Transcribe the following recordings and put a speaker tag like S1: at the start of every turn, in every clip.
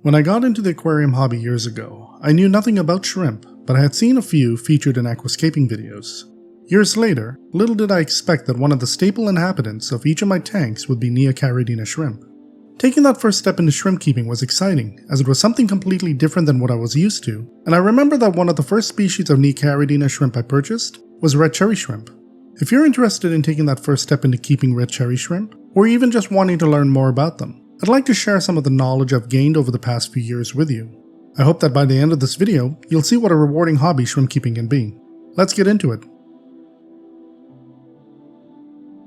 S1: When I got into the aquarium hobby years ago, I knew nothing about shrimp, but I had seen a few featured in aquascaping videos. Years later, little did I expect that one of the staple inhabitants of each of my tanks would be Neocaridina shrimp. Taking that first step into shrimp keeping was exciting, as it was something completely different than what I was used to, and I remember that one of the first species of Neocaridina shrimp I purchased was red cherry shrimp. If you're interested in taking that first step into keeping red cherry shrimp, or even just wanting to learn more about them, I'd like to share some of the knowledge I've gained over the past few years with you. I hope that by the end of this video, you'll see what a rewarding hobby shrimp keeping can be. Let's get into it.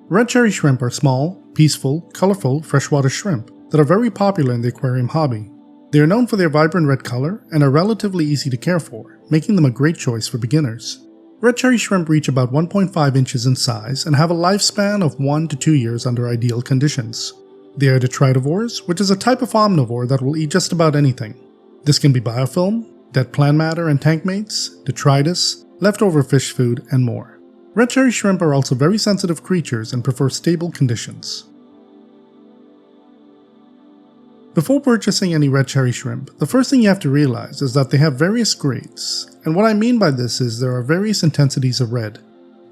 S1: Red cherry shrimp are small, peaceful, colorful freshwater shrimp that are very popular in the aquarium hobby. They are known for their vibrant red color and are relatively easy to care for, making them a great choice for beginners. Red cherry shrimp reach about 1.5 inches in size and have a lifespan of 1 to 2 years under ideal conditions. They are detritivores, which is a type of omnivore that will eat just about anything. This can be biofilm, dead plant matter and tank mates, detritus, leftover fish food, and more. Red cherry shrimp are also very sensitive creatures and prefer stable conditions. Before purchasing any red cherry shrimp, the first thing you have to realize is that they have various grades, and what I mean by this is there are various intensities of red.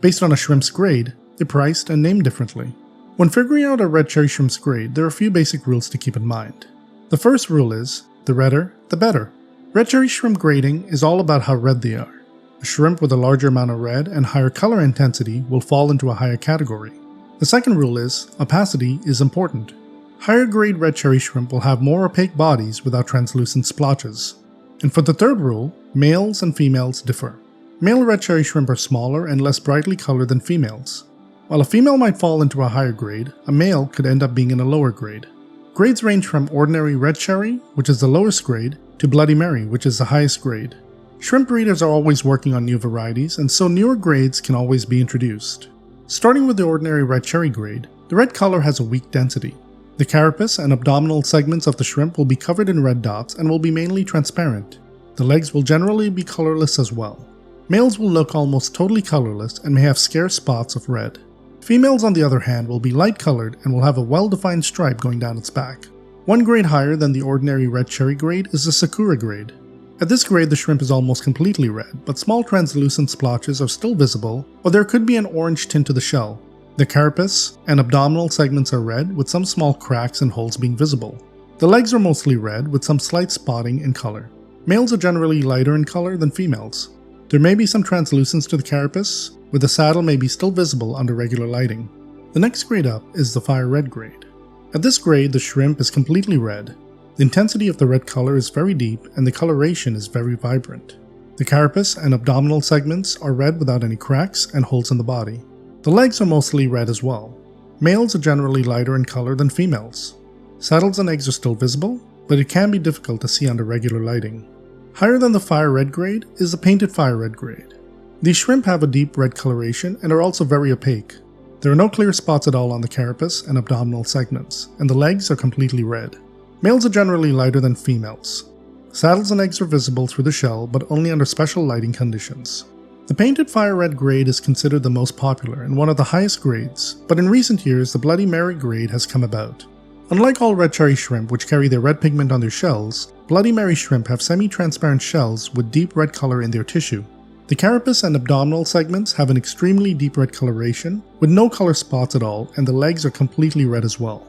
S1: Based on a shrimp's grade, they're priced and named differently. When figuring out a red cherry shrimp's grade, there are a few basic rules to keep in mind. The first rule is, the redder, the better. Red cherry shrimp grading is all about how red they are. A shrimp with a larger amount of red and higher color intensity will fall into a higher category. The second rule is, opacity is important. Higher grade red cherry shrimp will have more opaque bodies without translucent splotches. And for the third rule, males and females differ. Male red cherry shrimp are smaller and less brightly colored than females. While a female might fall into a higher grade, a male could end up being in a lower grade. Grades range from ordinary red cherry, which is the lowest grade, to Bloody Mary, which is the highest grade. Shrimp breeders are always working on new varieties, and so newer grades can always be introduced. Starting with the ordinary red cherry grade, the red color has a weak density. The carapace and abdominal segments of the shrimp will be covered in red dots and will be mainly transparent. The legs will generally be colorless as well. Males will look almost totally colorless and may have scarce spots of red. Females, on the other hand, will be light-colored and will have a well-defined stripe going down its back. One grade higher than the ordinary red cherry grade is the Sakura grade. At this grade, the shrimp is almost completely red, but small translucent splotches are still visible, or there could be an orange tint to the shell. The carapace and abdominal segments are red, with some small cracks and holes being visible. The legs are mostly red, with some slight spotting in color. Males are generally lighter in color than females. There may be some translucence to the carapace, where the saddle may be still visible under regular lighting. The next grade up is the fire red grade. At this grade, the shrimp is completely red. The intensity of the red color is very deep and the coloration is very vibrant. The carapace and abdominal segments are red without any cracks and holes in the body. The legs are mostly red as well. Males are generally lighter in color than females. Saddles and eggs are still visible, but it can be difficult to see under regular lighting. Higher than the fire red grade is the painted fire red grade. These shrimp have a deep red coloration and are also very opaque. There are no clear spots at all on the carapace and abdominal segments, and the legs are completely red. Males are generally lighter than females. Saddles and eggs are visible through the shell, but only under special lighting conditions. The painted fire red grade is considered the most popular and one of the highest grades, but in recent years the Bloody Mary grade has come about. Unlike all red cherry shrimp, which carry their red pigment on their shells, Bloody Mary shrimp have semi-transparent shells with deep red color in their tissue. The carapace and abdominal segments have an extremely deep red coloration, with no color spots at all, and the legs are completely red as well.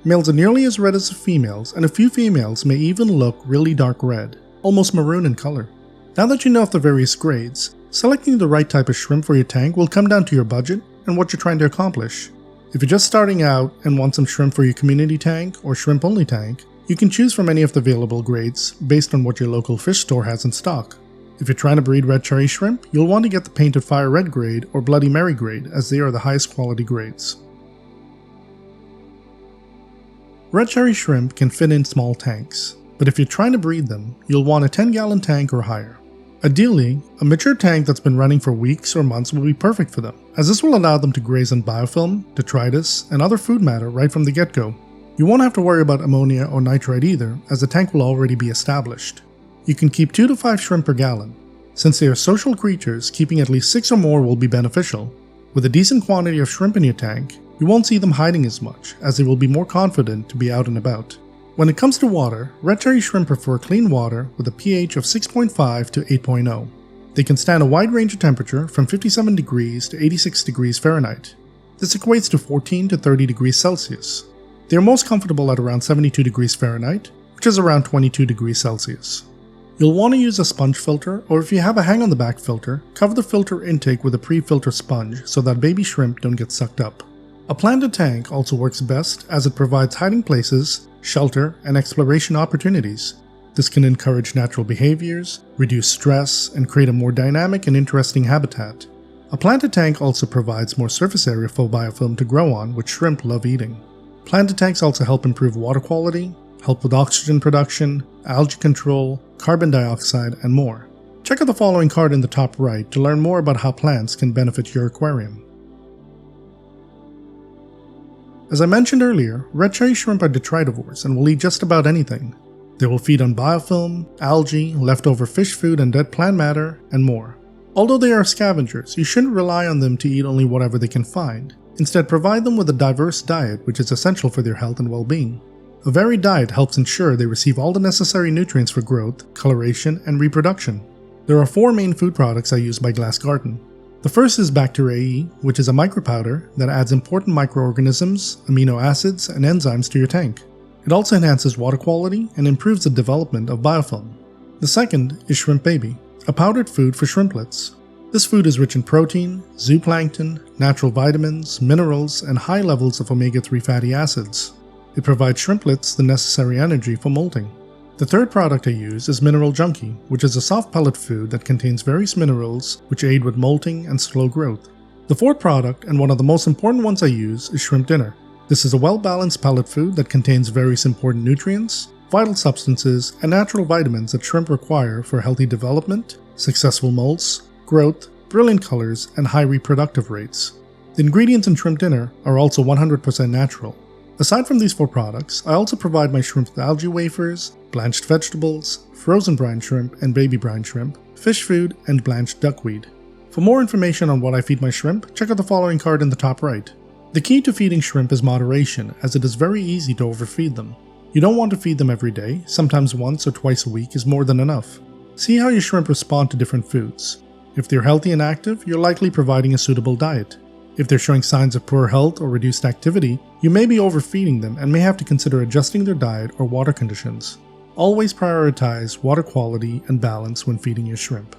S1: Males are nearly as red as the females, and a few females may even look really dark red, almost maroon in color. Now that you know of the various grades, selecting the right type of shrimp for your tank will come down to your budget and what you're trying to accomplish. If you're just starting out and want some shrimp for your community tank or shrimp-only tank, you can choose from any of the available grades based on what your local fish store has in stock. If you're trying to breed red cherry shrimp, you'll want to get the painted fire red grade or Bloody Mary grade, as they are the highest quality grades. Red cherry shrimp can fit in small tanks, but if you're trying to breed them, you'll want a 10-gallon tank or higher. Ideally, a mature tank that's been running for weeks or months will be perfect for them, as this will allow them to graze on biofilm, detritus, and other food matter right from the get-go. You won't have to worry about ammonia or nitrite either, as the tank will already be established. You can keep 2 to 5 shrimp per gallon. Since they are social creatures, keeping at least 6 or more will be beneficial. With a decent quantity of shrimp in your tank, you won't see them hiding as much, as they will be more confident to be out and about. When it comes to water, red cherry shrimp prefer clean water with a pH of 6.5 to 8.0. They can stand a wide range of temperature from 57 degrees to 86 degrees Fahrenheit. This equates to 14 to 30 degrees Celsius. They are most comfortable at around 72 degrees Fahrenheit, which is around 22 degrees Celsius. You'll want to use a sponge filter, or if you have a hang-on-the-back filter, cover the filter intake with a pre-filter sponge so that baby shrimp don't get sucked up. A planted tank also works best as it provides hiding places, shelter, and exploration opportunities. This can encourage natural behaviors, reduce stress, and create a more dynamic and interesting habitat. A planted tank also provides more surface area for biofilm to grow on, which shrimp love eating. Planted tanks also help improve water quality, help with oxygen production, algae control, carbon dioxide, and more. Check out the following card in the top right to learn more about how plants can benefit your aquarium. As I mentioned earlier, red cherry shrimp are detritivores and will eat just about anything. They will feed on biofilm, algae, leftover fish food and dead plant matter, and more. Although they are scavengers, you shouldn't rely on them to eat only whatever they can find. Instead, provide them with a diverse diet, which is essential for their health and well-being. A varied diet helps ensure they receive all the necessary nutrients for growth, coloration, and reproduction. There are 4 main food products I use by Glass Garden. The first is Bacteriae, which is a micropowder that adds important microorganisms, amino acids, and enzymes to your tank. It also enhances water quality and improves the development of biofilm. The second is Shrimp Baby, a powdered food for shrimplets. This food is rich in protein, zooplankton, natural vitamins, minerals, and high levels of omega-3 fatty acids. It provides shrimplets the necessary energy for molting. The third product I use is Mineral Junkie, which is a soft pellet food that contains various minerals which aid with molting and slow growth. The fourth product, and one of the most important ones I use, is Shrimp Dinner. This is a well-balanced pellet food that contains various important nutrients, vital substances, and natural vitamins that shrimp require for healthy development, successful molts, growth, brilliant colors, and high reproductive rates. The ingredients in Shrimp Dinner are also 100% natural. Aside from these 4 products, I also provide my shrimp with algae wafers, blanched vegetables, frozen brine shrimp and baby brine shrimp, fish food, and blanched duckweed. For more information on what I feed my shrimp, check out the following card in the top right. The key to feeding shrimp is moderation, as it is very easy to overfeed them. You don't want to feed them every day, sometimes once or twice a week is more than enough. See how your shrimp respond to different foods. If they're healthy and active, you're likely providing a suitable diet. If they're showing signs of poor health or reduced activity, you may be overfeeding them and may have to consider adjusting their diet or water conditions. Always prioritize water quality and balance when feeding your shrimp.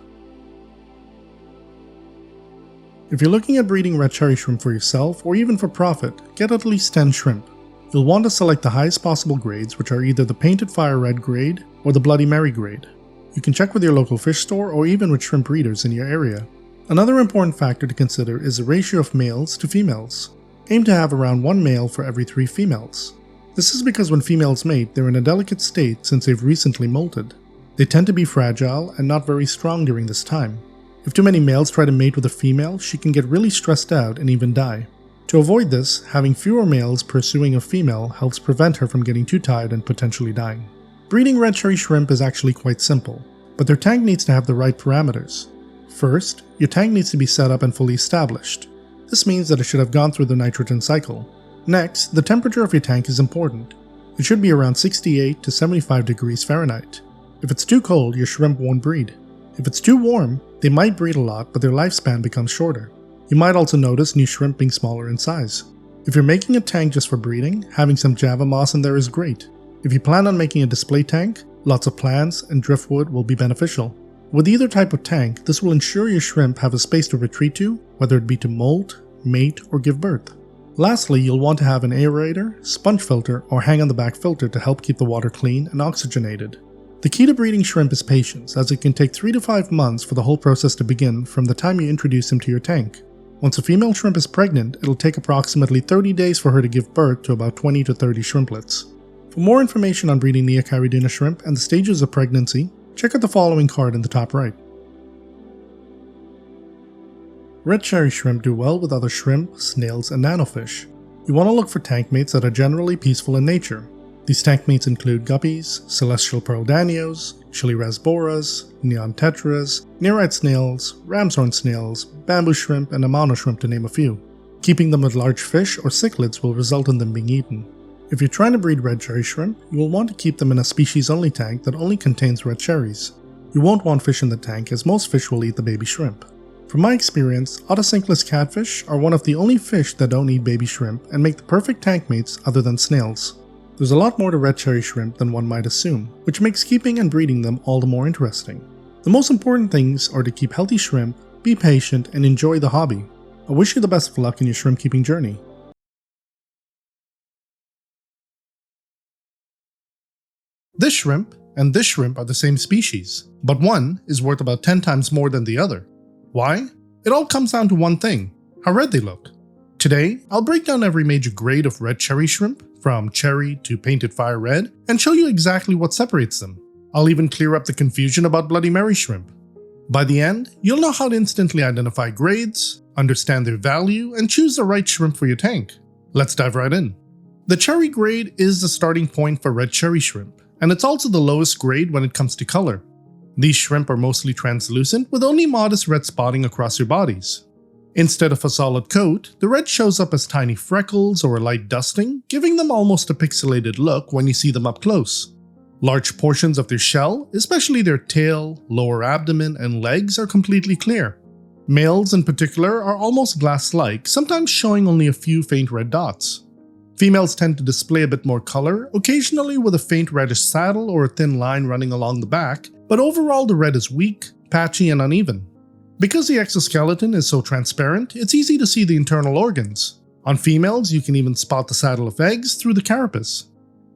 S1: If you're looking at breeding red cherry shrimp for yourself or even for profit, get at least 10 shrimp. You'll want to select the highest possible grades, which are either the Painted Fire Red grade or the Bloody Mary grade. You can check with your local fish store or even with shrimp breeders in your area. Another important factor to consider is the ratio of males to females. Aim to have around 1 male for every 3 females. This is because when females mate, they're in a delicate state since they've recently molted. They tend to be fragile and not very strong during this time. If too many males try to mate with a female, she can get really stressed out and even die. To avoid this, having fewer males pursuing a female helps prevent her from getting too tired and potentially dying. Breeding red cherry shrimp is actually quite simple, but their tank needs to have the right parameters. First, your tank needs to be set up and fully established. This means that it should have gone through the nitrogen cycle. Next, the temperature of your tank is important. It should be around 68 to 75 degrees Fahrenheit. If it's too cold, your shrimp won't breed. If it's too warm, they might breed a lot, but their lifespan becomes shorter. You might also notice new shrimp being smaller in size. If you're making a tank just for breeding, having some Java moss in there is great. If you plan on making a display tank, lots of plants and driftwood will be beneficial. With either type of tank, this will ensure your shrimp have a space to retreat to, whether it be to molt, mate, or give birth. Lastly, you'll want to have an aerator, sponge filter, or hang-on-the-back filter to help keep the water clean and oxygenated. The key to breeding shrimp is patience, as it can take 3 to 5 months for the whole process to begin from the time you introduce them to your tank. Once a female shrimp is pregnant, it'll take approximately 30 days for her to give birth to about 20 to 30 shrimplets. For more information on breeding Neocaridina shrimp and the stages of pregnancy, check out the following card in the top right. Red cherry shrimp do well with other shrimp, snails, and nanofish. You want to look for tank mates that are generally peaceful in nature. These tank mates include guppies, celestial pearl danios, chili rasboras, neon tetras, nearite snails, ram's horn snails, bamboo shrimp, and ammonia shrimp to name a few. Keeping them with large fish or cichlids will result in them being eaten. If you're trying to breed red cherry shrimp, you will want to keep them in a species-only tank that only contains red cherries. You won't want fish in the tank as most fish will eat the baby shrimp. From my experience, autocinkless catfish are one of the only fish that don't eat baby shrimp and make the perfect tank mates other than snails. There's a lot more to red cherry shrimp than one might assume, which makes keeping and breeding them all the more interesting. The most important things are to keep healthy shrimp, be patient, and enjoy the hobby. I wish you the best of luck in your shrimp keeping journey. This shrimp and this shrimp are the same species, but one is worth about 10 times more than the other. Why? It all comes down to one thing: how red they look. Today, I'll break down every major grade of red cherry shrimp, from cherry to painted fire red, and show you exactly what separates them. I'll even clear up the confusion about Bloody Mary shrimp. By the end, you'll know how to instantly identify grades, understand their value, and choose the right shrimp for your tank. Let's dive right in. The cherry grade is the starting point for red cherry shrimp, and it's also the lowest grade when it comes to color. These shrimp are mostly translucent with only modest red spotting across their bodies. Instead of a solid coat, the red shows up as tiny freckles or a light dusting, giving them almost a pixelated look when you see them up close. Large portions of their shell, especially their tail, lower abdomen, and legs, are completely clear. Males in particular are almost glass-like, sometimes showing only a few faint red dots. Females tend to display a bit more color, occasionally with a faint reddish saddle or a thin line running along the back, but overall the red is weak, patchy, and uneven. Because the exoskeleton is so transparent, it's easy to see the internal organs. On females, you can even spot the saddle of eggs through the carapace.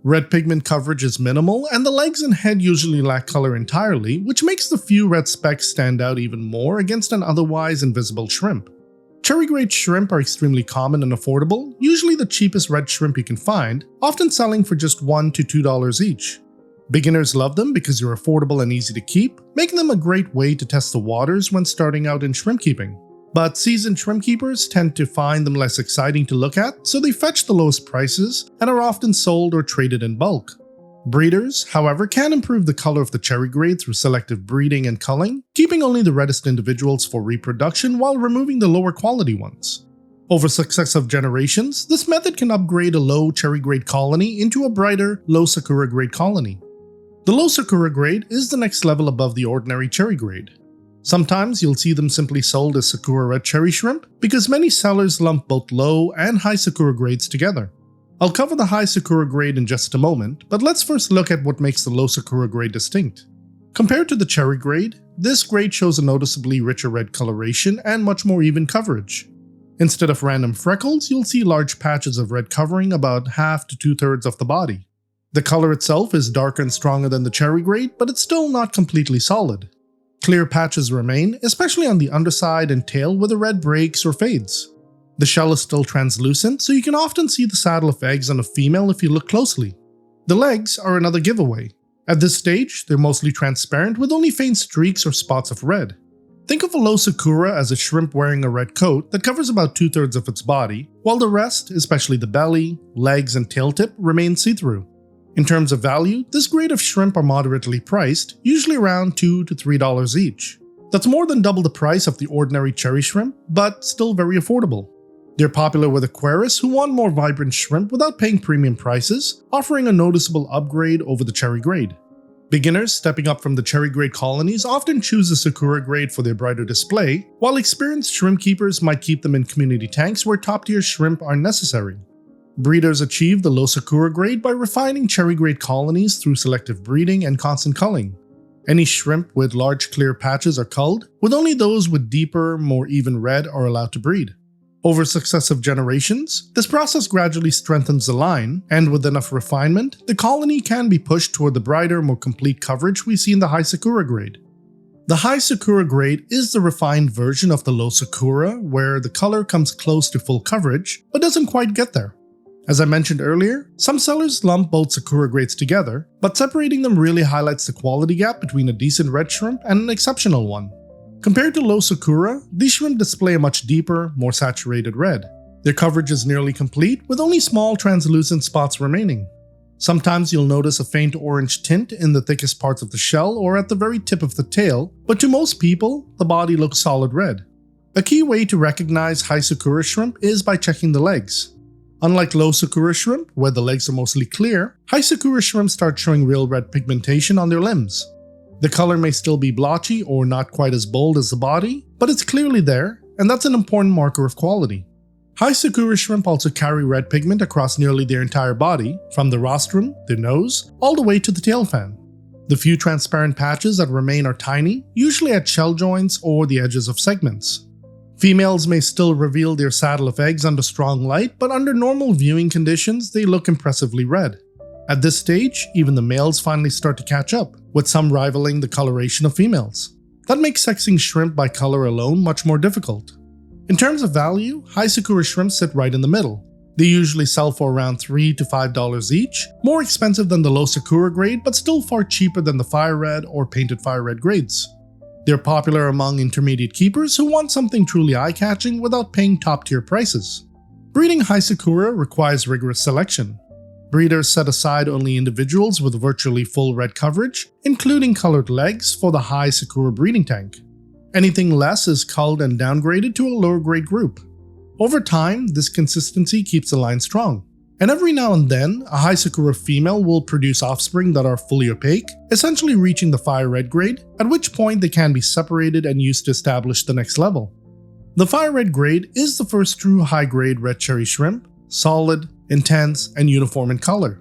S1: Red pigment coverage is minimal, and the legs and head usually lack color entirely, which makes the few red specks stand out even more against an otherwise invisible shrimp. Cherry grade shrimp are extremely common and affordable, usually the cheapest red shrimp you can find, often selling for just $1 to $2 each. Beginners love them because they're affordable and easy to keep, making them a great way to test the waters when starting out in shrimp keeping. But seasoned shrimp keepers tend to find them less exciting to look at, so they fetch the lowest prices and are often sold or traded in bulk. Breeders, however, can improve the color of the cherry grade through selective breeding and culling, keeping only the reddest individuals for reproduction while removing the lower quality ones. Over successive generations, this method can upgrade a low cherry grade colony into a brighter, low sakura grade colony. The low sakura grade is the next level above the ordinary cherry grade. Sometimes you'll see them simply sold as sakura red cherry shrimp because many sellers lump both low and high sakura grades together. I'll cover the high sakura grade in just a moment, but let's first look at what makes the low sakura grade distinct. Compared to the cherry grade, this grade shows a noticeably richer red coloration and much more even coverage. Instead of random freckles, you'll see large patches of red covering about half to 2/3 of the body. The color itself is darker and stronger than the cherry grade, but it's still not completely solid. Clear patches remain, especially on the underside and tail where the red breaks or fades. The shell is still translucent, so you can often see the saddle of eggs on a female if you look closely. The legs are another giveaway. At this stage, they're mostly transparent with only faint streaks or spots of red. Think of a low sakura as a shrimp wearing a red coat that covers about 2/3 of its body, while the rest, especially the belly, legs, and tail tip, remain see-through. In terms of value, this grade of shrimp are moderately priced, usually around $2 to $3 each. That's more than double the price of the ordinary cherry shrimp, but still very affordable. They're popular with aquarists who want more vibrant shrimp without paying premium prices, offering a noticeable upgrade over the cherry grade. Beginners stepping up from the cherry grade colonies often choose the sakura grade for their brighter display, while experienced shrimp keepers might keep them in community tanks where top-tier shrimp are necessary. Breeders achieve the low sakura grade by refining cherry grade colonies through selective breeding and constant culling. Any shrimp with large clear patches are culled, with only those with deeper, more even red are allowed to breed. Over successive generations, this process gradually strengthens the line, and with enough refinement, the colony can be pushed toward the brighter, more complete coverage we see in the high sakura grade. The high sakura grade is the refined version of the low sakura, where the color comes close to full coverage, but doesn't quite get there. As I mentioned earlier, some sellers lump both sakura grades together, but separating them really highlights the quality gap between a decent red shrimp and an exceptional one. Compared to low sakura, these shrimp display a much deeper, more saturated red. Their coverage is nearly complete, with only small translucent spots remaining. Sometimes you'll notice a faint orange tint in the thickest parts of the shell or at the very tip of the tail, but to most people, the body looks solid red. A key way to recognize high sakura shrimp is by checking the legs. Unlike low Sakura shrimp, where the legs are mostly clear, high Sakura shrimp start showing real red pigmentation on their limbs. The color may still be blotchy or not quite as bold as the body, but it's clearly there, and that's an important marker of quality. High Sakura shrimp also carry red pigment across nearly their entire body, from the rostrum, their nose, all the way to the tail fan. The few transparent patches that remain are tiny, usually at shell joints or the edges of segments. Females may still reveal their saddle of eggs under strong light, but under normal viewing conditions, they look impressively red. At this stage, even the males finally start to catch up, with some rivaling the coloration of females. That makes sexing shrimp by color alone much more difficult. In terms of value, high Sakura shrimp sit right in the middle. They usually sell for around $3 to $5 each, more expensive than the low Sakura grade, but still far cheaper than the fire red or painted fire red grades. They're popular among intermediate keepers who want something truly eye-catching without paying top-tier prices. Breeding high Sakura requires rigorous selection. Breeders set aside only individuals with virtually full red coverage, including colored legs, for the high Sakura breeding tank. Anything less is culled and downgraded to a lower grade group. Over time, this consistency keeps the line strong. And every now and then, a high Sakura female will produce offspring that are fully opaque, essentially reaching the fire red grade, at which point they can be separated and used to establish the next level. The fire red grade is the first true high grade red cherry shrimp, solid, intense, and uniform in color.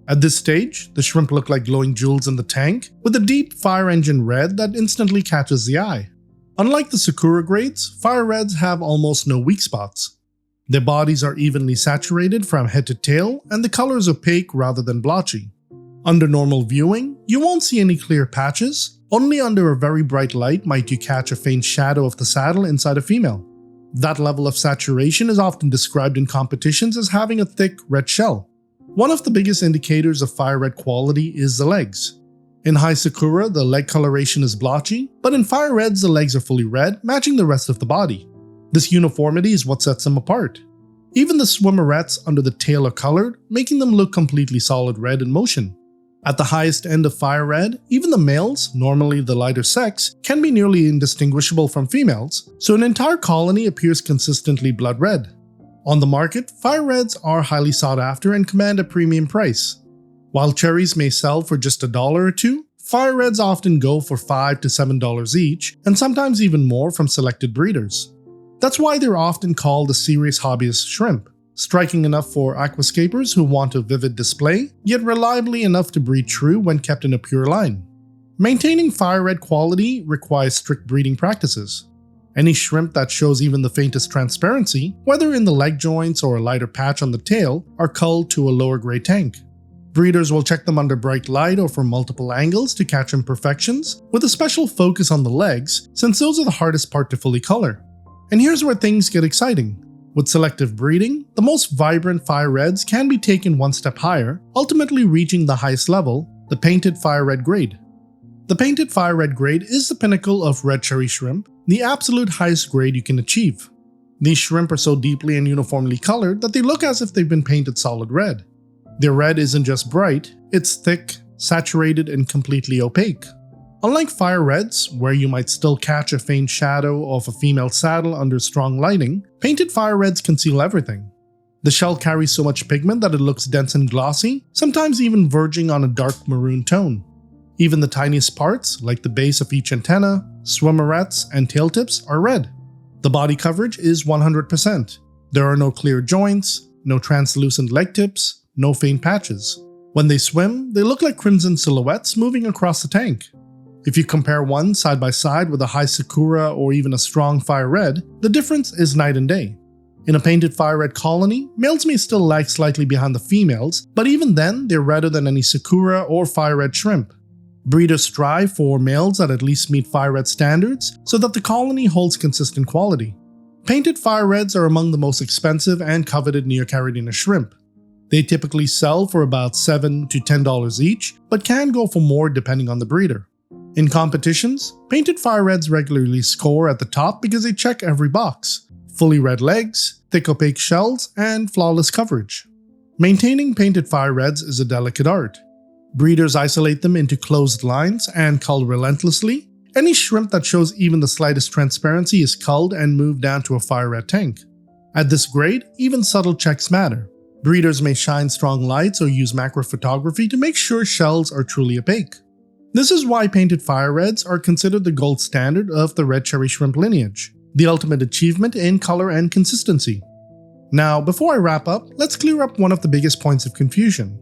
S1: At this stage, the shrimp look like glowing jewels in the tank, with a deep fire engine red that instantly catches the eye. Unlike the Sakura grades, fire reds have almost no weak spots. Their bodies are evenly saturated from head to tail, and the color is opaque rather than blotchy. Under normal viewing, you won't see any clear patches. Only under a very bright light might you catch a faint shadow of the saddle inside a female. That level of saturation is often described in competitions as having a thick red shell. One of the biggest indicators of fire red quality is the legs. In high Sakura, the leg coloration is blotchy, but in fire reds the legs are fully red, matching the rest of the body. This uniformity is what sets them apart. Even the swimmerettes under the tail are colored, making them look completely solid red in motion. At the highest end of fire red, even the males, normally the lighter sex, can be nearly indistinguishable from females, so an entire colony appears consistently blood red. On the market, fire reds are highly sought after and command a premium price. While cherries may sell for just $1 or $2, fire reds often go for $5 to $7 each, and sometimes even more from selected breeders. That's why they're often called a serious hobbyist shrimp, striking enough for aquascapers who want a vivid display, yet reliably enough to breed true when kept in a pure line. Maintaining fire red quality requires strict breeding practices. Any shrimp that shows even the faintest transparency, whether in the leg joints or a lighter patch on the tail, are culled to a lower grade tank. Breeders will check them under bright light or from multiple angles to catch imperfections, with a special focus on the legs, since those are the hardest part to fully color. And here's where things get exciting. With selective breeding, the most vibrant fire reds can be taken one step higher, ultimately reaching the highest level, the painted fire red grade. The painted fire red grade is the pinnacle of red cherry shrimp, the absolute highest grade you can achieve. These shrimp are so deeply and uniformly colored that they look as if they've been painted solid red. Their red isn't just bright, it's thick, saturated, and completely opaque. Unlike fire reds, where you might still catch a faint shadow of a female saddle under strong lighting, painted fire reds conceal everything. The shell carries so much pigment that it looks dense and glossy, sometimes even verging on a dark maroon tone. Even the tiniest parts, like the base of each antenna, swimmerettes, and tail tips, are red. The body coverage is 100%. There are no clear joints, no translucent leg tips, no faint patches. When they swim, they look like crimson silhouettes moving across the tank. If you compare one side by side with a high Sakura or even a strong fire red, the difference is night and day. In a painted fire red colony, males may still lag slightly behind the females, but even then they're redder than any Sakura or fire red shrimp. Breeders strive for males that at least meet fire red standards so that the colony holds consistent quality. Painted fire reds are among the most expensive and coveted Neocaridina shrimp. They typically sell for about $7 to $10 each, but can go for more depending on the breeder. In competitions, painted fire reds regularly score at the top because they check every box: fully red legs, thick opaque shells, and flawless coverage. Maintaining painted fire reds is a delicate art. Breeders isolate them into closed lines and cull relentlessly. Any shrimp that shows even the slightest transparency is culled and moved down to a fire red tank. At this grade, even subtle checks matter. Breeders may shine strong lights or use macro photography to make sure shells are truly opaque. This is why painted fire reds are considered the gold standard of the red cherry shrimp lineage, the ultimate achievement in color and consistency. Now, before I wrap up, let's clear up one of the biggest points of confusion.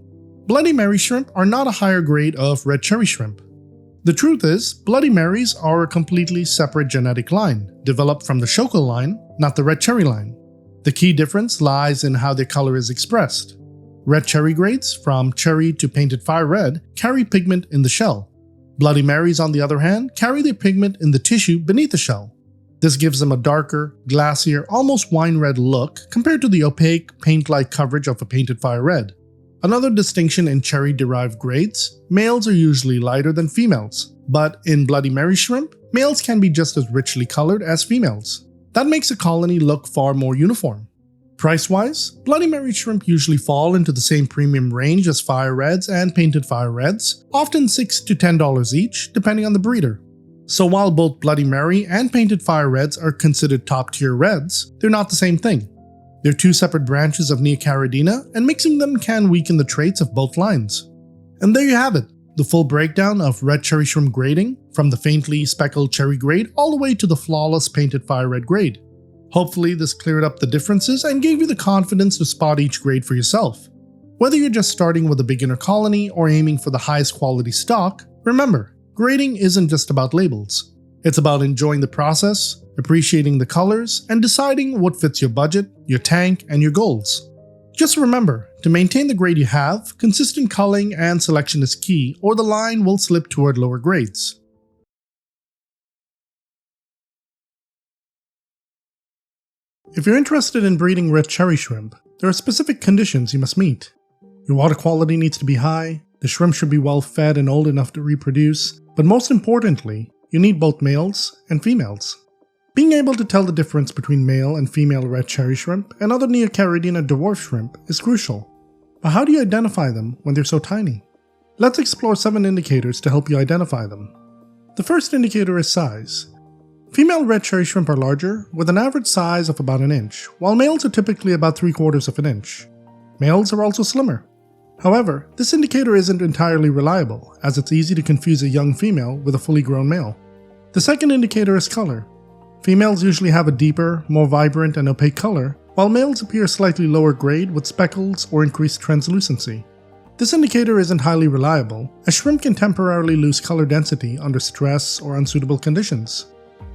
S1: Bloody Mary shrimp are not a higher grade of red cherry shrimp. The truth is, Bloody Marys are a completely separate genetic line, developed from the Shokel line, not the red cherry line. The key difference lies in how their color is expressed. Red cherry grades, from cherry to painted fire red, carry pigment in the shell. Bloody Marys, on the other hand, carry their pigment in the tissue beneath the shell. This gives them a darker, glassier, almost wine red look compared to the opaque, paint-like coverage of a painted fire red. Another distinction in cherry-derived grades, males are usually lighter than females, but in Bloody Mary shrimp, males can be just as richly colored as females. That makes a colony look far more uniform. Price-wise, Bloody Mary shrimp usually fall into the same premium range as fire reds and painted fire reds, often $6 to $10 each, depending on the breeder. So while both Bloody Mary and painted fire reds are considered top-tier reds, they're not the same thing. They're two separate branches of Neocaridina, and mixing them can weaken the traits of both lines. And there you have it, the full breakdown of red cherry shrimp grading, from the faintly speckled cherry grade all the way to the flawless painted fire red grade. Hopefully this cleared up the differences and gave you the confidence to spot each grade for yourself. Whether you're just starting with a beginner colony or aiming for the highest quality stock, remember, grading isn't just about labels. It's about enjoying the process, appreciating the colors, and deciding what fits your budget, your tank, and your goals. Just remember, to maintain the grade you have, consistent culling and selection is key, or the line will slip toward lower grades. If you're interested in breeding red cherry shrimp, there are specific conditions you must meet. Your water quality needs to be high, the shrimp should be well fed and old enough to reproduce, but most importantly, you need both males and females. Being able to tell the difference between male and female red cherry shrimp and other Neocaridina dwarf shrimp is crucial. But how do you identify them when they're so tiny? Let's explore 7 indicators to help you identify them. The first indicator is size. Female red cherry shrimp are larger, with an average size of about an inch, while males are typically about 3/4 of an inch. Males are also slimmer. However, this indicator isn't entirely reliable, as it's easy to confuse a young female with a fully grown male. The second indicator is color. Females usually have a deeper, more vibrant and opaque color, while males appear slightly lower grade with speckles or increased translucency. This indicator isn't highly reliable, as shrimp can temporarily lose color density under stress or unsuitable conditions.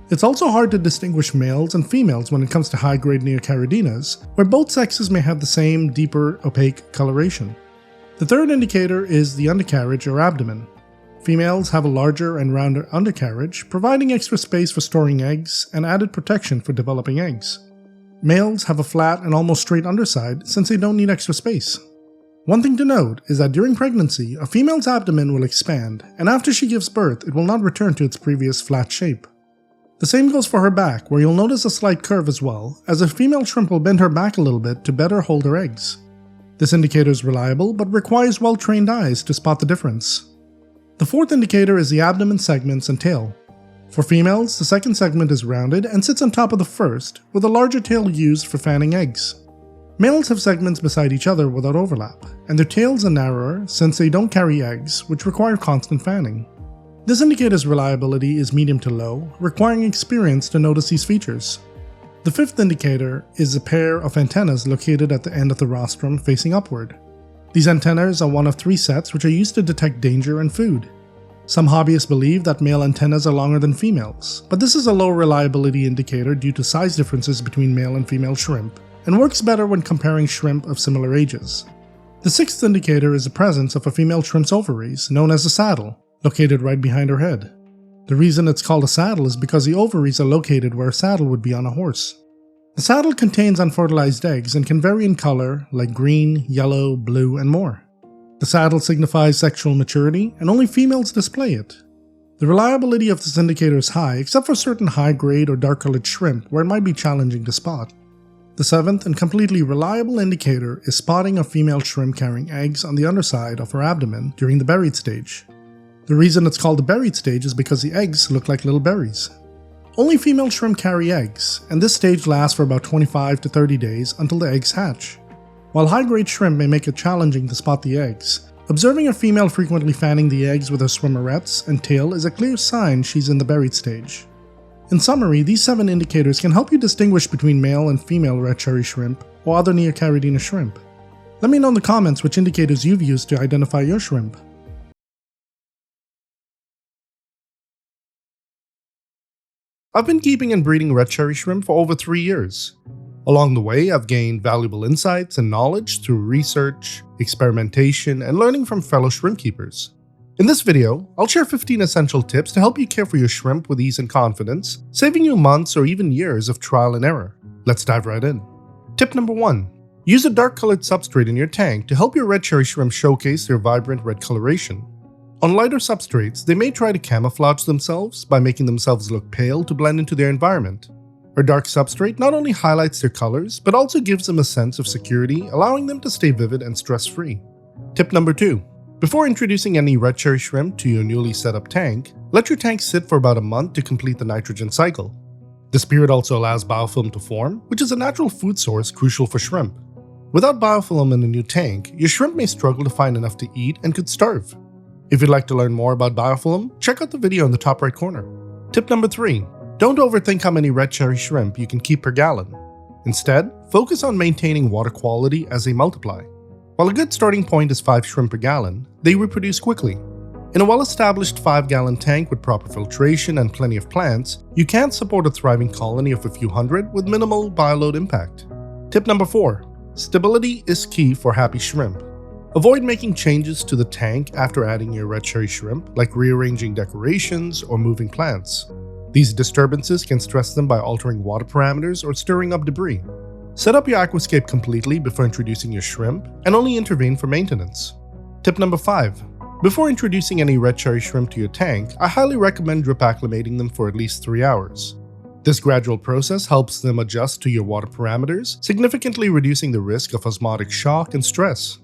S1: It's also hard to distinguish males and females when it comes to high-grade Neocaridinas, where both sexes may have the same deeper, opaque coloration. The third indicator is the undercarriage or abdomen. Females have a larger and rounder undercarriage, providing extra space for storing eggs and added protection for developing eggs. Males have a flat and almost straight underside since they don't need extra space. One thing to note is that during pregnancy, a female's abdomen will expand, and after she gives birth, it will not return to its previous flat shape. The same goes for her back, where you'll notice a slight curve as well, as a female shrimp will bend her back a little bit to better hold her eggs. This indicator is reliable, but requires well-trained eyes to spot the difference. The fourth indicator is the abdomen segments and tail. For females, the second segment is rounded and sits on top of the first, with a larger tail used for fanning eggs. Males have segments beside each other without overlap, and their tails are narrower since they don't carry eggs, which require constant fanning. This indicator's reliability is medium to low, requiring experience to notice these features. The fifth indicator is a pair of antennas located at the end of the rostrum facing upward. These antennas are one of 3 sets which are used to detect danger and food. Some hobbyists believe that male antennas are longer than females, but this is a low reliability indicator due to size differences between male and female shrimp, and works better when comparing shrimp of similar ages. The sixth indicator is the presence of a female shrimp's ovaries, known as a saddle, located right behind her head. The reason it's called a saddle is because the ovaries are located where a saddle would be on a horse. The saddle contains unfertilized eggs and can vary in color, like green, yellow, blue, and more. The saddle signifies sexual maturity, and only females display it. The reliability of this indicator is high, except for certain high-grade or dark-colored shrimp where it might be challenging to spot. The seventh and completely reliable indicator is spotting a female shrimp carrying eggs on the underside of her abdomen during the buried stage. The reason it's called the buried stage is because the eggs look like little berries. Only female shrimp carry eggs, and this stage lasts for about 25 to 30 days until the eggs hatch. While high-grade shrimp may make it challenging to spot the eggs, observing a female frequently fanning the eggs with her swimmerettes and tail is a clear sign she's in the buried stage. In summary, these 7 indicators can help you distinguish between male and female red cherry shrimp or other Neocaridina shrimp. Let me know in the comments which indicators you've used to identify your shrimp. I've been keeping and breeding red cherry shrimp for over 3 years. Along the way, I've gained valuable insights and knowledge through research, experimentation, and learning from fellow shrimp keepers. In this video, I'll share 15 essential tips to help you care for your shrimp with ease and confidence, saving you months or even years of trial and error. Let's dive right in. Tip number 1. Use a dark-colored substrate in your tank to help your red cherry shrimp showcase their vibrant red coloration. On lighter substrates, they may try to camouflage themselves by making themselves look pale to blend into their environment. A dark substrate not only highlights their colors, but also gives them a sense of security, allowing them to stay vivid and stress-free. Tip number 2. Before introducing any red cherry shrimp to your newly set up tank, let your tank sit for about a month to complete the nitrogen cycle. This period also allows biofilm to form, which is a natural food source crucial for shrimp. Without biofilm in a new tank, your shrimp may struggle to find enough to eat and could starve. If you'd like to learn more about biofilm, check out the video in the top right corner. Tip number 3. Don't overthink how many red cherry shrimp you can keep per gallon. Instead, focus on maintaining water quality as they multiply. While a good starting point is 5 shrimp per gallon, they reproduce quickly. In a well-established 5-gallon tank with proper filtration and plenty of plants, you can support a thriving colony of a few hundred with minimal bioload impact. Tip number 4. Stability is key for happy shrimp. Avoid making changes to the tank after adding your red cherry shrimp, like rearranging decorations or moving plants. These disturbances can stress them by altering water parameters or stirring up debris. Set up your aquascape completely before introducing your shrimp, and only intervene for maintenance. Tip number 5. Before introducing any red cherry shrimp to your tank, I highly recommend drip acclimating them for at least 3 hours. This gradual process helps them adjust to your water parameters, significantly reducing the risk of osmotic shock and stress.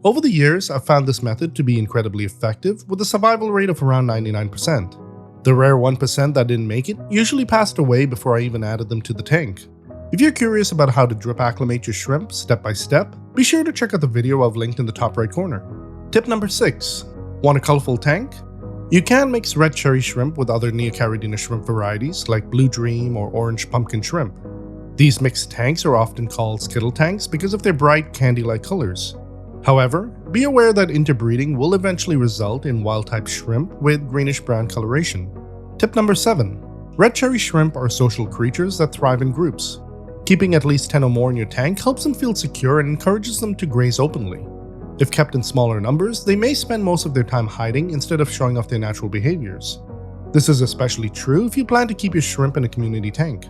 S1: Over the years, I've found this method to be incredibly effective with a survival rate of around 99%. The rare 1% that didn't make it usually passed away before I even added them to the tank. If you're curious about how to drip acclimate your shrimp step by step, be sure to check out the video I've linked in the top right corner. Tip number 6. Want a colorful tank? You can mix red cherry shrimp with other Neocaridina shrimp varieties like blue dream or orange pumpkin shrimp. These mixed tanks are often called skittle tanks because of their bright candy-like colors. However, be aware that interbreeding will eventually result in wild-type shrimp with greenish-brown coloration. Tip number 7. Red cherry shrimp are social creatures that thrive in groups. Keeping at least 10 or more in your tank helps them feel secure and encourages them to graze openly. If kept in smaller numbers, they may spend most of their time hiding instead of showing off their natural behaviors. This is especially true if you plan to keep your shrimp in a community tank.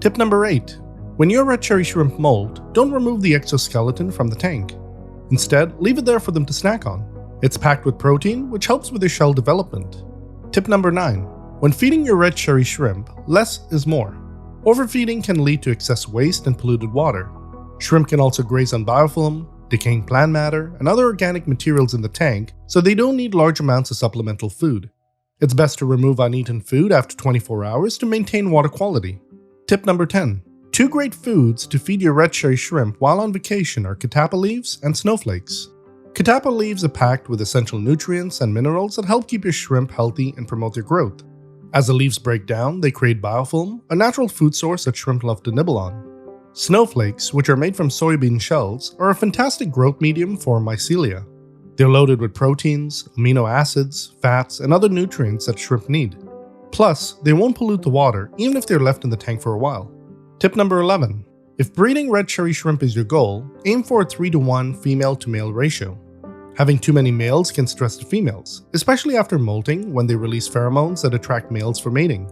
S1: Tip number 8. When your red cherry shrimp molt, don't remove the exoskeleton from the tank. Instead, leave it there for them to snack on. It's packed with protein, which helps with their shell development. Tip number 9. When feeding your red cherry shrimp, less is more. Overfeeding can lead to excess waste and polluted water. Shrimp can also graze on biofilm, decaying plant matter, and other organic materials in the tank, so they don't need large amounts of supplemental food. It's best to remove uneaten food after 24 hours to maintain water quality. Tip number 10. 2 great foods to feed your red cherry shrimp while on vacation are catappa leaves and snowflakes. Catappa leaves are packed with essential nutrients and minerals that help keep your shrimp healthy and promote their growth. As the leaves break down, they create biofilm, a natural food source that shrimp love to nibble on. Snowflakes, which are made from soybean shells, are a fantastic growth medium for mycelia. They're loaded with proteins, amino acids, fats, and other nutrients that shrimp need. Plus, they won't pollute the water even if they're left in the tank for a while. Tip number 11. If breeding red cherry shrimp is your goal, aim for a 3-to-1 female to male ratio. Having too many males can stress the females, especially after molting when they release pheromones that attract males for mating.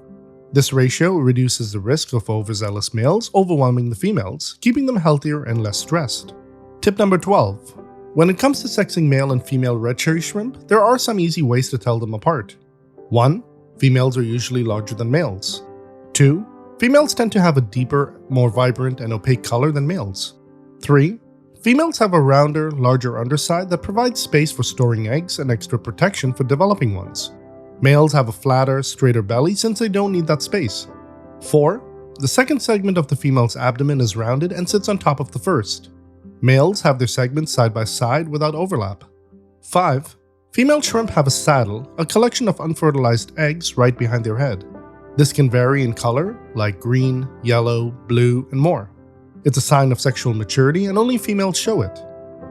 S1: This ratio reduces the risk of overzealous males overwhelming the females, keeping them healthier and less stressed. Tip number 12. When it comes to sexing male and female red cherry shrimp, there are some easy ways to tell them apart. 1. Females are usually larger than males. 2. Females tend to have a deeper, more vibrant and opaque color than males. 3. Females have a rounder, larger underside that provides space for storing eggs and extra protection for developing ones. Males have a flatter, straighter belly since they don't need that space. 4. The second segment of the female's abdomen is rounded and sits on top of the first. Males have their segments side by side without overlap. 5. Female shrimp have a saddle, a collection of unfertilized eggs right behind their head. This can vary in color, like green, yellow, blue, and more. It's a sign of sexual maturity and only females show it.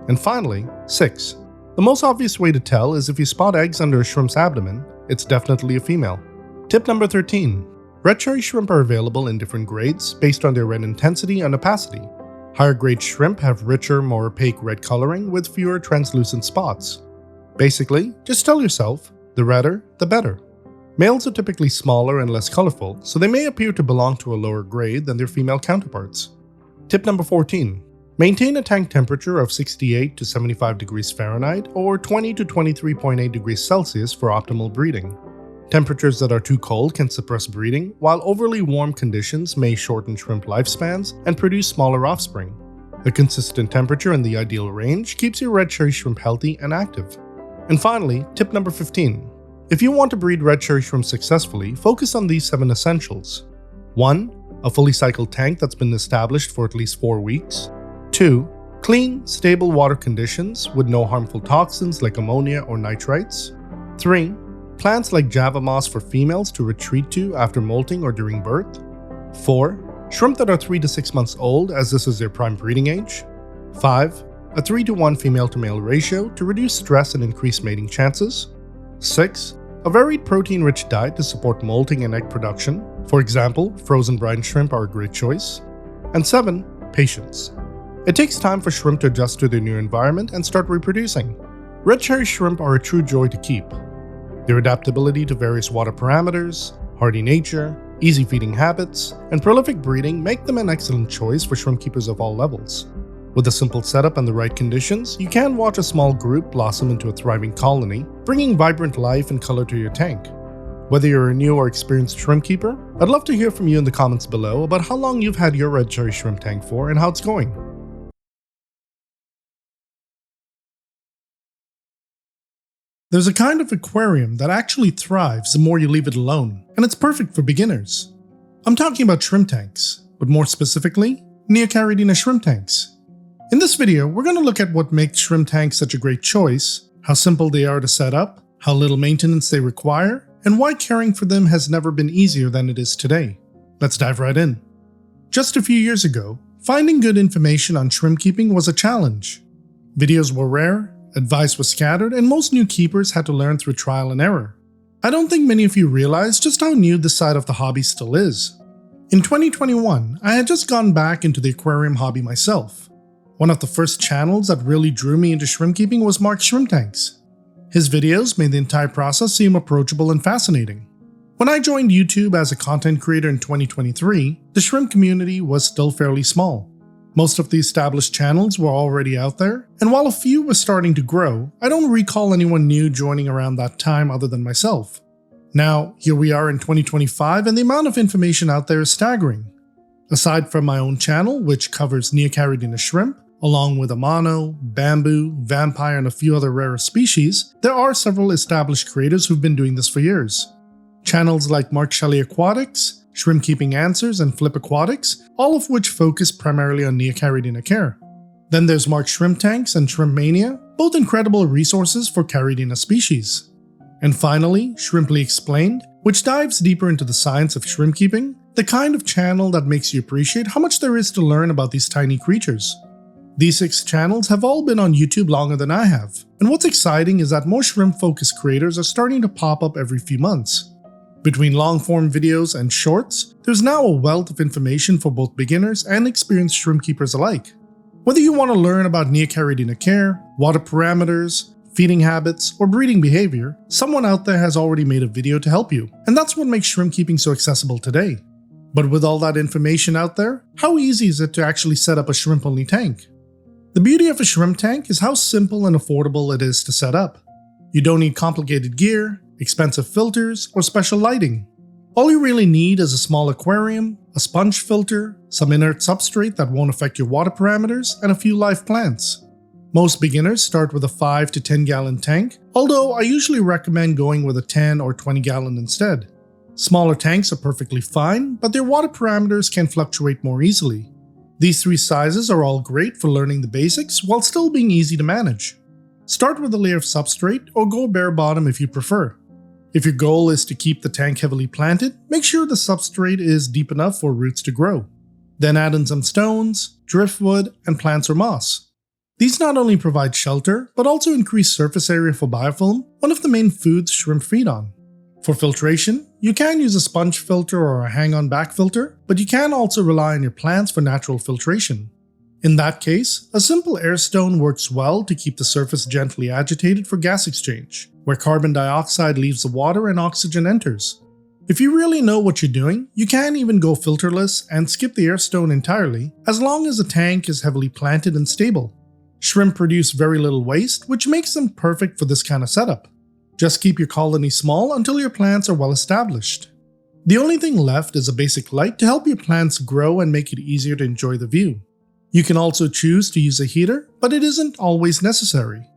S1: And finally, 6. The most obvious way to tell is if you spot eggs under a shrimp's abdomen, it's definitely a female. Tip number 13. Red cherry shrimp are available in different grades based on their red intensity and opacity. Higher grade shrimp have richer, more opaque red coloring with fewer translucent spots. Basically, just tell yourself, the redder, the better. Males are typically smaller and less colorful, so they may appear to belong to a lower grade than their female counterparts. Tip number 14. Maintain a tank temperature of 68 to 75 degrees Fahrenheit or 20 to 23.8 degrees Celsius for optimal breeding. Temperatures that are too cold can suppress breeding, while overly warm conditions may shorten shrimp lifespans and produce smaller offspring. A consistent temperature in the ideal range keeps your red cherry shrimp healthy and active. And finally, tip number 15. If you want to breed red cherry shrimp successfully, focus on these 7 essentials. 1. A fully cycled tank that's been established for at least 4 weeks. 2. Clean, stable water conditions with no harmful toxins like ammonia or nitrites. 3. Plants like Java moss for females to retreat to after molting or during birth. 4. Shrimp that are 3 to 6 months old, as this is their prime breeding age. 5. A 3-to-1 female to male ratio to reduce stress and increase mating chances. 6. A varied protein-rich diet to support molting and egg production. For example, frozen brine shrimp are a great choice. And 7. Patience. It takes time for shrimp to adjust to their new environment and start reproducing. Red cherry shrimp are a true joy to keep. Their adaptability to various water parameters, hardy nature, easy feeding habits, and prolific breeding make them an excellent choice for shrimp keepers of all levels. With a simple setup and the right conditions, you can watch a small group blossom into a thriving colony, bringing vibrant life and color to your tank. Whether you're a new or experienced shrimp keeper, I'd love to hear from you in the comments below about how long you've had your red cherry shrimp tank for and how it's going. There's a kind of aquarium that actually thrives the more you leave it alone, and it's perfect for beginners. I'm talking about shrimp tanks, but more specifically, Neocaridina shrimp tanks. In this video, we're going to look at what makes shrimp tanks such a great choice, how simple they are to set up, how little maintenance they require, and why caring for them has never been easier than it is today. Let's dive right in. Just a few years ago, finding good information on shrimp keeping was a challenge. Videos were rare, advice was scattered, and most new keepers had to learn through trial and error. I don't think many of you realize just how new this side of the hobby still is. In 2021, I had just gone back into the aquarium hobby myself. One of the first channels that really drew me into shrimp keeping was Mark's Shrimp Tanks. His videos made the entire process seem approachable and fascinating. When I joined YouTube as a content creator in 2023, the shrimp community was still fairly small. Most of the established channels were already out there, and while a few were starting to grow, I don't recall anyone new joining around that time other than myself. Now, here we are in 2025 and the amount of information out there is staggering. Aside from my own channel, which covers Neocaridina shrimp, along with amano, bamboo, vampire, and a few other rarer species, there are several established creators who've been doing this for years. Channels like Mark Shelley Aquatics, Shrimp Keeping Answers, and Flip Aquatics, all of which focus primarily on Neocaridina care. Then there's Mark Shrimp Tanks and Shrimp Mania, both incredible resources for Caridina species. And finally, Shrimply Explained, which dives deeper into the science of shrimp keeping, the kind of channel that makes you appreciate how much there is to learn about these tiny creatures. These 6 channels have all been on YouTube longer than I have, and what's exciting is that more shrimp-focused creators are starting to pop up every few months. Between long-form videos and shorts, there's now a wealth of information for both beginners and experienced shrimp keepers alike. Whether you want to learn about Neocaridina care, water parameters, feeding habits, or breeding behavior, someone out there has already made a video to help you, and that's what makes shrimp keeping so accessible today. But with all that information out there, how easy is it to actually set up a shrimp-only tank? The beauty of a shrimp tank is how simple and affordable it is to set up. You don't need complicated gear, expensive filters, or special lighting. All you really need is a small aquarium, a sponge filter, some inert substrate that won't affect your water parameters, and a few live plants. Most beginners start with a 5 to 10 gallon tank, although I usually recommend going with a 10 or 20 gallon instead. Smaller tanks are perfectly fine, but their water parameters can fluctuate more easily. These 3 sizes are all great for learning the basics while still being easy to manage. Start with a layer of substrate or go bare bottom if you prefer. If your goal is to keep the tank heavily planted, make sure the substrate is deep enough for roots to grow. Then add in some stones, driftwood, and plants or moss. These not only provide shelter, but also increase surface area for biofilm, one of the main foods shrimp feed on. For filtration, you can use a sponge filter or a hang-on back filter, but you can also rely on your plants for natural filtration. In that case, a simple air stone works well to keep the surface gently agitated for gas exchange, where carbon dioxide leaves the water and oxygen enters. If you really know what you're doing, you can even go filterless and skip the air stone entirely, as long as the tank is heavily planted and stable. Shrimp produce very little waste, which makes them perfect for this kind of setup. Just keep your colony small until your plants are well established. The only thing left is a basic light to help your plants grow and make it easier to enjoy the view. You can also choose to use a heater, but it isn't always necessary.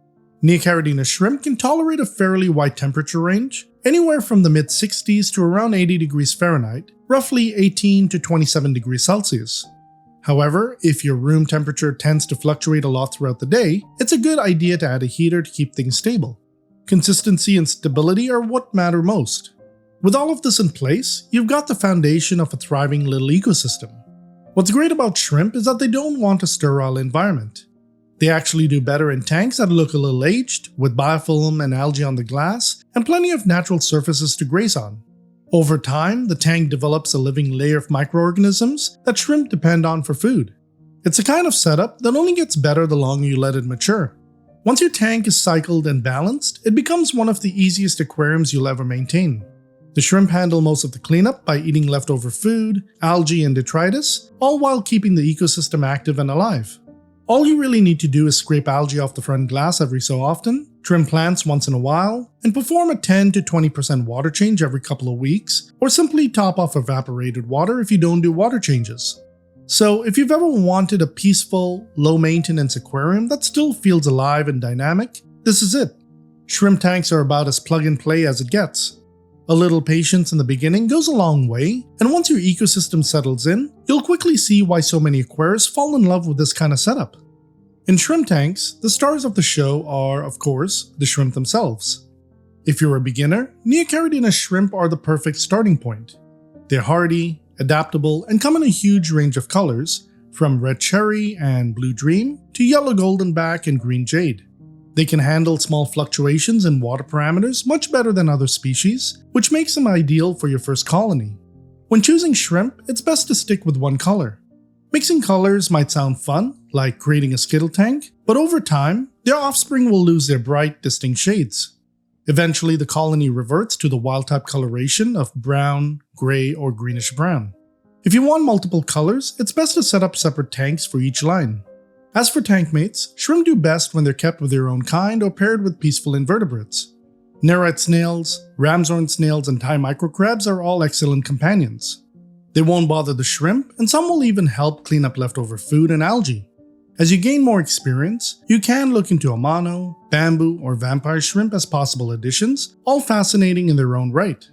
S1: Neocaridina shrimp can tolerate a fairly wide temperature range, anywhere from the mid-60s to around 80 degrees Fahrenheit, roughly 18 to 27 degrees Celsius. However, if your room temperature tends to fluctuate a lot throughout the day, it's a good idea to add a heater to keep things stable. Consistency and stability are what matter most. With all of this in place, you've got the foundation of a thriving little ecosystem. What's great about shrimp is that they don't want a sterile environment. They actually do better in tanks that look a little aged, with biofilm and algae on the glass, and plenty of natural surfaces to graze on. Over time, the tank develops a living layer of microorganisms that shrimp depend on for food. It's a kind of setup that only gets better the longer you let it mature. Once your tank is cycled and balanced, it becomes one of the easiest aquariums you'll ever maintain. The shrimp handle most of the cleanup by eating leftover food, algae, and detritus, all while keeping the ecosystem active and alive. All you really need to do is scrape algae off the front glass every so often, trim plants once in a while, and perform a 10 to 20% water change every couple of weeks, or simply top off evaporated water if you don't do water changes. So if you've ever wanted a peaceful, low-maintenance aquarium that still feels alive and dynamic, this is it. Shrimp tanks are about as plug-and-play as it gets. A little patience in the beginning goes a long way, and once your ecosystem settles in, you'll quickly see why so many aquarists fall in love with this kind of setup. In shrimp tanks, the stars of the show are, of course, the shrimp themselves. If you're a beginner, Neocaridina shrimp are the perfect starting point. They're hardy, adaptable, and come in a huge range of colors, from red cherry and blue dream to yellow goldenback and green jade. They can handle small fluctuations in water parameters much better than other species, which makes them ideal for your first colony. When choosing shrimp, it's best to stick with one color. Mixing colors might sound fun, like creating a skittle tank, but over time, their offspring will lose their bright, distinct shades. Eventually, the colony reverts to the wild-type coloration of brown, gray, or greenish brown. If you want multiple colors, it's best to set up separate tanks for each line. As for tank mates, shrimp do best when they're kept with their own kind or paired with peaceful invertebrates. Nitrite snails, ramshorn snails, and Thai microcrabs are all excellent companions. They won't bother the shrimp, and some will even help clean up leftover food and algae. As you gain more experience, you can look into ammonia, bamboo, or vampire shrimp as possible additions, all fascinating in their own right.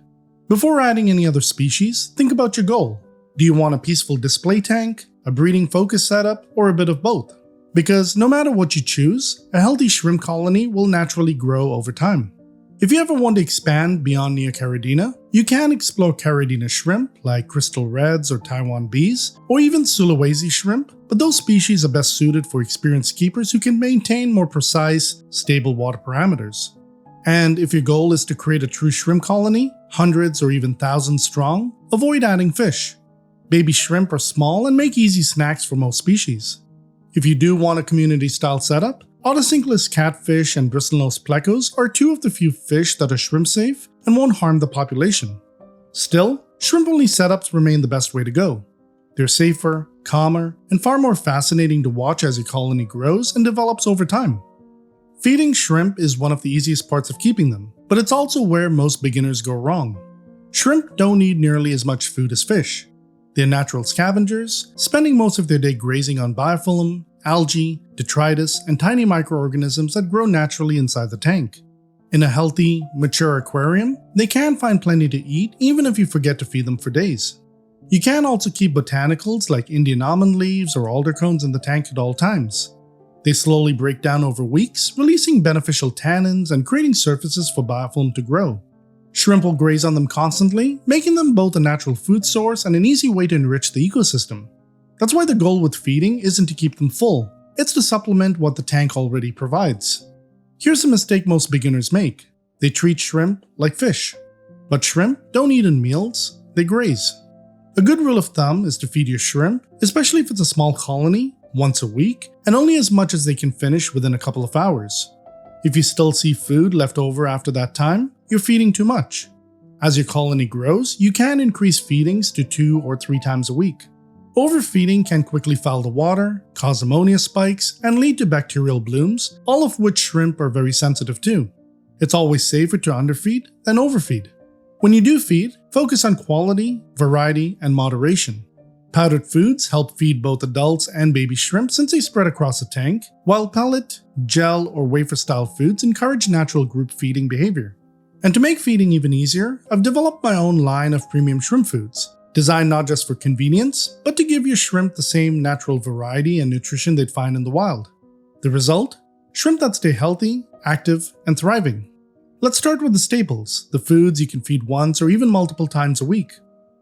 S1: Before adding any other species, think about your goal. Do you want a peaceful display tank, a breeding focus setup, or a bit of both? Because no matter what you choose, a healthy shrimp colony will naturally grow over time. If you ever want to expand beyond Neocaridina, you can explore Caridina shrimp like crystal reds or Taiwan bees, or even Sulawesi shrimp, but those species are best suited for experienced keepers who can maintain more precise, stable water parameters. And if your goal is to create a true shrimp colony, hundreds or even thousands strong, avoid adding fish. Baby shrimp are small and make easy snacks for most species. If you do want a community-style setup, autocinkless catfish and bristlenose plecos are two of the few fish that are shrimp-safe and won't harm the population. Still, shrimp-only setups remain the best way to go. They're safer, calmer, and far more fascinating to watch as your colony grows and develops over time. Feeding shrimp is one of the easiest parts of keeping them, but it's also where most beginners go wrong. Shrimp don't need nearly as much food as fish. They're natural scavengers, spending most of their day grazing on biofilm, algae, detritus, and tiny microorganisms that grow naturally inside the tank. In a healthy, mature aquarium, they can find plenty to eat even if you forget to feed them for days. You can also keep botanicals like Indian almond leaves or alder cones in the tank at all times. They slowly break down over weeks, releasing beneficial tannins and creating surfaces for biofilm to grow. Shrimp will graze on them constantly, making them both a natural food source and an easy way to enrich the ecosystem. That's why the goal with feeding isn't to keep them full, it's to supplement what the tank already provides. Here's a mistake most beginners make. They treat shrimp like fish. But shrimp don't eat in meals, they graze. A good rule of thumb is to feed your shrimp, especially if it's a small colony, once a week, and only as much as they can finish within a couple of hours. If you still see food left over after that time, you're feeding too much. As your colony grows, you can increase feedings to 2 or 3 times a week. Overfeeding can quickly foul the water, cause ammonia spikes, and lead to bacterial blooms, all of which shrimp are very sensitive to. It's always safer to underfeed than overfeed. When you do feed, focus on quality, variety, and moderation. Powdered foods help feed both adults and baby shrimp since they spread across the tank, while pellet, gel, or wafer-style foods encourage natural group feeding behavior. And to make feeding even easier, I've developed my own line of premium shrimp foods, designed not just for convenience, but to give your shrimp the same natural variety and nutrition they'd find in the wild. The result? Shrimp that stay healthy, active, and thriving. Let's start with the staples, the foods you can feed once or even multiple times a week.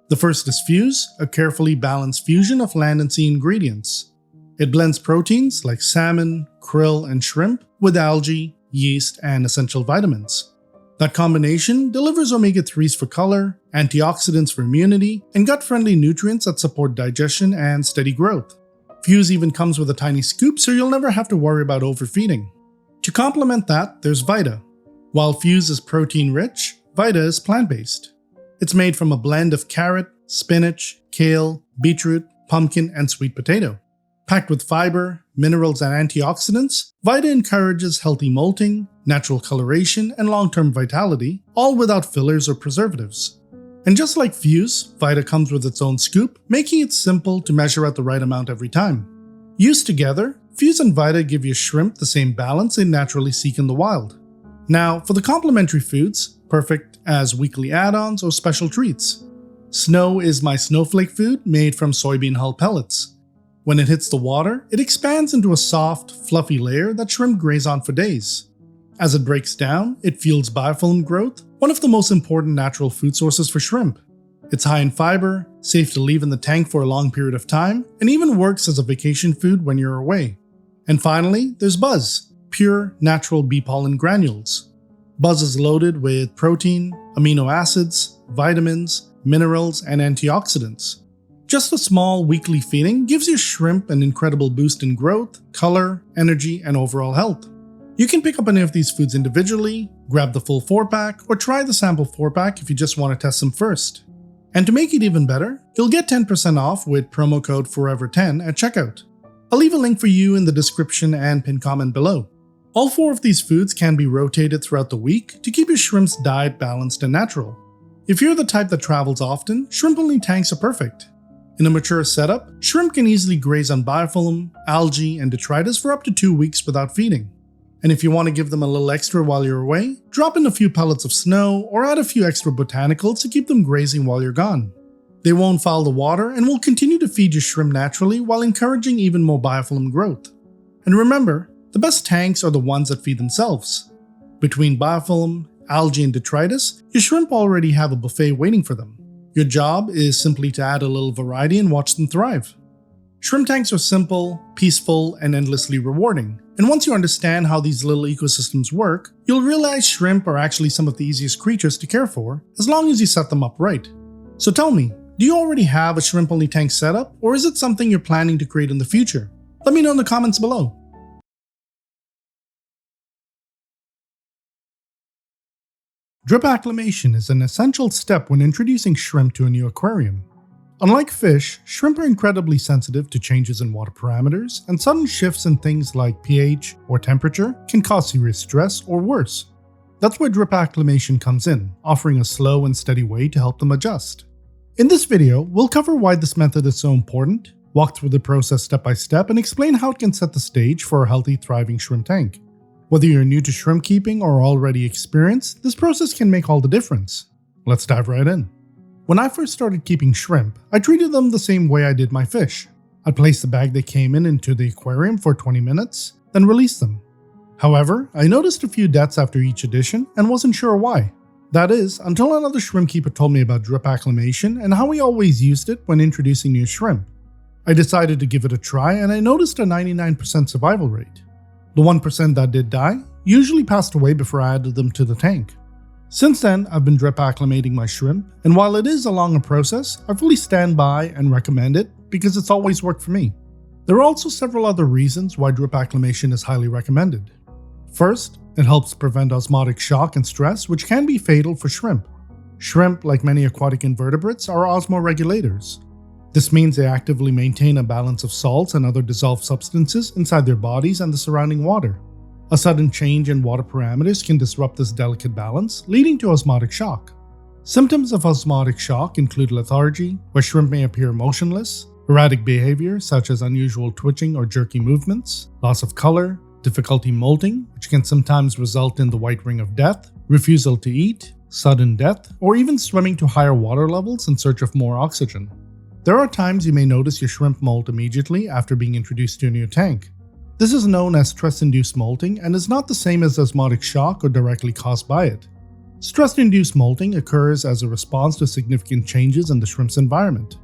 S1: The first is Fuse, a carefully balanced fusion of land and sea ingredients. It blends proteins like salmon, krill, and shrimp with algae, yeast, and essential vitamins. That combination delivers omega-3s for color, antioxidants for immunity, and gut-friendly nutrients that support digestion and steady growth. Fuse even comes with a tiny scoop so you'll never have to worry about overfeeding. To complement that, there's Vita. While Fuse is protein-rich, Vita is plant-based. It's made from a blend of carrot, spinach, kale, beetroot, pumpkin, and sweet potato. Packed with fiber, minerals, and antioxidants, Vita encourages healthy molting, natural coloration, and long-term vitality, all without fillers or preservatives. And just like Fuse, Vita comes with its own scoop, making it simple to measure out the right amount every time. Used together, Fuse and Vita give your shrimp the same balance they naturally seek in the wild. Now, for the complementary foods, perfect as weekly add-ons or special treats. Snow is my snowflake food made from soybean hull pellets. When it hits the water, it expands into a soft, fluffy layer that shrimp graze on for days. As it breaks down, it fuels biofilm growth, one of the most important natural food sources for shrimp. It's high in fiber, safe to leave in the tank for a long period of time, and even works as a vacation food when you're away. And finally, there's Buzz, pure natural bee pollen granules. Buzz is loaded with protein, amino acids, vitamins, minerals, and antioxidants. Just a small weekly feeding gives your shrimp an incredible boost in growth, color, energy, and overall health. You can pick up any of these foods individually, grab the full 4-pack, or try the sample 4-pack if you just want to test them first. And to make it even better, you'll get 10% off with promo code FOREVER10 at checkout. I'll leave a link for you in the description and pinned comment below. All 4 of these foods can be rotated throughout the week to keep your shrimp's diet balanced and natural. If you're the type that travels often, shrimp-only tanks are perfect. In a mature setup, shrimp can easily graze on biofilm, algae, and detritus for up to 2 weeks without feeding. And if you want to give them a little extra while you're away, drop in a few pellets of snow or add a few extra botanicals to keep them grazing while you're gone. They won't foul the water and will continue to feed your shrimp naturally while encouraging even more biofilm growth. And remember, the best tanks are the ones that feed themselves. Between biofilm, algae, and detritus, your shrimp already have a buffet waiting for them. Your job is simply to add a little variety and watch them thrive. Shrimp tanks are simple, peaceful, and endlessly rewarding. And once you understand how these little ecosystems work, you'll realize shrimp are actually some of the easiest creatures to care for, as long as you set them up right. So tell me, do you already have a shrimp-only tank setup, or is it something you're planning to create in the future? Let me know in the comments below. Drip acclimation is an essential step when introducing shrimp to a new aquarium. Unlike fish, shrimp are incredibly sensitive to changes in water parameters, and sudden shifts in things like pH or temperature can cause serious stress or worse. That's where drip acclimation comes in, offering a slow and steady way to help them adjust. In this video, we'll cover why this method is so important, walk through the process step by step, and explain how it can set the stage for a healthy, thriving shrimp tank. Whether you're new to shrimp keeping or already experienced, this process can make all the difference. Let's dive right in. When I first started keeping shrimp, I treated them the same way I did my fish. I'd place the bag they came in into the aquarium for 20 minutes, then release them. However, I noticed a few deaths after each addition and wasn't sure why. That is, until another shrimp keeper told me about drip acclimation and how he always used it when introducing new shrimp. I decided to give it a try and I noticed a 99% survival rate. The 1% that did die usually passed away before I added them to the tank. Since then, I've been drip acclimating my shrimp, and while it is a longer process, I fully stand by and recommend it because it's always worked for me. There are also several other reasons why drip acclimation is highly recommended. First, it helps prevent osmotic shock and stress, which can be fatal for shrimp. Shrimp, like many aquatic invertebrates, are osmoregulators. This means they actively maintain a balance of salts and other dissolved substances inside their bodies and the surrounding water. A sudden change in water parameters can disrupt this delicate balance, leading to osmotic shock. Symptoms of osmotic shock include lethargy, where shrimp may appear motionless, erratic behavior such as unusual twitching or jerky movements, loss of color, difficulty molting, which can sometimes result in the white ring of death, refusal to eat, sudden death, or even swimming to higher water levels in search of more oxygen. There are times you may notice your shrimp molt immediately after being introduced to a new tank. This is known as stress-induced molting and is not the same as osmotic shock or directly caused by it. Stress-induced molting occurs as a response to significant changes in the shrimp's environment.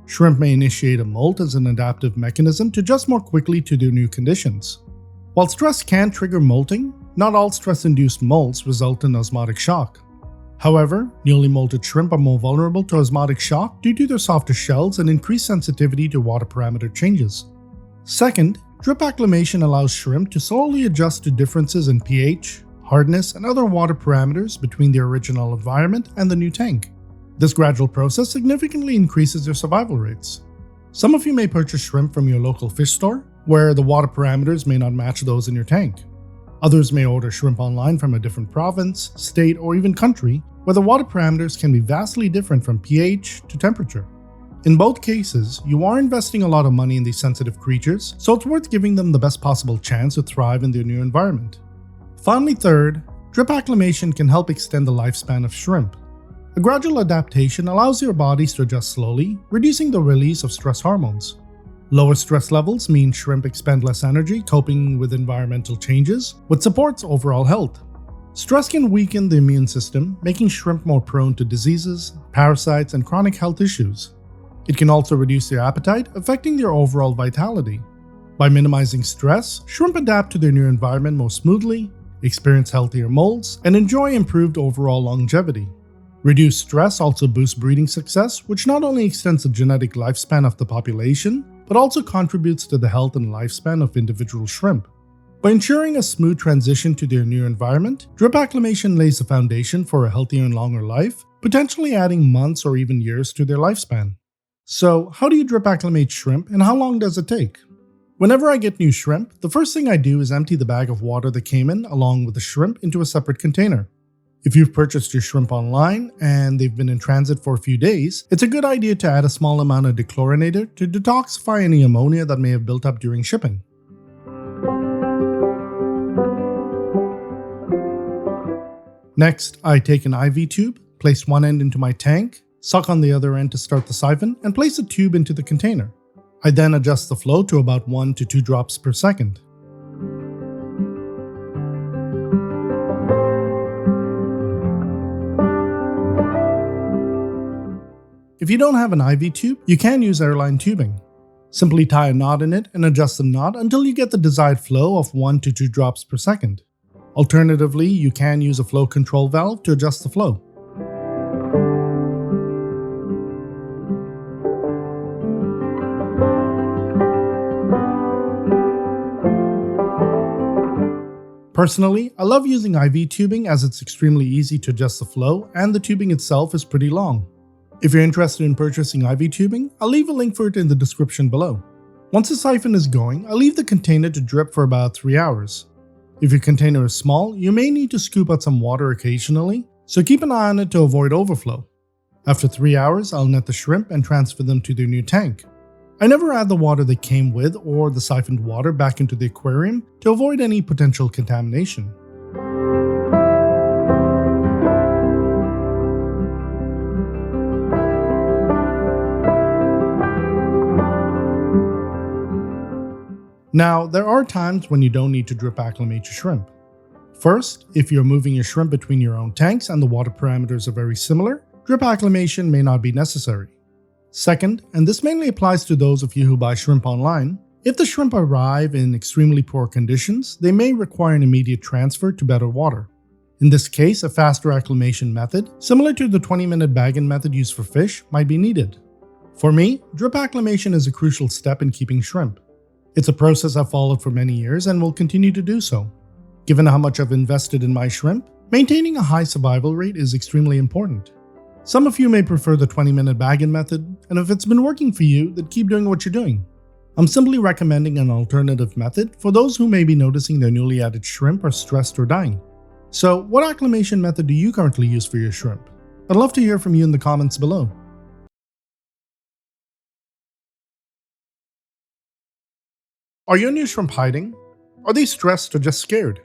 S1: Shrimp may initiate a molt as an adaptive mechanism to adjust more quickly to their new conditions. While stress can trigger molting, not all stress-induced molts result in osmotic shock. However, newly molted shrimp are more vulnerable to osmotic shock due to their softer shells and increased sensitivity to water parameter changes. Second, drip acclimation allows shrimp to slowly adjust to differences in pH, hardness, and other water parameters between their original environment and the new tank. This gradual process significantly increases their survival rates. Some of you may purchase shrimp from your local fish store, where the water parameters may not match those in your tank. Others may order shrimp online from a different province, state, or even country, where the water parameters can be vastly different from pH to temperature. In both cases, you are investing a lot of money in these sensitive creatures, so it's worth giving them the best possible chance to thrive in their new environment. Finally, third, drip acclimation can help extend the lifespan of shrimp. A gradual adaptation allows your bodies to adjust slowly, reducing the release of stress hormones. Lower stress levels mean shrimp expend less energy coping with environmental changes, which supports overall health. Stress can weaken the immune system, making shrimp more prone to diseases, parasites, and chronic health issues. It can also reduce their appetite, affecting their overall vitality. By minimizing stress, shrimp adapt to their new environment more smoothly, experience healthier molts, and enjoy improved overall longevity. Reduced stress also boosts breeding success, which not only extends the genetic lifespan of the population, but also contributes to the health and lifespan of individual shrimp. By ensuring a smooth transition to their new environment, drip acclimation lays the foundation for a healthier and longer life, potentially adding months or even years to their lifespan. So, how do you drip acclimate shrimp and how long does it take? Whenever I get new shrimp, the first thing I do is empty the bag of water that came in along with the shrimp into a separate container. If you've purchased your shrimp online and they've been in transit for a few days, it's a good idea to add a small amount of dechlorinator to detoxify any ammonia that may have built up during shipping. Next, I take an IV tube, place one end into my tank, suck on the other end to start the siphon, and place the tube into the container. I then adjust the flow to about 1 to 2 drops per second. If you don't have an IV tube, you can use airline tubing. Simply tie a knot in it and adjust the knot until you get the desired flow of 1 to 2 drops per second. Alternatively, you can use a flow control valve to adjust the flow. Personally, I love using IV tubing as it's extremely easy to adjust the flow and the tubing itself is pretty long. If you're interested in purchasing IV tubing, I'll leave a link for it in the description below. Once the siphon is going, I'll leave the container to drip for about 3 hours. If your container is small, you may need to scoop out some water occasionally, so keep an eye on it to avoid overflow. After 3 hours, I'll net the shrimp and transfer them to their new tank. I never add the water they came with or the siphoned water back into the aquarium to avoid any potential contamination. Now, there are times when you don't need to drip acclimate your shrimp. First, if you're moving your shrimp between your own tanks and the water parameters are very similar, drip acclimation may not be necessary. Second, and this mainly applies to those of you who buy shrimp online, if the shrimp arrive in extremely poor conditions, they may require an immediate transfer to better water. In this case, a faster acclimation method, similar to the 20-minute bag-in method used for fish, might be needed. For me, drip acclimation is a crucial step in keeping shrimp. It's a process I've followed for many years and will continue to do so. Given how much I've invested in my shrimp, maintaining a high survival rate is extremely important. Some of you may prefer the 20-minute bag-in method, and if it's been working for you, then keep doing what you're doing. I'm simply recommending an alternative method for those who may be noticing their newly added shrimp are stressed or dying. So, what acclimation method do you currently use for your shrimp? I'd love to hear from you in the comments below. Are your new shrimp hiding? Are they stressed or just scared?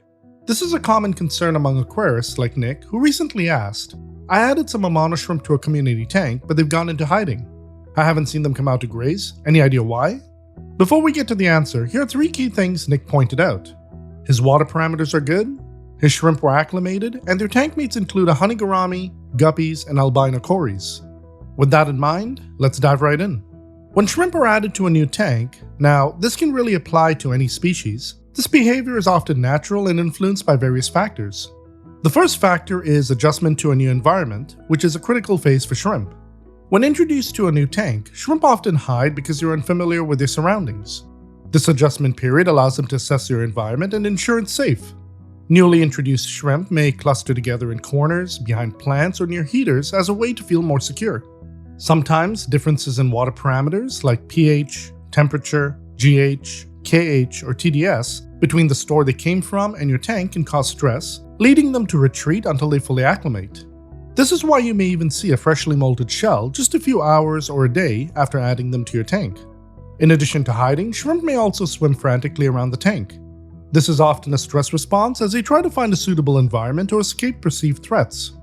S1: This is a common concern among aquarists like Nick, who recently asked, I added some ammonia shrimp to a community tank, but they've gone into hiding. I haven't seen them come out to graze. Any idea why? Before we get to the answer, here are 3 key things Nick pointed out. His water parameters are good, his shrimp were acclimated, and their tank mates include a honey gourami, guppies, and albino cories. With that in mind, let's dive right in. When shrimp are added to a new tank, now this can really apply to any species, this behavior is often natural and influenced by various factors. The first factor is adjustment to a new environment, which is a critical phase for shrimp. When introduced to a new tank, shrimp often hide because you're unfamiliar with their surroundings. This adjustment period allows them to assess your environment and ensure it's safe. Newly introduced shrimp may cluster together in corners, behind plants, or near heaters as a way to feel more secure. Sometimes differences in water parameters like pH, temperature, GH, KH, or TDS between the store they came from and your tank can cause stress, leading them to retreat until they fully acclimate. This is why you may even see a freshly molted shell just a few hours or a day after adding them to your tank. In addition to hiding, shrimp may also swim frantically around the tank. This is often a stress response as they try to find a suitable environment or escape perceived threats.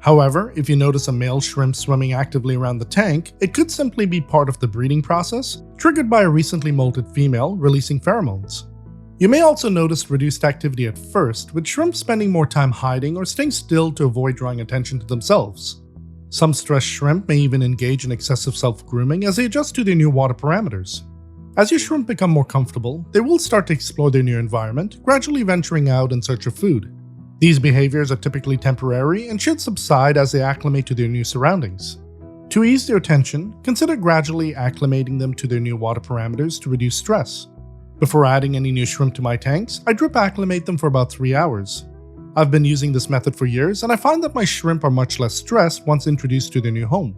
S1: However, if you notice a male shrimp swimming actively around the tank, it could simply be part of the breeding process, triggered by a recently molted female releasing pheromones. You may also notice reduced activity at first, with shrimp spending more time hiding or staying still to avoid drawing attention to themselves. Some stressed shrimp may even engage in excessive self-grooming as they adjust to their new water parameters. As your shrimp become more comfortable, they will start to explore their new environment, gradually venturing out in search of food. These behaviors are typically temporary and should subside as they acclimate to their new surroundings. To ease their tension, consider gradually acclimating them to their new water parameters to reduce stress. Before adding any new shrimp to my tanks, I drip acclimate them for about 3 hours. I've been using this method for years and I find that my shrimp are much less stressed once introduced to their new home.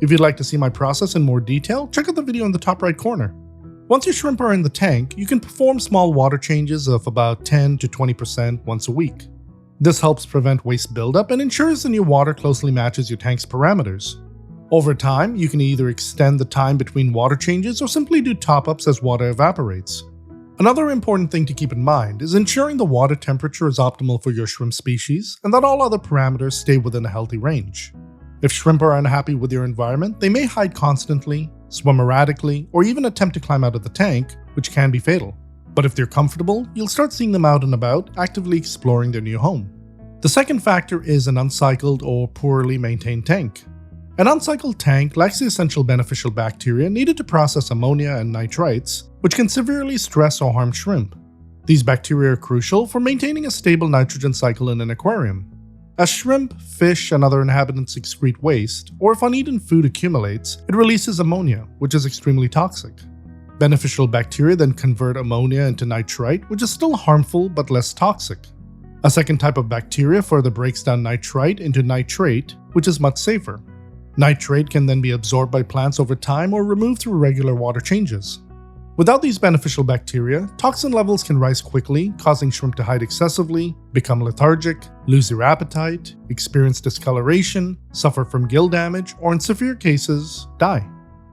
S1: If you'd like to see my process in more detail, check out the video in the top right corner. Once your shrimp are in the tank, you can perform small water changes of about 10 to 20% once a week. This helps prevent waste buildup and ensures the new water closely matches your tank's parameters. Over time, you can either extend the time between water changes or simply do top-ups as water evaporates. Another important thing to keep in mind is ensuring the water temperature is optimal for your shrimp species and that all other parameters stay within a healthy range. If shrimp are unhappy with your environment, they may hide constantly, swim erratically, or even attempt to climb out of the tank, which can be fatal. But if they're comfortable, you'll start seeing them out and about, actively exploring their new home. The second factor is an uncycled or poorly maintained tank. An uncycled tank lacks the essential beneficial bacteria needed to process ammonia and nitrites, which can severely stress or harm shrimp. These bacteria are crucial for maintaining a stable nitrogen cycle in an aquarium. As shrimp, fish, and other inhabitants excrete waste, or if uneaten food accumulates, it releases ammonia, which is extremely toxic. Beneficial bacteria then convert ammonia into nitrite, which is still harmful but less toxic. A second type of bacteria further breaks down nitrite into nitrate, which is much safer. Nitrate can then be absorbed by plants over time or removed through regular water changes. Without these beneficial bacteria, toxin levels can rise quickly, causing shrimp to hide excessively, become lethargic, lose their appetite, experience discoloration, suffer from gill damage, or in severe cases, die.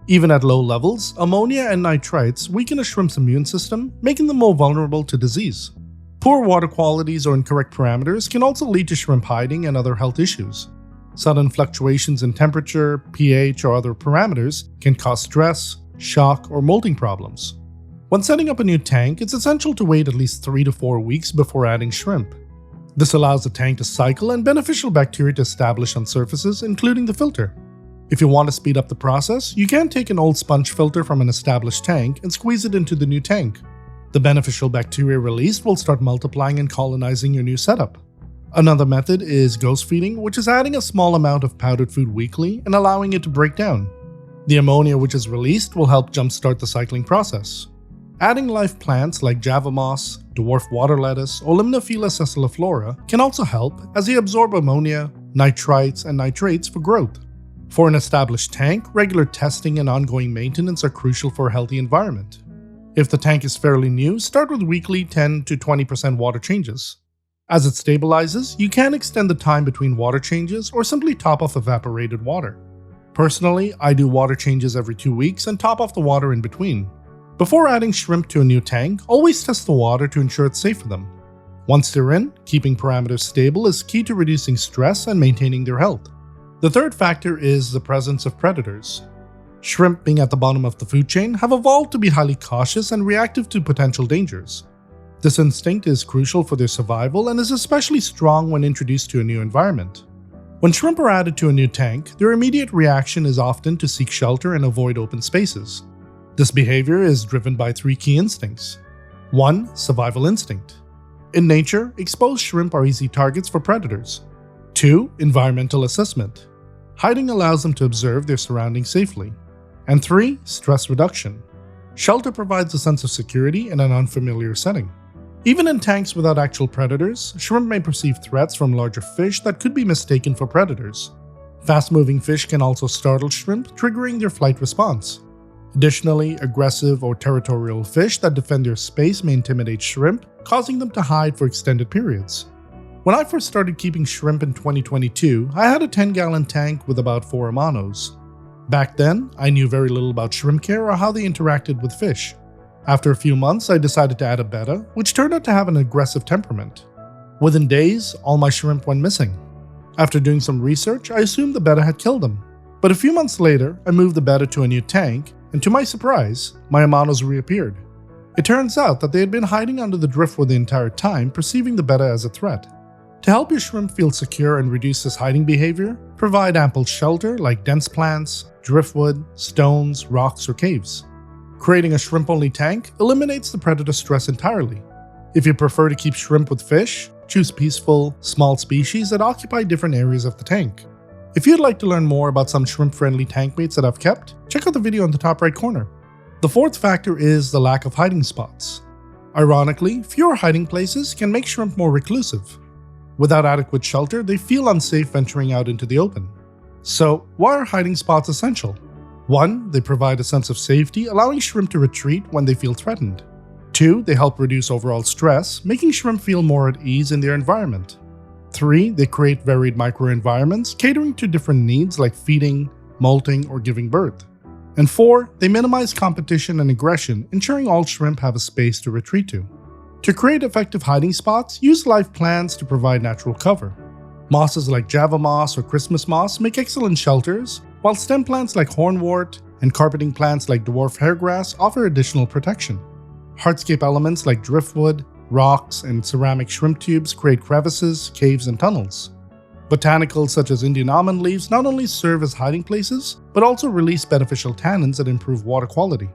S1: Even at low levels, ammonia and nitrites weaken a shrimp's immune system, making them more vulnerable to disease. Poor water qualities or incorrect parameters can also lead to shrimp hiding and other health issues. Sudden fluctuations in temperature, pH, or other parameters can cause stress, shock, or molting problems. When setting up a new tank, it's essential to wait at least 3 to 4 weeks before adding shrimp. This allows the tank to cycle and beneficial bacteria to establish on surfaces, including the filter. If you want to speed up the process, you can take an old sponge filter from an established tank and squeeze it into the new tank. The beneficial bacteria released will start multiplying and colonizing your new setup. Another method is ghost feeding, which is adding a small amount of powdered food weekly and allowing it to break down. The ammonia which is released will help jumpstart the cycling process. Adding live plants like java moss, dwarf water lettuce, or Limnophila sessiliflora can also help as they absorb ammonia, nitrites, and nitrates for growth. For an established tank, regular testing and ongoing maintenance are crucial for a healthy environment. If the tank is fairly new, start with weekly 10 to 20% water changes. As it stabilizes, you can extend the time between water changes or simply top off evaporated water. Personally, I do water changes every 2 weeks and top off the water in between. Before adding shrimp to a new tank, always test the water to ensure it's safe for them. Once they're in, keeping parameters stable is key to reducing stress and maintaining their health. The third factor is the presence of predators. Shrimp, being at the bottom of the food chain, have evolved to be highly cautious and reactive to potential dangers. This instinct is crucial for their survival and is especially strong when introduced to a new environment. When shrimp are added to a new tank, their immediate reaction is often to seek shelter and avoid open spaces. This behavior is driven by 3 key instincts. 1. Survival instinct. In nature, exposed shrimp are easy targets for predators. 2. Environmental assessment. Hiding allows them to observe their surroundings safely. And 3. Stress reduction. Shelter provides a sense of security in an unfamiliar setting. Even in tanks without actual predators, shrimp may perceive threats from larger fish that could be mistaken for predators. Fast-moving fish can also startle shrimp, triggering their flight response. Additionally, aggressive or territorial fish that defend their space may intimidate shrimp, causing them to hide for extended periods. When I first started keeping shrimp in 2022, I had a 10-gallon tank with about 4 amanos. Back then, I knew very little about shrimp care or how they interacted with fish. After a few months, I decided to add a betta, which turned out to have an aggressive temperament. Within days, all my shrimp went missing. After doing some research, I assumed the betta had killed them. But a few months later, I moved the betta to a new tank, and to my surprise, my amanos reappeared. It turns out that they had been hiding under the driftwood the entire time, perceiving the betta as a threat. To help your shrimp feel secure and reduce this hiding behavior, provide ample shelter like dense plants, driftwood, stones, rocks, or caves. Creating a shrimp-only tank eliminates the predator stress entirely. If you prefer to keep shrimp with fish, choose peaceful, small species that occupy different areas of the tank. If you'd like to learn more about some shrimp-friendly tank mates that I've kept, check out the video in the top right corner. The fourth factor is the lack of hiding spots. Ironically, fewer hiding places can make shrimp more reclusive. Without adequate shelter, they feel unsafe venturing out into the open. So, why are hiding spots essential? 1. They provide a sense of safety, allowing shrimp to retreat when they feel threatened. 2. They help reduce overall stress, making shrimp feel more at ease in their environment. 3. They create varied microenvironments, catering to different needs like feeding, molting, or giving birth. And 4. They minimize competition and aggression, ensuring all shrimp have a space to retreat to. To create effective hiding spots, use live plants to provide natural cover. Mosses like java moss or Christmas moss make excellent shelters, while stem plants like hornwort and carpeting plants like dwarf hairgrass offer additional protection. Hardscape elements like driftwood, rocks, and ceramic shrimp tubes create crevices, caves, and tunnels. Botanicals such as Indian almond leaves not only serve as hiding places, but also release beneficial tannins that improve water quality.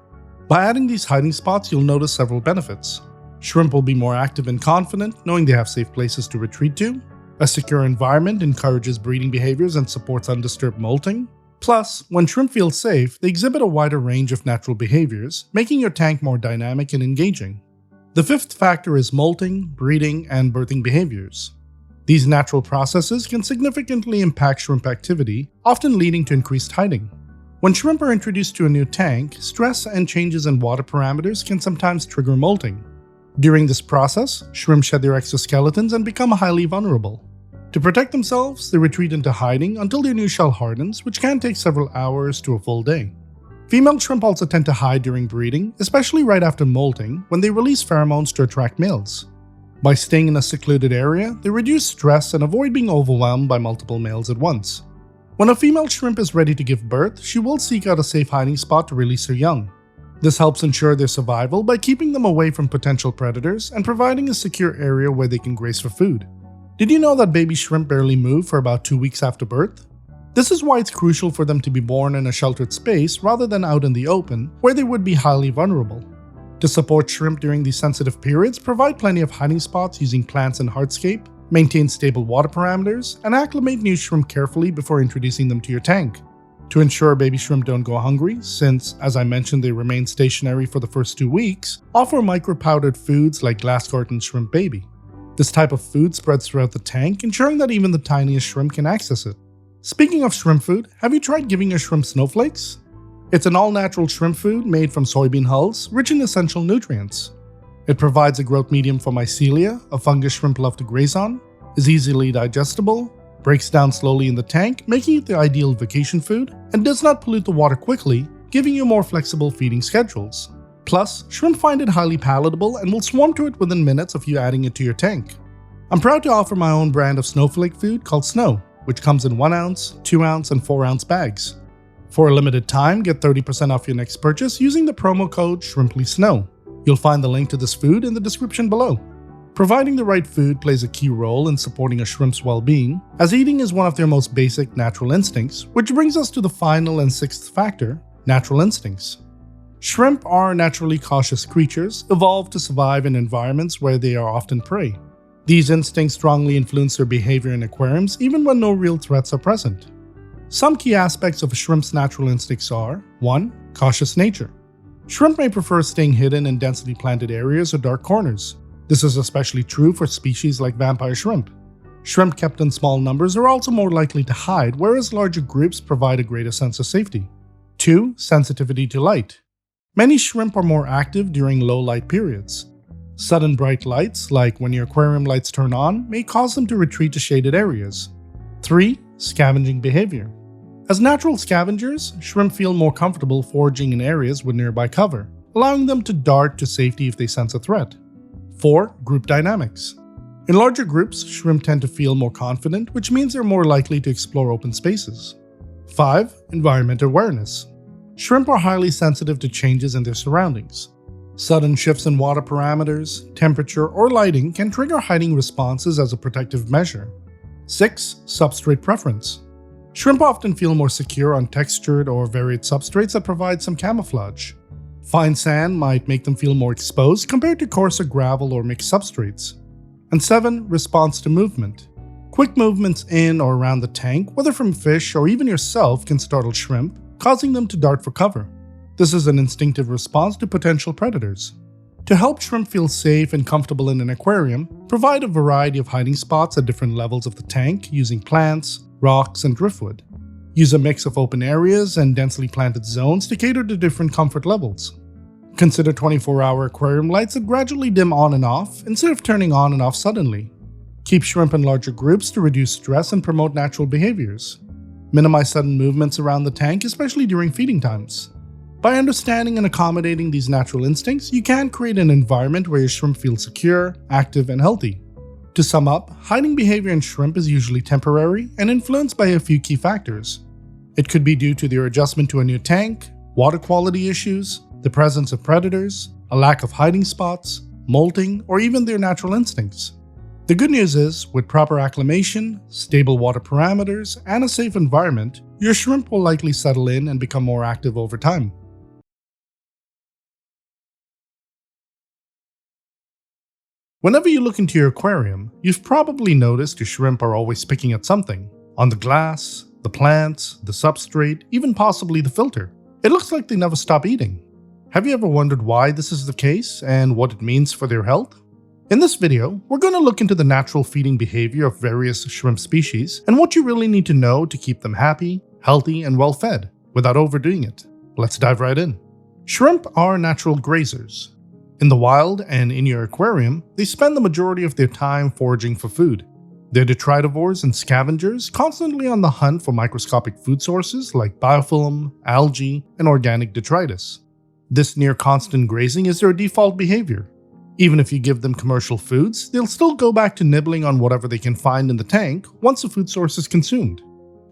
S1: By adding these hiding spots, you'll notice several benefits. Shrimp will be more active and confident, knowing they have safe places to retreat to. A secure environment encourages breeding behaviors and supports undisturbed molting. Plus, when shrimp feel safe, they exhibit a wider range of natural behaviors, making your tank more dynamic and engaging. The fifth factor is molting, breeding, and birthing behaviors. These natural processes can significantly impact shrimp activity, often leading to increased hiding. When shrimp are introduced to a new tank, stress and changes in water parameters can sometimes trigger molting. During this process, shrimp shed their exoskeletons and become highly vulnerable. To protect themselves, they retreat into hiding until their new shell hardens, which can take several hours to a full day. Female shrimp also tend to hide during breeding, especially right after molting, when they release pheromones to attract males. By staying in a secluded area, they reduce stress and avoid being overwhelmed by multiple males at once. When a female shrimp is ready to give birth, she will seek out a safe hiding spot to release her young. This helps ensure their survival by keeping them away from potential predators and providing a secure area where they can graze for food. Did you know that baby shrimp barely move for about 2 weeks after birth? This is why it's crucial for them to be born in a sheltered space rather than out in the open, where they would be highly vulnerable. To support shrimp during these sensitive periods, provide plenty of hiding spots using plants and hardscape, maintain stable water parameters, and acclimate new shrimp carefully before introducing them to your tank. To ensure baby shrimp don't go hungry, since, as I mentioned, they remain stationary for the first 2 weeks, offer micro-powdered foods like glass carton shrimp baby. This type of food spreads throughout the tank, ensuring that even the tiniest shrimp can access it. Speaking of shrimp food, have you tried giving your shrimp snowflakes? It's an all-natural shrimp food made from soybean hulls, rich in essential nutrients. It provides a growth medium for mycelia, a fungus shrimp love to graze on, is easily digestible, breaks down slowly in the tank, making it the ideal vacation food, and does not pollute the water quickly, giving you more flexible feeding schedules. Plus, shrimp find it highly palatable and will swarm to it within minutes of you adding it to your tank. I'm proud to offer my own brand of snowflake food called Snow, which comes in 1 ounce, 2 ounce, and 4 ounce bags. For a limited time, get 30% off your next purchase using the promo code SHRIMPLYSNOW. You'll find the link to this food in the description below. Providing the right food plays a key role in supporting a shrimp's well-being, as eating is one of their most basic natural instincts, which brings us to the final and 6th factor, natural instincts. Shrimp are naturally cautious creatures, evolved to survive in environments where they are often prey. These instincts strongly influence their behavior in aquariums even when no real threats are present. Some key aspects of a shrimp's natural instincts are 1. Cautious nature. Shrimp may prefer staying hidden in densely planted areas or dark corners. This is especially true for species like vampire shrimp. Shrimp kept in small numbers are also more likely to hide, whereas larger groups provide a greater sense of safety. 2. Sensitivity to light. Many shrimp are more active during low light periods. Sudden bright lights, like when your aquarium lights turn on, may cause them to retreat to shaded areas. 3. Scavenging behavior. As natural scavengers, shrimp feel more comfortable foraging in areas with nearby cover, allowing them to dart to safety if they sense a threat. 4. Group dynamics. In larger groups, shrimp tend to feel more confident, which means they're more likely to explore open spaces. 5. Environmental awareness. Shrimp are highly sensitive to changes in their surroundings. Sudden shifts in water parameters, temperature, or lighting can trigger hiding responses as a protective measure. 6. Substrate preference. Shrimp often feel more secure on textured or varied substrates that provide some camouflage. Fine sand might make them feel more exposed compared to coarser gravel or mixed substrates. And 7. Response to movement. Quick movements in or around the tank, whether from fish or even yourself, can startle shrimp, causing them to dart for cover. This is an instinctive response to potential predators. To help shrimp feel safe and comfortable in an aquarium, provide a variety of hiding spots at different levels of the tank using plants, rocks, and driftwood. Use a mix of open areas and densely planted zones to cater to different comfort levels. Consider 24-hour aquarium lights that gradually dim on and off instead of turning on and off suddenly. Keep shrimp in larger groups to reduce stress and promote natural behaviors. Minimize sudden movements around the tank, especially during feeding times. By understanding and accommodating these natural instincts, you can create an environment where your shrimp feel secure, active, and healthy. To sum up, hiding behavior in shrimp is usually temporary and influenced by a few key factors. It could be due to their adjustment to a new tank, water quality issues, the presence of predators, a lack of hiding spots, molting, or even their natural instincts. The good news is, with proper acclimation, stable water parameters, and a safe environment, your shrimp will likely settle in and become more active over time. Whenever you look into your aquarium, you've probably noticed your shrimp are always picking at something. On the glass, the plants, the substrate, even possibly the filter. It looks like they never stop eating. Have you ever wondered why this is the case and what it means for their health? In this video, we're going to look into the natural feeding behavior of various shrimp species and what you really need to know to keep them happy, healthy, and well fed without overdoing it. Let's dive right in. Shrimp are natural grazers. In the wild and in your aquarium, they spend the majority of their time foraging for food. They're detritivores and scavengers, constantly on the hunt for microscopic food sources like biofilm, algae, and organic detritus. This near-constant grazing is their default behavior. Even if you give them commercial foods, they'll still go back to nibbling on whatever they can find in the tank once the food source is consumed.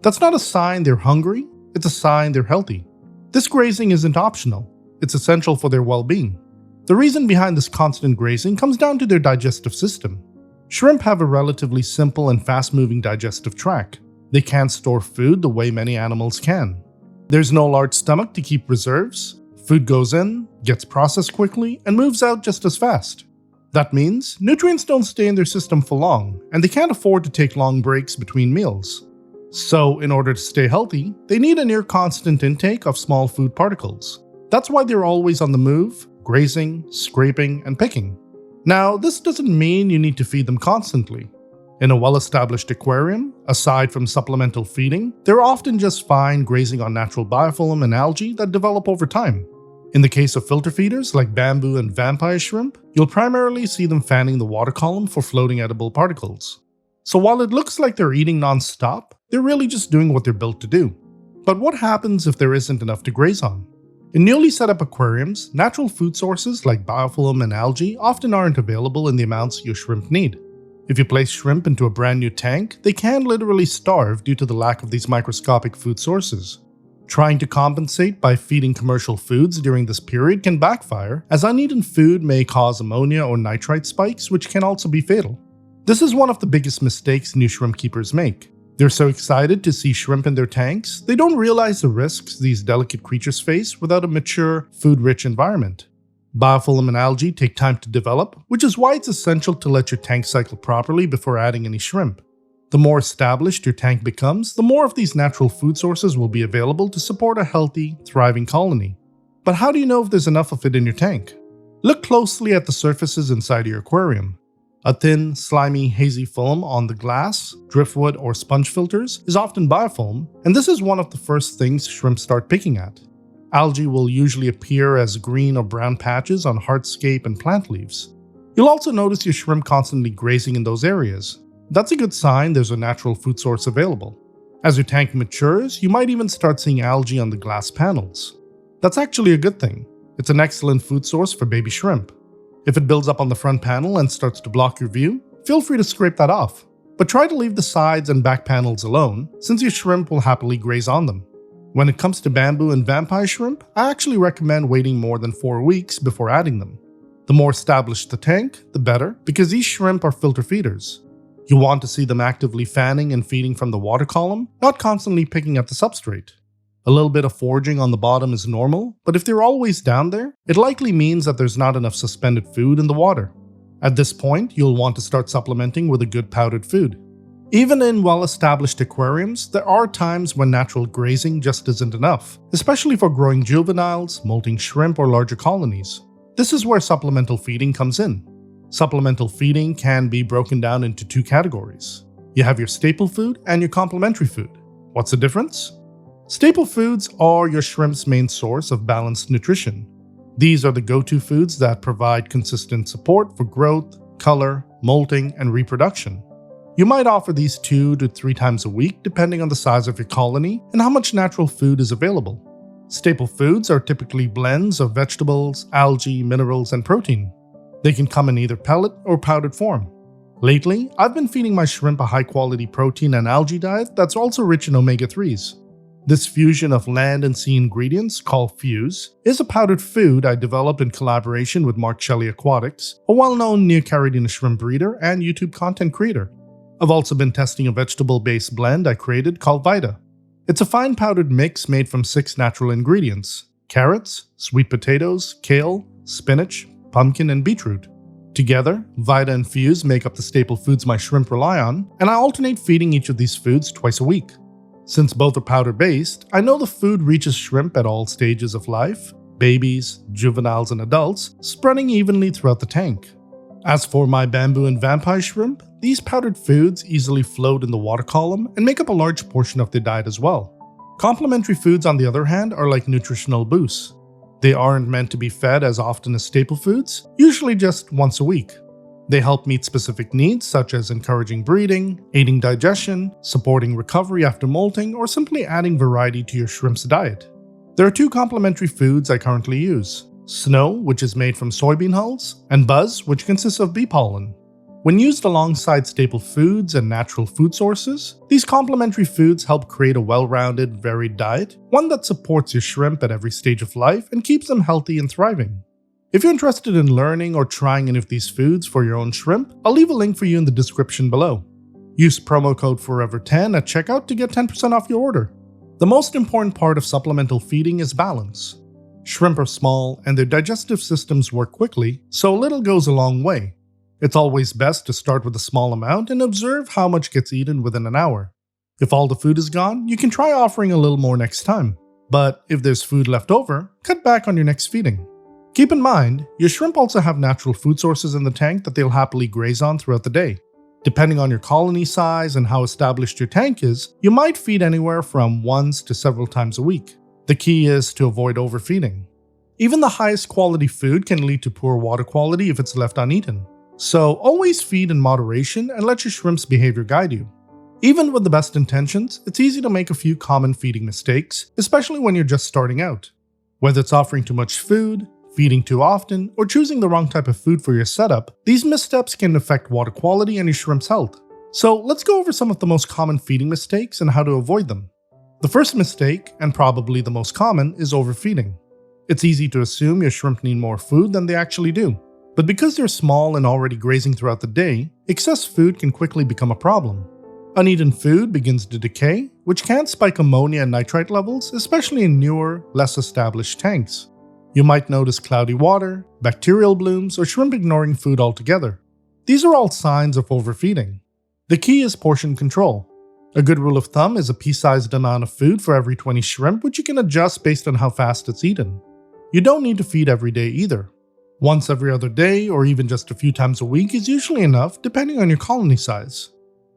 S1: That's not a sign they're hungry, it's a sign they're healthy. This grazing isn't optional. It's essential for their well-being. The reason behind this constant grazing comes down to their digestive system. Shrimp have a relatively simple and fast-moving digestive tract. They can't store food the way many animals can. There's no large stomach to keep reserves. Food goes in, gets processed quickly, and moves out just as fast. That means nutrients don't stay in their system for long, and they can't afford to take long breaks between meals. So, in order to stay healthy, they need a near constant intake of small food particles. That's why they're always on the move, grazing, scraping, and picking. Now, this doesn't mean you need to feed them constantly. In a well-established aquarium, aside from supplemental feeding, they're often just fine grazing on natural biofilm and algae that develop over time. In the case of filter feeders like bamboo and vampire shrimp, you'll primarily see them fanning the water column for floating edible particles. So while it looks like they're eating non-stop, they're really just doing what they're built to do. But what happens if there isn't enough to graze on? In newly set up aquariums, natural food sources like biofilm and algae often aren't available in the amounts your shrimp need. If you place shrimp into a brand new tank, they can literally starve due to the lack of these microscopic food sources. Trying to compensate by feeding commercial foods during this period can backfire, as uneaten food may cause ammonia or nitrite spikes, which can also be fatal. This is one of the biggest mistakes new shrimp keepers make. They're so excited to see shrimp in their tanks, they don't realize the risks these delicate creatures face without a mature, food-rich environment. Biofilm and algae take time to develop, which is why it's essential to let your tank cycle properly before adding any shrimp. The more established your tank becomes, the more of these natural food sources will be available to support a healthy, thriving colony. But how do you know if there's enough of it in your tank? Look closely at the surfaces inside your aquarium. A thin, slimy, hazy film on the glass, driftwood, or sponge filters is often biofilm, and this is one of the first things shrimp start picking at. Algae will usually appear as green or brown patches on hardscape and plant leaves. You'll also notice your shrimp constantly grazing in those areas. That's a good sign there's a natural food source available. As your tank matures, you might even start seeing algae on the glass panels. That's actually a good thing. It's an excellent food source for baby shrimp. If it builds up on the front panel and starts to block your view, feel free to scrape that off. But try to leave the sides and back panels alone, since your shrimp will happily graze on them. When it comes to bamboo and vampire shrimp, I actually recommend waiting more than 4 weeks before adding them. The more established the tank, the better, because these shrimp are filter feeders. You want to see them actively fanning and feeding from the water column, not constantly picking at the substrate. A little bit of foraging on the bottom is normal, but if they're always down there, it likely means that there's not enough suspended food in the water. At this point, you'll want to start supplementing with a good powdered food. Even in well-established aquariums, there are times when natural grazing just isn't enough, especially for growing juveniles, molting shrimp, or larger colonies. This is where supplemental feeding comes in. Supplemental feeding can be broken down into 2 categories. You have your staple food and your complementary food. What's the difference? Staple foods are your shrimp's main source of balanced nutrition. These are the go-to foods that provide consistent support for growth, color, molting, and reproduction. You might offer these 2 to 3 times a week depending on the size of your colony and how much natural food is available. Staple foods are typically blends of vegetables, algae, minerals, and protein. They can come in either pellet or powdered form. Lately, I've been feeding my shrimp a high-quality protein and algae diet that's also rich in omega-3s. This fusion of land and sea ingredients, called Fuse, is a powdered food I developed in collaboration with Mark Shelley Aquatics, a well-known Neocaridina Shrimp breeder and YouTube content creator. I've also been testing a vegetable-based blend I created called Vita. It's a fine powdered mix made from 6 natural ingredients: carrots, sweet potatoes, kale, spinach, pumpkin, and beetroot. Together, Vita and Fuse make up the staple foods my shrimp rely on, and I alternate feeding each of these foods twice a week. Since both are powder-based, I know the food reaches shrimp at all stages of life: babies, juveniles, and adults, spreading evenly throughout the tank. As for my bamboo and vampire shrimp, these powdered foods easily float in the water column and make up a large portion of their diet as well. Complementary foods, on the other hand, are like nutritional boosts. They aren't meant to be fed as often as staple foods, usually just once a week. They help meet specific needs such as encouraging breeding, aiding digestion, supporting recovery after molting, or simply adding variety to your shrimp's diet. There are 2 complementary foods I currently use: Snow, which is made from soybean hulls, and Buzz, which consists of bee pollen. When used alongside staple foods and natural food sources, these complementary foods help create a well-rounded, varied diet, one that supports your shrimp at every stage of life and keeps them healthy and thriving. If you're interested in learning or trying any of these foods for your own shrimp, I'll leave a link for you in the description below. Use promo code FOREVER10 at checkout to get 10% off your order. The most important part of supplemental feeding is balance. Shrimp are small and their digestive systems work quickly, so a little goes a long way. It's always best to start with a small amount and observe how much gets eaten within an hour. If all the food is gone, you can try offering a little more next time. But if there's food left over, cut back on your next feeding. Keep in mind, your shrimp also have natural food sources in the tank that they'll happily graze on throughout the day. Depending on your colony size and how established your tank is, you might feed anywhere from once to several times a week. The key is to avoid overfeeding. Even the highest quality food can lead to poor water quality if it's left uneaten. So always feed in moderation and let your shrimp's behavior guide you. Even with the best intentions, it's easy to make a few common feeding mistakes, especially when you're just starting out. Whether it's offering too much food, feeding too often, or choosing the wrong type of food for your setup, these missteps can affect water quality and your shrimp's health. So let's go over some of the most common feeding mistakes and how to avoid them. The first mistake, and probably the most common, is overfeeding. It's easy to assume your shrimp need more food than they actually do. But because they're small and already grazing throughout the day, excess food can quickly become a problem. Uneaten food begins to decay, which can spike ammonia and nitrite levels, especially in newer, less established tanks. You might notice cloudy water, bacterial blooms, or shrimp ignoring food altogether. These are all signs of overfeeding. The key is portion control. A good rule of thumb is a pea-sized amount of food for every 20 shrimp, which you can adjust based on how fast it's eaten. You don't need to feed every day either. Once every other day, or even just a few times a week, is usually enough depending on your colony size.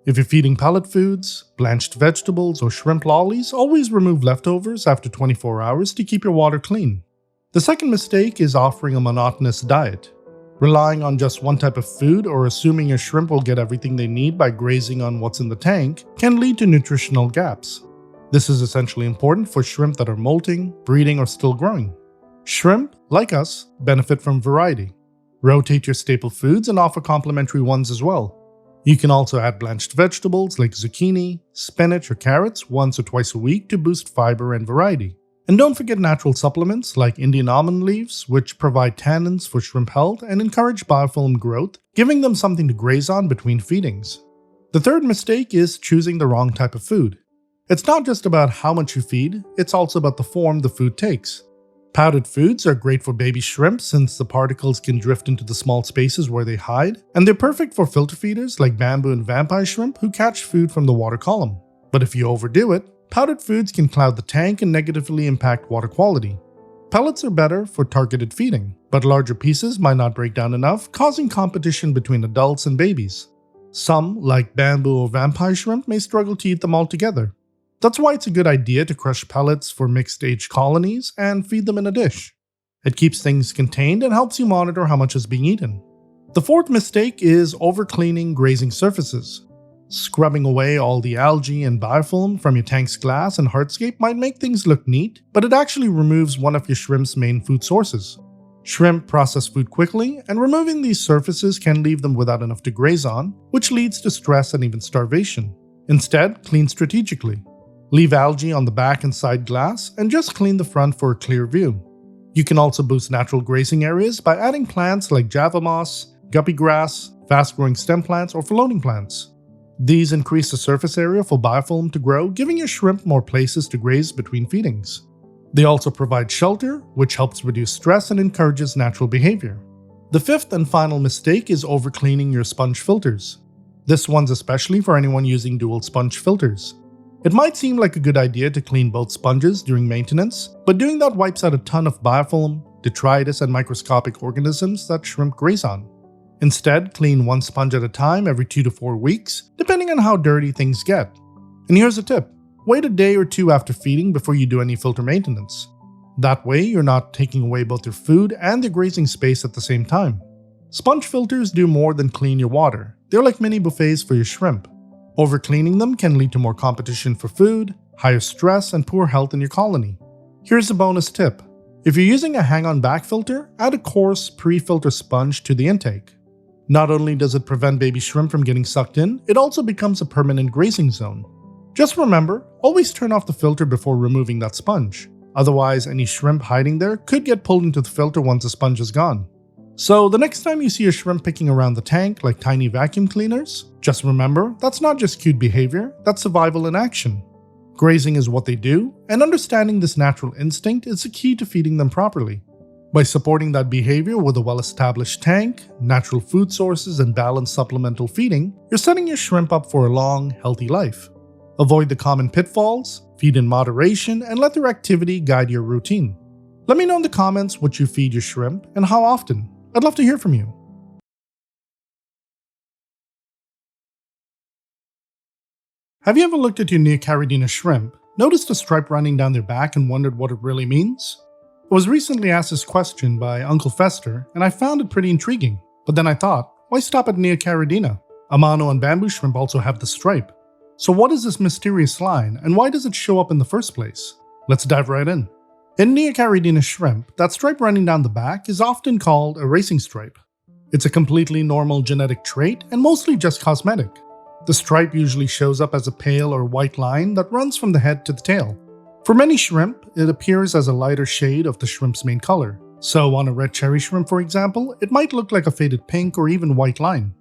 S1: If you're feeding pellet foods, blanched vegetables, or shrimp lollies, always remove leftovers after 24 hours to keep your water clean. The second mistake is offering a monotonous diet. Relying on just one type of food or assuming your shrimp will get everything they need by grazing on what's in the tank can lead to nutritional gaps. This is essentially important for shrimp that are molting, breeding, or still growing. Shrimp, like us, benefit from variety. Rotate your staple foods and offer complementary ones as well. You can also add blanched vegetables like zucchini, spinach, or carrots once or twice a week to boost fiber and variety. And don't forget natural supplements like Indian almond leaves, which provide tannins for shrimp health and encourage biofilm growth, giving them something to graze on between feedings. The third mistake is choosing the wrong type of food. It's not just about how much you feed, it's also about the form the food takes. Powdered foods are great for baby shrimp since the particles can drift into the small spaces where they hide, and they're perfect for filter feeders like bamboo and vampire shrimp who catch food from the water column. But if you overdo it, powdered foods can cloud the tank and negatively impact water quality. Pellets are better for targeted feeding, but larger pieces might not break down enough, causing competition between adults and babies. Some, like bamboo or vampire shrimp, may struggle to eat them all together. That's why it's a good idea to crush pellets for mixed-age colonies and feed them in a dish. It keeps things contained and helps you monitor how much is being eaten. The fourth mistake is overcleaning grazing surfaces. Scrubbing away all the algae and biofilm from your tank's glass and hardscape might make things look neat, but it actually removes one of your shrimp's main food sources. Shrimp process food quickly, and removing these surfaces can leave them without enough to graze on, which leads to stress and even starvation. Instead, clean strategically. Leave algae on the back and side glass, and just clean the front for a clear view. You can also boost natural grazing areas by adding plants like java moss, guppy grass, fast-growing stem plants, or floating plants. These increase the surface area for biofilm to grow, giving your shrimp more places to graze between feedings. They also provide shelter, which helps reduce stress and encourages natural behavior. The fifth and final mistake is overcleaning your sponge filters. This one's especially for anyone using dual sponge filters. It might seem like a good idea to clean both sponges during maintenance, but doing that wipes out a ton of biofilm, detritus, and microscopic organisms that shrimp graze on. Instead, clean one sponge at a time every 2 to 4 weeks, depending on how dirty things get. And here's a tip: wait a day or two after feeding before you do any filter maintenance. That way, you're not taking away both your food and the grazing space at the same time. Sponge filters do more than clean your water. They're like mini buffets for your shrimp. Overcleaning them can lead to more competition for food, higher stress, and poor health in your colony. Here's a bonus tip: if you're using a hang-on back filter, add a coarse, pre-filter sponge to the intake. Not only does it prevent baby shrimp from getting sucked in, it also becomes a permanent grazing zone. Just remember, always turn off the filter before removing that sponge. Otherwise, any shrimp hiding there could get pulled into the filter once the sponge is gone. So the next time you see a shrimp picking around the tank like tiny vacuum cleaners, just remember that's not just cute behavior, that's survival in action. Grazing is what they do, and understanding this natural instinct is the key to feeding them properly. By supporting that behavior with a well-established tank, natural food sources, and balanced supplemental feeding, you're setting your shrimp up for a long, healthy life. Avoid the common pitfalls, feed in moderation, and let their activity guide your routine. Let me know in the comments what you feed your shrimp and how often. I'd love to hear from you. Have you ever looked at your Neocaridina shrimp, noticed a stripe running down their back, and wondered what it really means? I was recently asked this question by Uncle Fester, and I found it pretty intriguing. But then I thought, why stop at Neocaridina? Amano and bamboo shrimp also have the stripe. So what is this mysterious line, and why does it show up in the first place? Let's dive right in. In Neocaridina shrimp, that stripe running down the back is often called a racing stripe. It's a completely normal genetic trait and mostly just cosmetic. The stripe usually shows up as a pale or white line that runs from the head to the tail. For many shrimp, it appears as a lighter shade of the shrimp's main color. So on a red cherry shrimp, for example, it might look like a faded pink or even white line.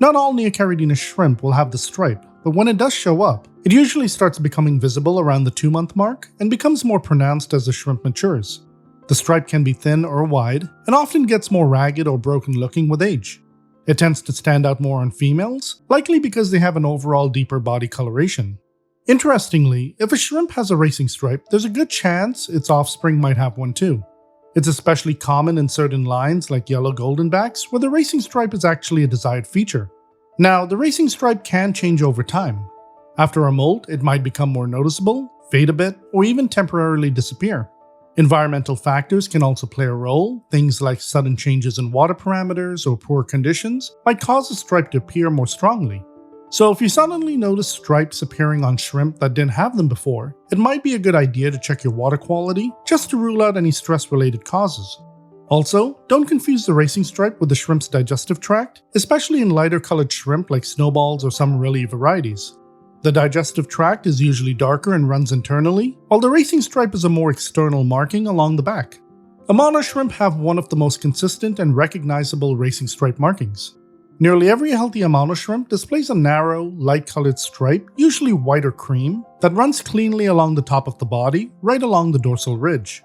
S1: Not all Neocaridina shrimp will have the stripe, but when it does show up, it usually starts becoming visible around the 2-month mark and becomes more pronounced as the shrimp matures. The stripe can be thin or wide, and often gets more ragged or broken looking with age. It tends to stand out more on females, likely because they have an overall deeper body coloration. Interestingly, if a shrimp has a racing stripe, there's a good chance its offspring might have one too. It's especially common in certain lines like yellow goldenbacks, where the racing stripe is actually a desired feature. Now, the racing stripe can change over time. After a molt, it might become more noticeable, fade a bit, or even temporarily disappear. Environmental factors can also play a role. Things like sudden changes in water parameters or poor conditions might cause the stripe to appear more strongly. So if you suddenly notice stripes appearing on shrimp that didn't have them before, it might be a good idea to check your water quality just to rule out any stress-related causes. Also, don't confuse the racing stripe with the shrimp's digestive tract, especially in lighter colored shrimp like snowballs or some relief varieties. The digestive tract is usually darker and runs internally, while the racing stripe is a more external marking along the back. Amano shrimp have one of the most consistent and recognizable racing stripe markings. Nearly every healthy Amano shrimp displays a narrow, light-colored stripe, usually white or cream, that runs cleanly along the top of the body, right along the dorsal ridge.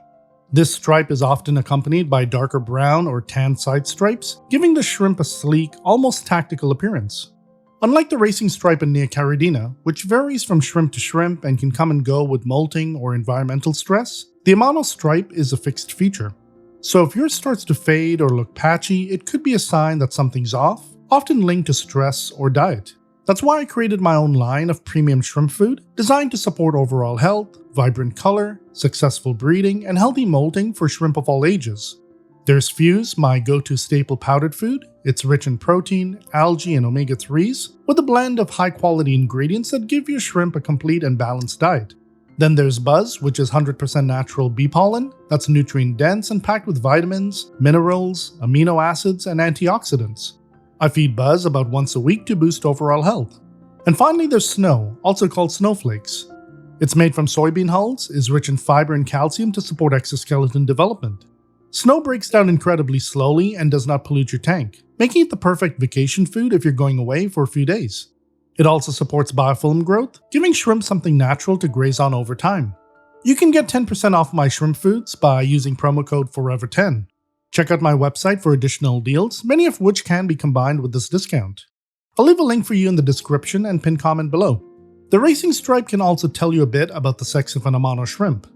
S1: This stripe is often accompanied by darker brown or tan side stripes, giving the shrimp a sleek, almost tactical appearance. Unlike the racing stripe in Neocaridina, which varies from shrimp to shrimp and can come and go with molting or environmental stress, the Amano stripe is a fixed feature. So if yours starts to fade or look patchy, it could be a sign that something's off, often linked to stress or diet. That's why I created my own line of premium shrimp food designed to support overall health, vibrant color, successful breeding, and healthy molting for shrimp of all ages. There's Fuse, my go-to staple powdered food. It's rich in protein, algae, and omega-3s, with a blend of high-quality ingredients that give your shrimp a complete and balanced diet. Then there's Buzz, which is 100% natural bee pollen, that's nutrient-dense and packed with vitamins, minerals, amino acids, and antioxidants. I feed Buzz about once a week to boost overall health. And finally there's Snow, also called Snowflakes. It's made from soybean hulls, is rich in fiber and calcium to support exoskeleton development. Snow breaks down incredibly slowly and does not pollute your tank, making it the perfect vacation food if you're going away for a few days. It also supports biofilm growth, giving shrimp something natural to graze on over time. You can get 10% off my shrimp foods by using promo code FOREVER10. Check out my website for additional deals, many of which can be combined with this discount. I'll leave a link for you in the description and pinned comment below. The racing stripe can also tell you a bit about the sex of an Amano shrimp.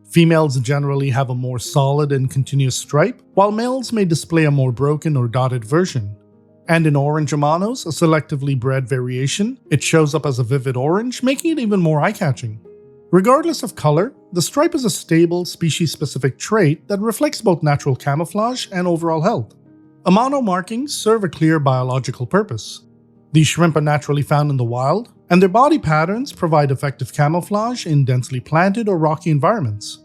S1: Females generally have a more solid and continuous stripe, while males may display a more broken or dotted version. And in orange Amanos, a selectively bred variation, it shows up as a vivid orange, making it even more eye-catching. Regardless of color, the stripe is a stable, species-specific trait that reflects both natural camouflage and overall health. Amano markings serve a clear biological purpose. These shrimp are naturally found in the wild, and their body patterns provide effective camouflage in densely planted or rocky environments.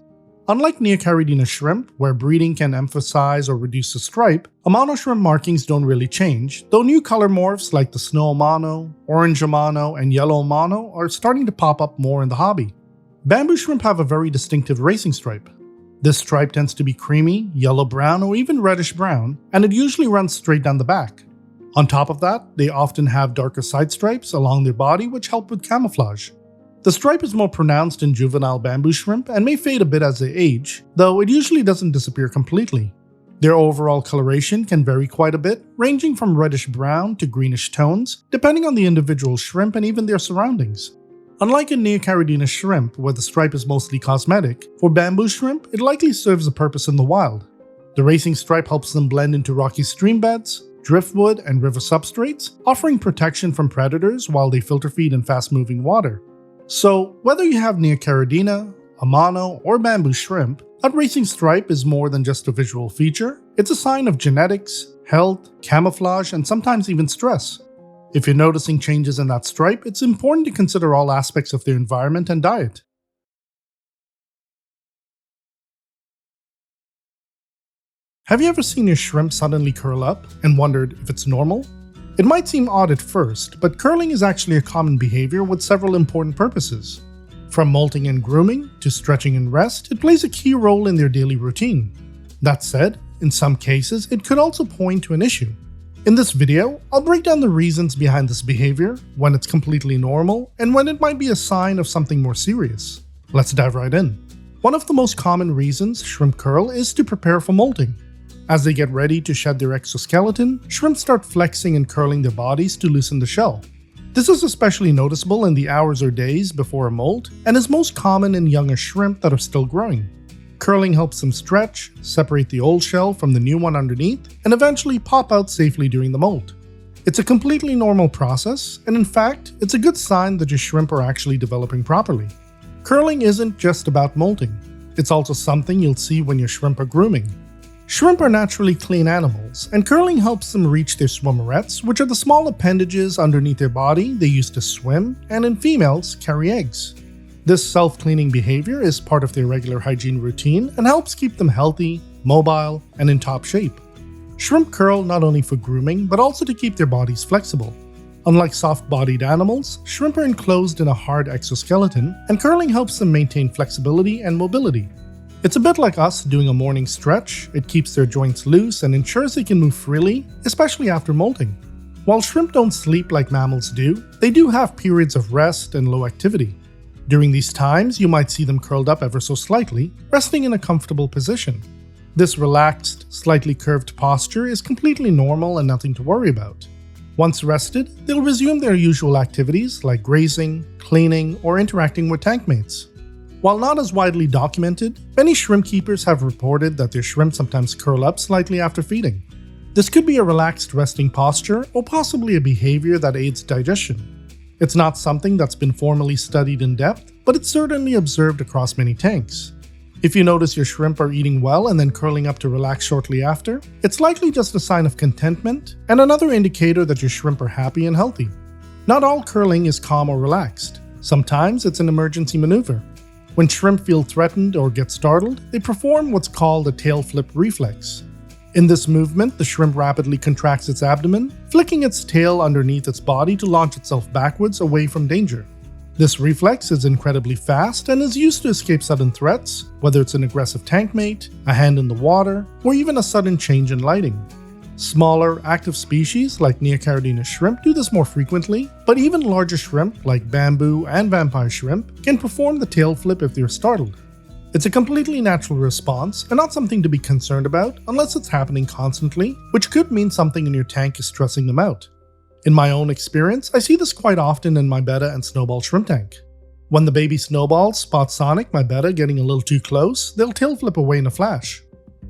S1: Unlike Neocaridina shrimp, where breeding can emphasize or reduce the stripe, ammonia shrimp markings don't really change, though new color morphs like the snow ammonia, orange ammonia, and yellow ammonia are starting to pop up more in the hobby. Bamboo shrimp have a very distinctive racing stripe. This stripe tends to be creamy, yellow-brown, or even reddish-brown, and it usually runs straight down the back. On top of that, they often have darker side stripes along their body which help with camouflage. The stripe is more pronounced in juvenile bamboo shrimp and may fade a bit as they age, though it usually doesn't disappear completely. Their overall coloration can vary quite a bit, ranging from reddish-brown to greenish tones, depending on the individual shrimp and even their surroundings. Unlike a Neocaridina shrimp, where the stripe is mostly cosmetic, for bamboo shrimp, it likely serves a purpose in the wild. The racing stripe helps them blend into rocky stream beds, driftwood, and river substrates, offering protection from predators while they filter feed in fast-moving water. So, whether you have Neocaridina, ammonia, or bamboo shrimp, that racing stripe is more than just a visual feature. It's a sign of genetics, health, camouflage, and sometimes even stress. If you're noticing changes in that stripe, it's important to consider all aspects of their environment and diet. Have you ever seen your shrimp suddenly curl up and wondered if it's normal? It might seem odd at first, but curling is actually a common behavior with several important purposes. From molting and grooming to stretching and rest, it plays a key role in their daily routine. That said, in some cases, it could also point to an issue. In this video, I'll break down the reasons behind this behavior, when it's completely normal, and when it might be a sign of something more serious. Let's dive right in. One of the most common reasons shrimp curl is to prepare for molting. As they get ready to shed their exoskeleton, shrimp start flexing and curling their bodies to loosen the shell. This is especially noticeable in the hours or days before a molt, and is most common in younger shrimp that are still growing. Curling helps them stretch, separate the old shell from the new one underneath, and eventually pop out safely during the molt. It's a completely normal process, and in fact, it's a good sign that your shrimp are actually developing properly. Curling isn't just about molting. It's also something you'll see when your shrimp are grooming. Shrimp are naturally clean animals, and curling helps them reach their swimmerets, which are the small appendages underneath their body they use to swim, and in females, carry eggs. This self-cleaning behavior is part of their regular hygiene routine and helps keep them healthy, mobile, and in top shape. Shrimp curl not only for grooming, but also to keep their bodies flexible. Unlike soft-bodied animals, shrimp are enclosed in a hard exoskeleton, and curling helps them maintain flexibility and mobility. It's a bit like us doing a morning stretch. It keeps their joints loose and ensures they can move freely, especially after molting. While shrimp don't sleep like mammals do, they do have periods of rest and low activity. During these times, you might see them curled up ever so slightly, resting in a comfortable position. This relaxed, slightly curved posture is completely normal and nothing to worry about. Once rested, they'll resume their usual activities like grazing, cleaning, or interacting with tank mates. While not as widely documented, many shrimp keepers have reported that their shrimp sometimes curl up slightly after feeding. This could be a relaxed resting posture or possibly a behavior that aids digestion. It's not something that's been formally studied in depth, but it's certainly observed across many tanks. If you notice your shrimp are eating well and then curling up to relax shortly after, it's likely just a sign of contentment and another indicator that your shrimp are happy and healthy. Not all curling is calm or relaxed. Sometimes it's an emergency maneuver. When shrimp feel threatened or get startled, they perform what's called a tail flip reflex. In this movement, the shrimp rapidly contracts its abdomen, flicking its tail underneath its body to launch itself backwards away from danger. This reflex is incredibly fast and is used to escape sudden threats, whether it's an aggressive tank mate, a hand in the water, or even a sudden change in lighting. Smaller, active species like Neocaridina shrimp do this more frequently, but even larger shrimp like bamboo and vampire shrimp can perform the tail flip if they're startled. It's a completely natural response and not something to be concerned about unless it's happening constantly, which could mean something in your tank is stressing them out. In my own experience, I see this quite often in my betta and snowball shrimp tank. When the baby snowballs spot Sonic, my betta, getting a little too close, they'll tail flip away in a flash.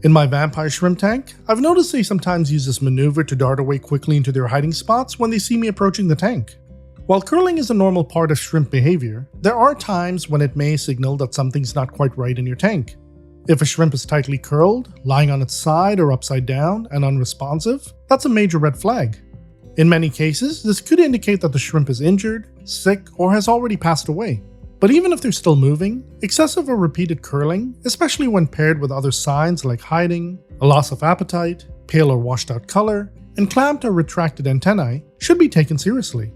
S1: In my vampire shrimp tank, I've noticed they sometimes use this maneuver to dart away quickly into their hiding spots when they see me approaching the tank. While curling is a normal part of shrimp behavior, there are times when it may signal that something's not quite right in your tank. If a shrimp is tightly curled, lying on its side or upside down, and unresponsive, that's a major red flag. In many cases, this could indicate that the shrimp is injured, sick, or has already passed away. But even if they're still moving, excessive or repeated curling, especially when paired with other signs like hiding, a loss of appetite, pale or washed out color, and clamped or retracted antennae, should be taken seriously.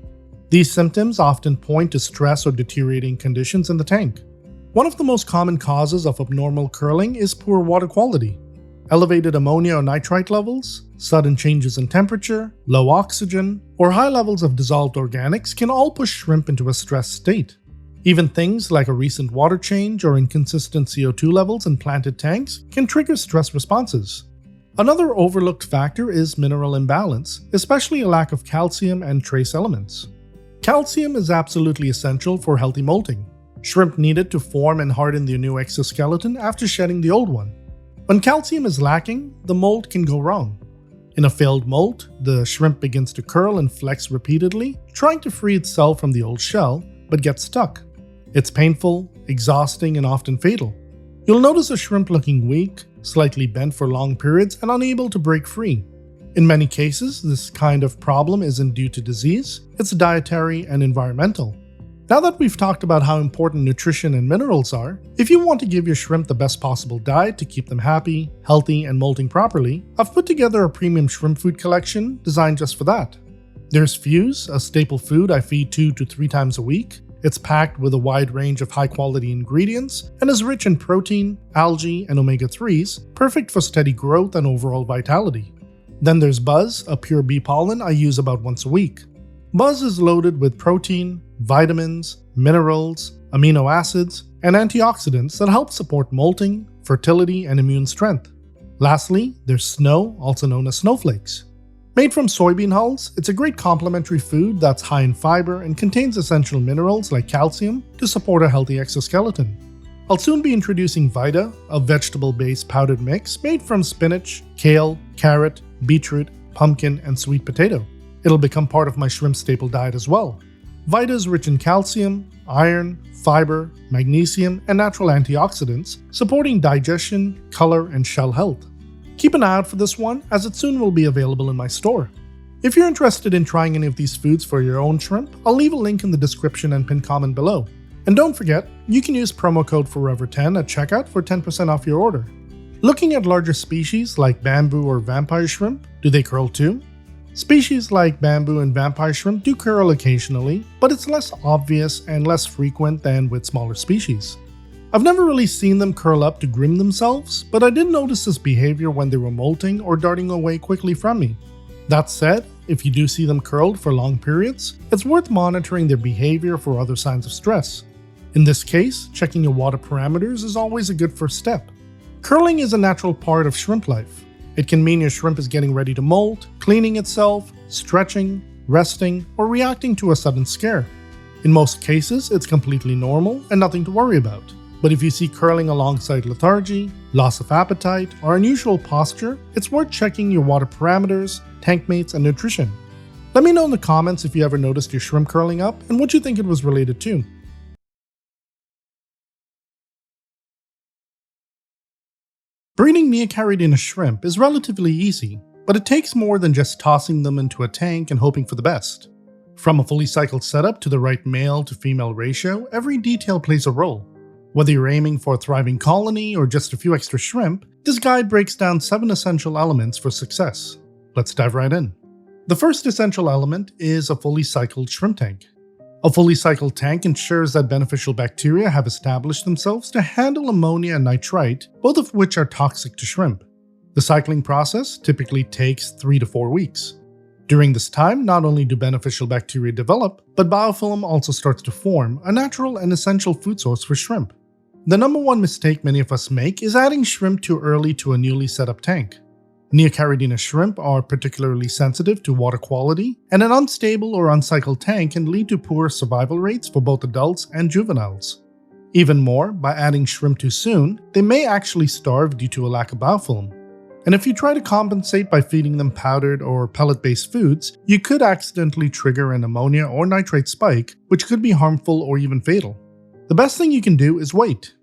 S1: These symptoms often point to stress or deteriorating conditions in the tank. One of the most common causes of abnormal curling is poor water quality. Elevated ammonia or nitrite levels, sudden changes in temperature, low oxygen, or high levels of dissolved organics can all push shrimp into a stressed state. Even things like a recent water change or inconsistent CO2 levels in planted tanks can trigger stress responses. Another overlooked factor is mineral imbalance, especially a lack of calcium and trace elements. Calcium is absolutely essential for healthy molting. Shrimp need it to form and harden their new exoskeleton after shedding the old one. When calcium is lacking, the molt can go wrong. In a failed molt, the shrimp begins to curl and flex repeatedly, trying to free itself from the old shell, but gets stuck. It's painful, exhausting, and often fatal. You'll notice a shrimp looking weak, slightly bent for long periods, and unable to break free. In many cases, this kind of problem isn't due to disease, it's dietary and environmental. Now that we've talked about how important nutrition and minerals are, if you want to give your shrimp the best possible diet to keep them happy, healthy, and molting properly, I've put together a premium shrimp food collection designed just for that. There's Fuse, a staple food I feed 2 to 3 times a week. It's packed with a wide range of high-quality ingredients and is rich in protein, algae, and omega-3s, perfect for steady growth and overall vitality. Then there's Buzz, a pure bee pollen I use about once a week. Buzz is loaded with protein, vitamins, minerals, amino acids, and antioxidants that help support molting, fertility, and immune strength. Lastly, there's Snow, also known as snowflakes. Made from soybean hulls, it's a great complementary food that's high in fiber and contains essential minerals like calcium to support a healthy exoskeleton. I'll soon be introducing Vita, a vegetable-based powdered mix made from spinach, kale, carrot, beetroot, pumpkin, and sweet potato. It'll become part of my shrimp staple diet as well. Vita is rich in calcium, iron, fiber, magnesium, and natural antioxidants, supporting digestion, color, and shell health. Keep an eye out for this one, as it soon will be available in my store. If you're interested in trying any of these foods for your own shrimp, I'll leave a link in the description and pinned comment below. And don't forget, you can use promo code FOREVER10 at checkout for 10% off your order. Looking at larger species like bamboo or vampire shrimp, do they curl too? Species like bamboo and vampire shrimp do curl occasionally, but it's less obvious and less frequent than with smaller species. I've never really seen them curl up to groom themselves, but I did notice this behavior when they were molting or darting away quickly from me. That said, if you do see them curled for long periods, it's worth monitoring their behavior for other signs of stress. In this case, checking your water parameters is always a good first step. Curling is a natural part of shrimp life. It can mean your shrimp is getting ready to molt, cleaning itself, stretching, resting, or reacting to a sudden scare. In most cases, it's completely normal and nothing to worry about. But if you see curling alongside lethargy, loss of appetite, or unusual posture, it's worth checking your water parameters, tank mates, and nutrition. Let me know in the comments if you ever noticed your shrimp curling up and what you think it was related to. Breeding Neocaridina shrimp is relatively easy, but it takes more than just tossing them into a tank and hoping for the best. From a fully cycled setup to the right male to female ratio, every detail plays a role. Whether you're aiming for a thriving colony or just a few extra shrimp, this guide breaks down 7 essential elements for success. Let's dive right in. The first essential element is a fully cycled shrimp tank. A fully cycled tank ensures that beneficial bacteria have established themselves to handle ammonia and nitrite, both of which are toxic to shrimp. The cycling process typically takes 3 to 4 weeks. During this time, not only do beneficial bacteria develop, but biofilm also starts to form, a natural and essential food source for shrimp. The number one mistake many of us make is adding shrimp too early to a newly set up tank. Neocaridina shrimp are particularly sensitive to water quality, and an unstable or uncycled tank can lead to poor survival rates for both adults and juveniles. Even more, by adding shrimp too soon, they may actually starve due to a lack of biofilm. And if you try to compensate by feeding them powdered or pellet-based foods, you could accidentally trigger an ammonia or nitrate spike, which could be harmful or even fatal. The best thing you can do is wait.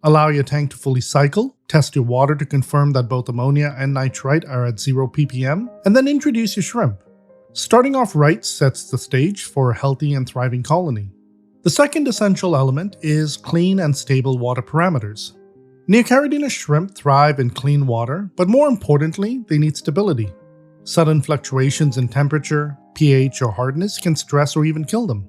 S1: Allow your tank to fully cycle, test your water to confirm that both ammonia and nitrite are at 0 ppm, and then introduce your shrimp. Starting off right sets the stage for a healthy and thriving colony. The second essential element is clean and stable water parameters. Neocaridina shrimp thrive in clean water, but more importantly, they need stability. Sudden fluctuations in temperature, pH, or hardness can stress or even kill them.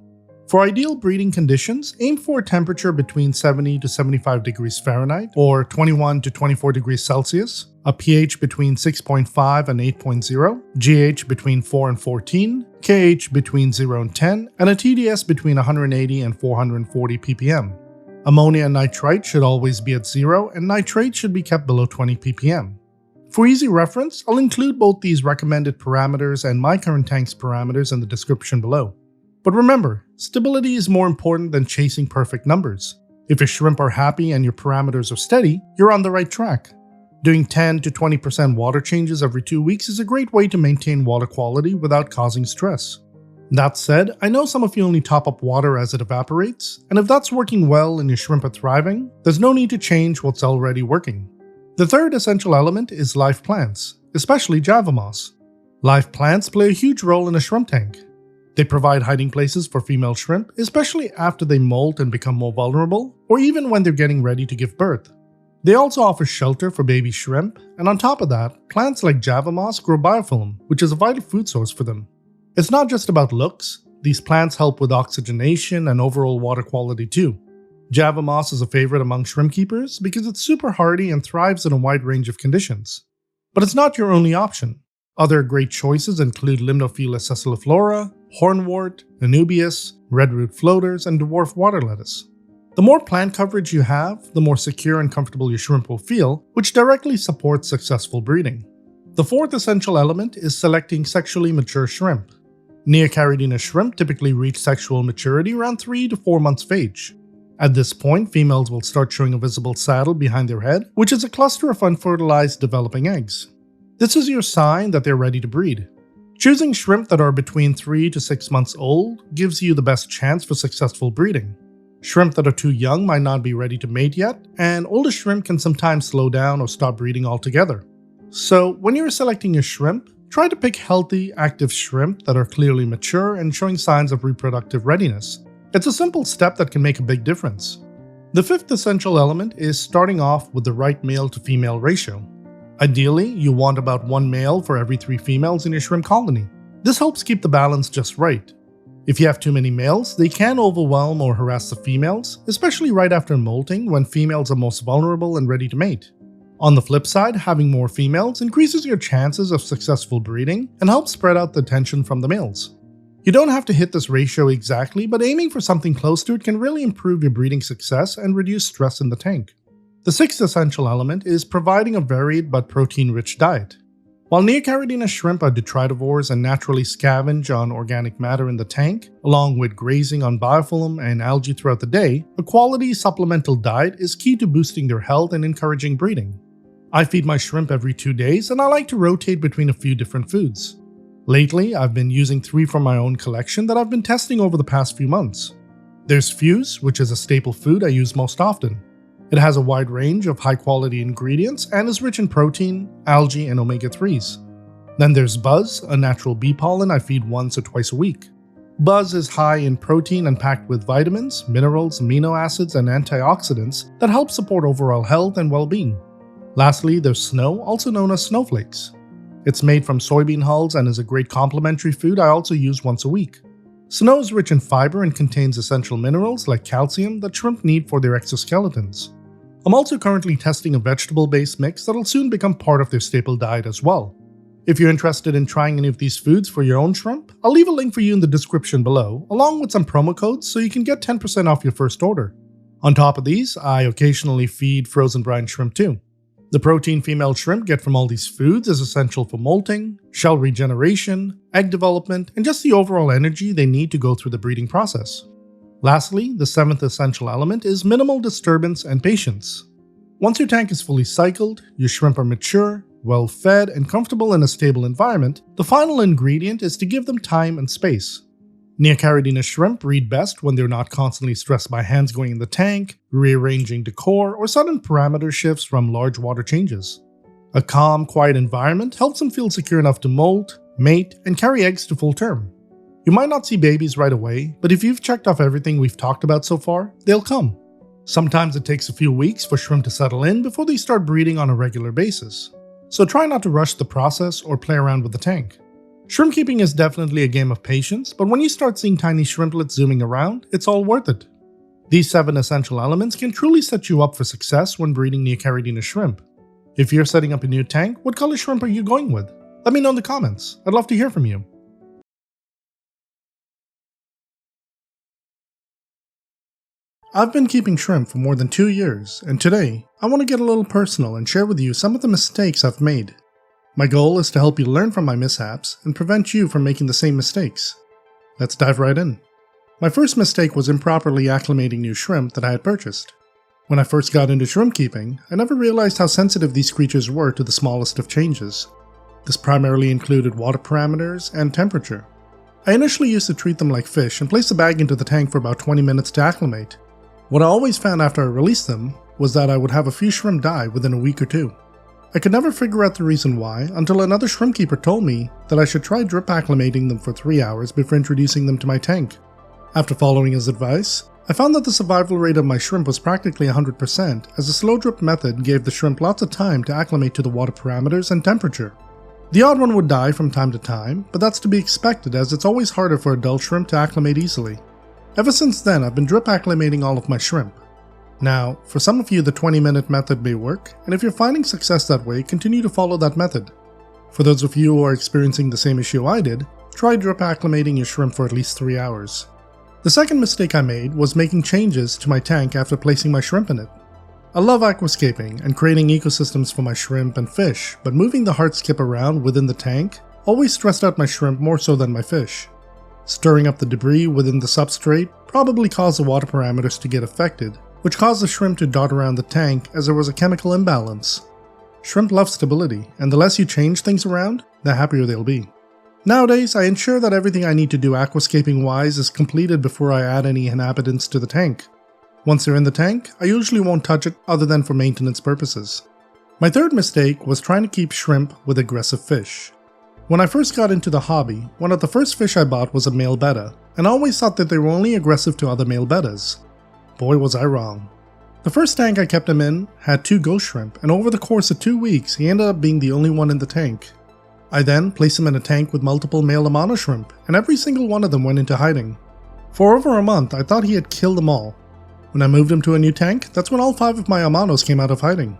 S1: For ideal breeding conditions, aim for a temperature between 70 to 75 degrees Fahrenheit or 21 to 24 degrees Celsius, a pH between 6.5 and 8.0, GH between 4 and 14, KH between 0 and 10, and a TDS between 180 and 440 ppm. Ammonia and nitrite should always be at 0, and nitrate should be kept below 20 ppm. For easy reference, I'll include both these recommended parameters and my current tank's parameters in the description below. But remember, stability is more important than chasing perfect numbers. If your shrimp are happy and your parameters are steady, you're on the right track. Doing 10 to 20% water changes every 2 weeks is a great way to maintain water quality without causing stress. That said, I know some of you only top up water as it evaporates, and if that's working well and your shrimp are thriving, there's no need to change what's already working. The third essential element is live plants, especially Java moss. Live plants play a huge role in a shrimp tank. They provide hiding places for female shrimp, especially after they molt and become more vulnerable, or even when they're getting ready to give birth. They also offer shelter for baby shrimp, and on top of that, plants like Java moss grow biofilm, which is a vital food source for them. It's not just about looks, these plants help with oxygenation and overall water quality too. Java moss is a favorite among shrimp keepers because it's super hardy and thrives in a wide range of conditions. But it's not your only option. Other great choices include Limnophila sessiliflora, hornwort, anubias, redroot floaters, and dwarf water lettuce. The more plant coverage you have, the more secure and comfortable your shrimp will feel, which directly supports successful breeding. The fourth essential element is selecting sexually mature shrimp. Neocaridina shrimp typically reach sexual maturity around 3 to 4 months of age. At this point, females will start showing a visible saddle behind their head, which is a cluster of unfertilized developing eggs. This is your sign that they're ready to breed. Choosing shrimp that are between 3 to 6 months old gives you the best chance for successful breeding. Shrimp that are too young might not be ready to mate yet, and older shrimp can sometimes slow down or stop breeding altogether. So, when you're selecting your shrimp, try to pick healthy, active shrimp that are clearly mature and showing signs of reproductive readiness. It's a simple step that can make a big difference. The fifth essential element is starting off with the right male to female ratio. Ideally, you want about 1 male for every 3 females in your shrimp colony. This helps keep the balance just right. If you have too many males, they can overwhelm or harass the females, especially right after molting when females are most vulnerable and ready to mate. On the flip side, having more females increases your chances of successful breeding and helps spread out the attention from the males. You don't have to hit this ratio exactly, but aiming for something close to it can really improve your breeding success and reduce stress in the tank. The sixth essential element is providing a varied but protein-rich diet. While Neocaridina shrimp are detritivores and naturally scavenge on organic matter in the tank, along with grazing on biofilm and algae throughout the day, a quality supplemental diet is key to boosting their health and encouraging breeding. I feed my shrimp every 2 days, and I like to rotate between a few different foods. Lately, I've been using 3 from my own collection that I've been testing over the past few months. There's Fuse, which is a staple food I use most often. It has a wide range of high-quality ingredients and is rich in protein, algae, and omega-3s. Then there's Buzz, a natural bee pollen I feed once or twice a week. Buzz is high in protein and packed with vitamins, minerals, amino acids, and antioxidants that help support overall health and well-being. Lastly, there's Snow, also known as snowflakes. It's made from soybean hulls and is a great complementary food I also use once a week. Snow is rich in fiber and contains essential minerals like calcium that shrimp need for their exoskeletons. I'm also currently testing a vegetable-based mix that'll soon become part of their staple diet as well. If you're interested in trying any of these foods for your own shrimp, I'll leave a link for you in the description below, along with some promo codes so you can get 10% off your first order. On top of these, I occasionally feed frozen brine shrimp too. The protein female shrimp get from all these foods is essential for molting, shell regeneration, egg development, and just the overall energy they need to go through the breeding process. Lastly, the seventh essential element is minimal disturbance and patience. Once your tank is fully cycled, your shrimp are mature, well-fed, and comfortable in a stable environment, the final ingredient is to give them time and space. Neocaridina shrimp breed best when they're not constantly stressed by hands going in the tank, rearranging decor, or sudden parameter shifts from large water changes. A calm, quiet environment helps them feel secure enough to molt, mate, and carry eggs to full term. You might not see babies right away, but if you've checked off everything we've talked about so far, they'll come. Sometimes it takes a few weeks for shrimp to settle in before they start breeding on a regular basis. So try not to rush the process or play around with the tank. Shrimp keeping is definitely a game of patience, but when you start seeing tiny shrimplets zooming around, it's all worth it. These 7 essential elements can truly set you up for success when breeding Neocaridina shrimp. If you're setting up a new tank, what color shrimp are you going with? Let me know in the comments. I'd love to hear from you. I've been keeping shrimp for more than 2 years, and today, I want to get a little personal and share with you some of the mistakes I've made. My goal is to help you learn from my mishaps and prevent you from making the same mistakes. Let's dive right in. My first mistake was improperly acclimating new shrimp that I had purchased. When I first got into shrimp keeping, I never realized how sensitive these creatures were to the smallest of changes. This primarily included water parameters and temperature. I initially used to treat them like fish and place the bag into the tank for about 20 minutes to acclimate. What I always found after I released them was that I would have a few shrimp die within a week or two. I could never figure out the reason why until another shrimp keeper told me that I should try drip acclimating them for 3 hours before introducing them to my tank. After following his advice, I found that the survival rate of my shrimp was practically 100%, as the slow drip method gave the shrimp lots of time to acclimate to the water parameters and temperature. The odd one would die from time to time, but that's to be expected as it's always harder for adult shrimp to acclimate easily. Ever since then, I've been drip acclimating all of my shrimp. Now, for some of you the 20-minute method may work, and if you're finding success that way, continue to follow that method. For those of you who are experiencing the same issue I did, try drip acclimating your shrimp for at least 3 hours. The second mistake I made was making changes to my tank after placing my shrimp in it. I love aquascaping and creating ecosystems for my shrimp and fish, but moving the hardscape around within the tank always stressed out my shrimp more so than my fish. Stirring up the debris within the substrate probably caused the water parameters to get affected, which caused the shrimp to dart around the tank as there was a chemical imbalance. Shrimp love stability, and the less you change things around, the happier they'll be. Nowadays, I ensure that everything I need to do aquascaping-wise is completed before I add any inhabitants to the tank. Once they're in the tank, I usually won't touch it other than for maintenance purposes. My third mistake was trying to keep shrimp with aggressive fish. When I first got into the hobby, one of the first fish I bought was a male betta, and I always thought that they were only aggressive to other male bettas. Boy was I wrong. The first tank I kept him in had 2 ghost shrimp, and over the course of 2 weeks he ended up being the only one in the tank. I then placed him in a tank with multiple male ammonia shrimp, and every single one of them went into hiding. For over a month I thought he had killed them all. When I moved him to a new tank, that's when all 5 of my ammonos came out of hiding.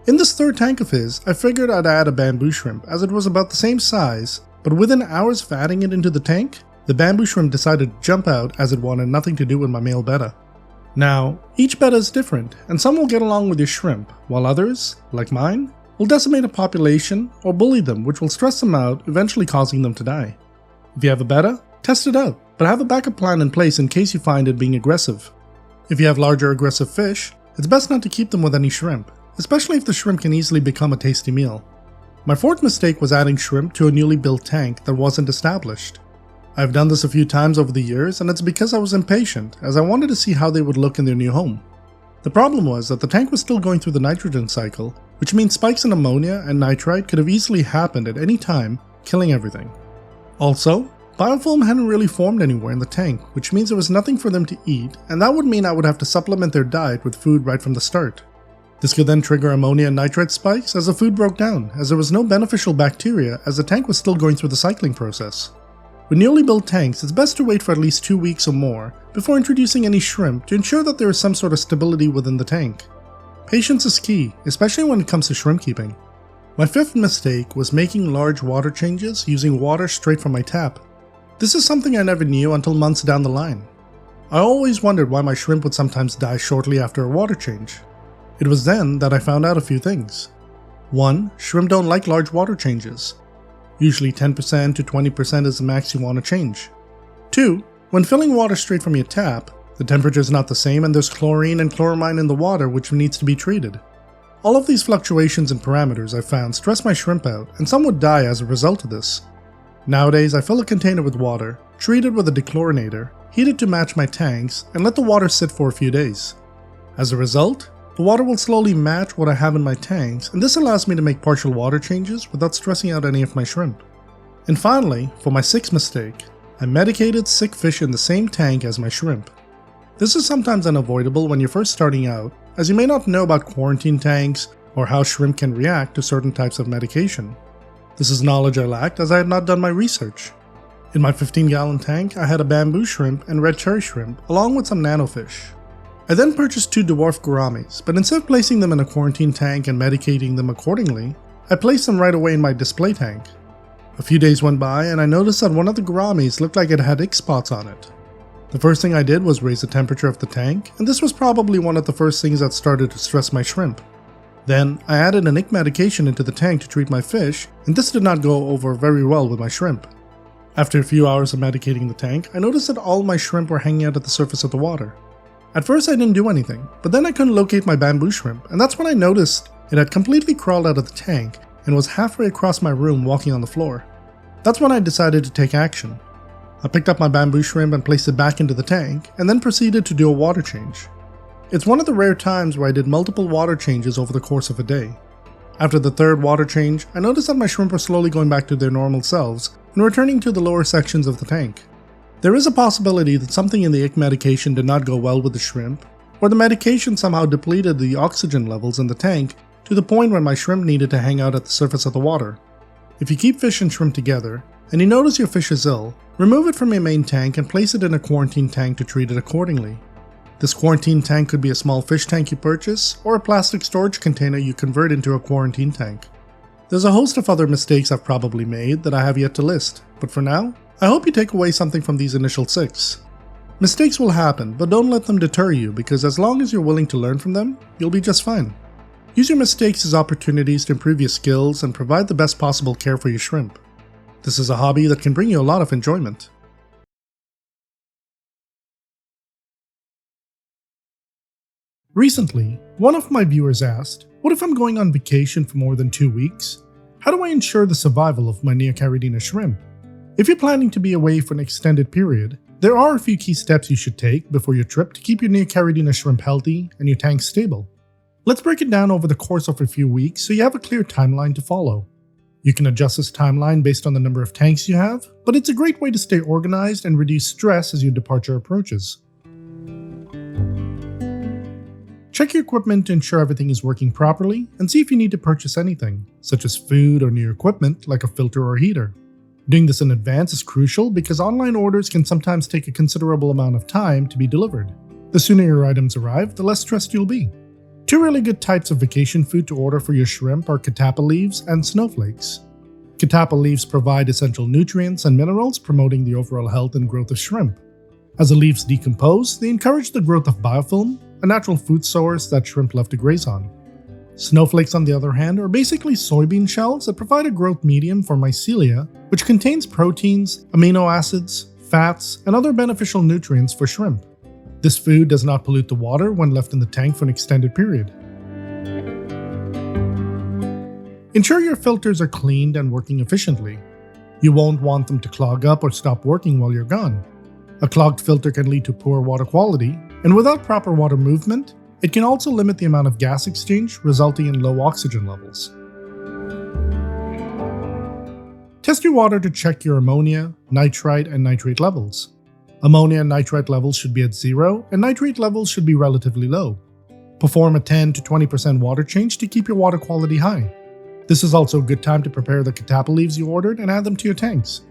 S1: In this third tank of his, I figured I'd add a bamboo shrimp as it was about the same size, but within hours of adding it into the tank, the bamboo shrimp decided to jump out as it wanted nothing to do with my male betta. Now, each betta is different, and some will get along with your shrimp, while others, like mine, will decimate a population or bully them, which will stress them out, eventually causing them to die. If you have a betta, test it out, but have a backup plan in place in case you find it being aggressive. If you have larger aggressive fish, it's best not to keep them with any shrimp, especially if the shrimp can easily become a tasty meal. My fourth mistake was adding shrimp to a newly built tank that wasn't established. I've done this a few times over the years, and it's because I was impatient, as I wanted to see how they would look in their new home. The problem was that the tank was still going through the nitrogen cycle, which means spikes in ammonia and nitrite could have easily happened at any time, killing everything. Also, biofilm hadn't really formed anywhere in the tank, which means there was nothing for them to eat, and that would mean I would have to supplement their diet with food right from the start. This could then trigger ammonia and nitrite spikes as the food broke down, as there was no beneficial bacteria as the tank was still going through the cycling process. With newly built tanks, it's best to wait for at least 2 weeks or more before introducing any shrimp to ensure that there is some sort of stability within the tank. Patience is key, especially when it comes to shrimp keeping. My fifth mistake was making large water changes using water straight from my tap. This is something I never knew until months down the line. I always wondered why my shrimp would sometimes die shortly after a water change. It was then that I found out a few things. 1. Shrimp don't like large water changes. Usually 10% to 20% is the max you want to change. 2. When filling water straight from your tap, the temperature is not the same and there's chlorine and chloramine in the water which needs to be treated. All of these fluctuations in parameters I found stress my shrimp out, and some would die as a result of this. Nowadays I fill a container with water, treat it with a dechlorinator, heat it to match my tanks, and let the water sit for a few days. As a result, the water will slowly match what I have in my tanks, and this allows me to make partial water changes without stressing out any of my shrimp. And finally, for my sixth mistake, I medicated sick fish in the same tank as my shrimp. This is sometimes unavoidable when you're first starting out, as you may not know about quarantine tanks or how shrimp can react to certain types of medication. This is knowledge I lacked as I had not done my research. In my 15-gallon tank, I had a bamboo shrimp and red cherry shrimp, along with some nanofish. I then purchased 2 dwarf gouramis, but instead of placing them in a quarantine tank and medicating them accordingly, I placed them right away in my display tank. A few days went by and I noticed that one of the gouramis looked like it had ick spots on it. The first thing I did was raise the temperature of the tank, and this was probably one of the first things that started to stress my shrimp. Then, I added an ick medication into the tank to treat my fish, and this did not go over very well with my shrimp. After a few hours of medicating the tank, I noticed that all my shrimp were hanging out at the surface of the water. At first I didn't do anything, but then I couldn't locate my bamboo shrimp, and that's when I noticed it had completely crawled out of the tank and was halfway across my room walking on the floor. That's when I decided to take action. I picked up my bamboo shrimp and placed it back into the tank, and then proceeded to do a water change. It's one of the rare times where I did multiple water changes over the course of a day. After the third water change, I noticed that my shrimp were slowly going back to their normal selves and returning to the lower sections of the tank. There is a possibility that something in the ick medication did not go well with the shrimp, or the medication somehow depleted the oxygen levels in the tank to the point where my shrimp needed to hang out at the surface of the water. If you keep fish and shrimp together, and you notice your fish is ill, remove it from your main tank and place it in a quarantine tank to treat it accordingly. This quarantine tank could be a small fish tank you purchase, or a plastic storage container you convert into a quarantine tank. There's a host of other mistakes I've probably made that I have yet to list, but for now, I hope you take away something from these initial 6. Mistakes will happen, but don't let them deter you, because as long as you're willing to learn from them, you'll be just fine. Use your mistakes as opportunities to improve your skills and provide the best possible care for your shrimp. This is a hobby that can bring you a lot of enjoyment. Recently, one of my viewers asked, what if I'm going on vacation for more than 2 weeks? How do I ensure the survival of my Neocaridina shrimp? If you're planning to be away for an extended period, there are a few key steps you should take before your trip to keep your Neocaridina shrimp healthy and your tank stable. Let's break it down over the course of a few weeks so you have a clear timeline to follow. You can adjust this timeline based on the number of tanks you have, but it's a great way to stay organized and reduce stress as your departure approaches. Check your equipment to ensure everything is working properly and see if you need to purchase anything, such as food or new equipment like a filter or heater. Doing this in advance is crucial because online orders can sometimes take a considerable amount of time to be delivered. The sooner your items arrive, the less stressed you'll be. 2 really good types of vacation food to order for your shrimp are catappa leaves and snowflakes. Catappa leaves provide essential nutrients and minerals promoting the overall health and growth of shrimp. As the leaves decompose, they encourage the growth of biofilm, a natural food source that shrimp love to graze on. Snowflakes, on the other hand, are basically soybean shells that provide a growth medium for mycelia, which contains proteins, amino acids, fats, and other beneficial nutrients for shrimp. This food does not pollute the water when left in the tank for an extended period. Ensure your filters are cleaned and working efficiently. You won't want them to clog up or stop working while you're gone. A clogged filter can lead to poor water quality, and without proper water movement, it can also limit the amount of gas exchange, resulting in low oxygen levels. Test your water to check your ammonia, nitrite, and nitrate levels. Ammonia and nitrite levels should be at 0, and nitrate levels should be relatively low. Perform a 10 to 20% water change to keep your water quality high. This is also a good time to prepare the catappa leaves you ordered and add them to your tanks.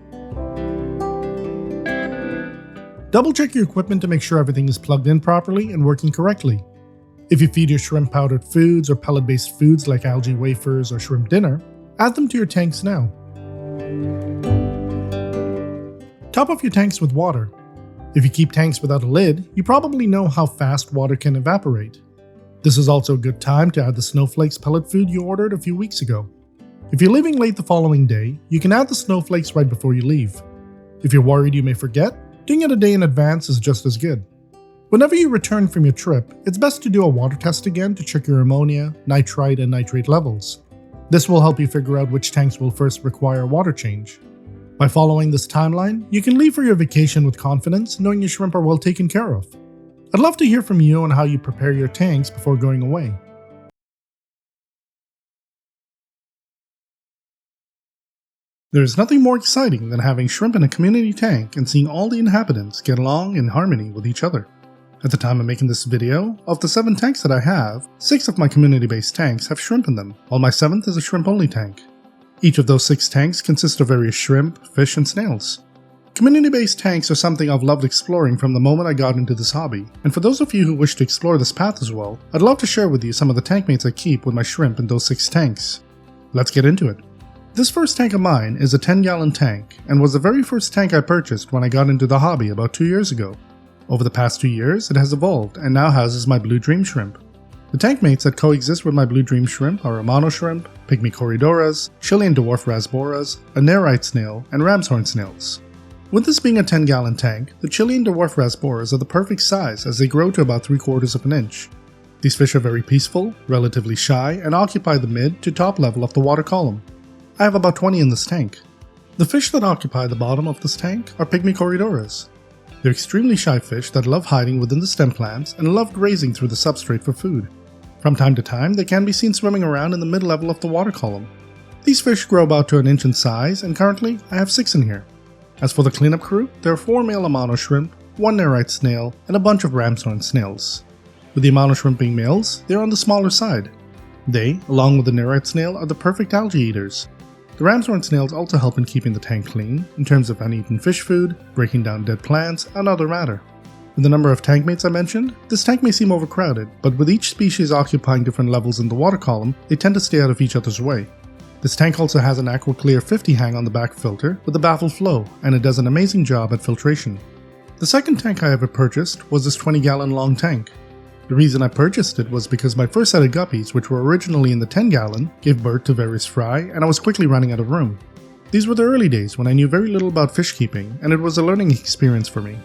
S1: Double check your equipment to make sure everything is plugged in properly and working correctly. If you feed your shrimp powdered foods or pellet-based foods like algae wafers or shrimp dinner, add them to your tanks now. Top off your tanks with water. If you keep tanks without a lid, you probably know how fast water can evaporate. This is also a good time to add the snowflakes pellet food you ordered a few weeks ago. If you're leaving late the following day, you can add the snowflakes right before you leave. If you're worried you may forget, doing it a day in advance is just as good. Whenever you return from your trip, it's best to do a water test again to check your ammonia, nitrite, and nitrate levels. This will help you figure out which tanks will first require a water change. By following this timeline, you can leave for your vacation with confidence, knowing your shrimp are well taken care of. I'd love to hear from you on how you prepare your tanks before going away. There is nothing more exciting than having shrimp in a community tank and seeing all the inhabitants get along in harmony with each other. At the time of making this video, of the 7 tanks that I have, 6 of my community-based tanks have shrimp in them, while my 7th is a shrimp-only tank. Each of those 6 tanks consist of various shrimp, fish, and snails. Community-based tanks are something I've loved exploring from the moment I got into this hobby, and for those of you who wish to explore this path as well, I'd love to share with you some of the tank mates I keep with my shrimp in those 6 tanks. Let's get into it. This first tank of mine is a 10-gallon tank, and was the very first tank I purchased when I got into the hobby about 2 years ago. Over the past 2 years, it has evolved and now houses my blue dream shrimp. The tank mates that coexist with my blue dream shrimp are a mono shrimp, pygmy corydoras, Chilean dwarf rasboras, a nitrite snail, and ram's horn snails. With this being a 10-gallon tank, the Chilean dwarf rasboras are the perfect size as they grow to about 3/4 of an inch. These fish are very peaceful, relatively shy, and occupy the mid to top level of the water column. I have about 20 in this tank. The fish that occupy the bottom of this tank are pygmy corydoras. They're extremely shy fish that love hiding within the stem plants and love grazing through the substrate for food. From time to time, they can be seen swimming around in the mid-level of the water column. These fish grow about to an inch in size, and currently I have 6 in here. As for the cleanup crew, there are 4 male ammonia shrimp, 1 nitrite snail, and a bunch of ram's horn snails. With the ammonia shrimp being males, they are on the smaller side. They, along with the nitrite snail, are the perfect algae eaters. The ram's horn snails also help in keeping the tank clean, in terms of uneaten fish food, breaking down dead plants, and other matter. With the number of tank mates I mentioned, this tank may seem overcrowded, but with each species occupying different levels in the water column, they tend to stay out of each other's way. This tank also has an AquaClear 50 hang on the back filter with a baffled flow, and it does an amazing job at filtration. The second tank I ever purchased was this 20-gallon long tank. The reason I purchased it was because my first set of guppies, which were originally in the 10-gallon, gave birth to various fry, and I was quickly running out of room. These were the early days when I knew very little about fish keeping, and it was a learning experience for me.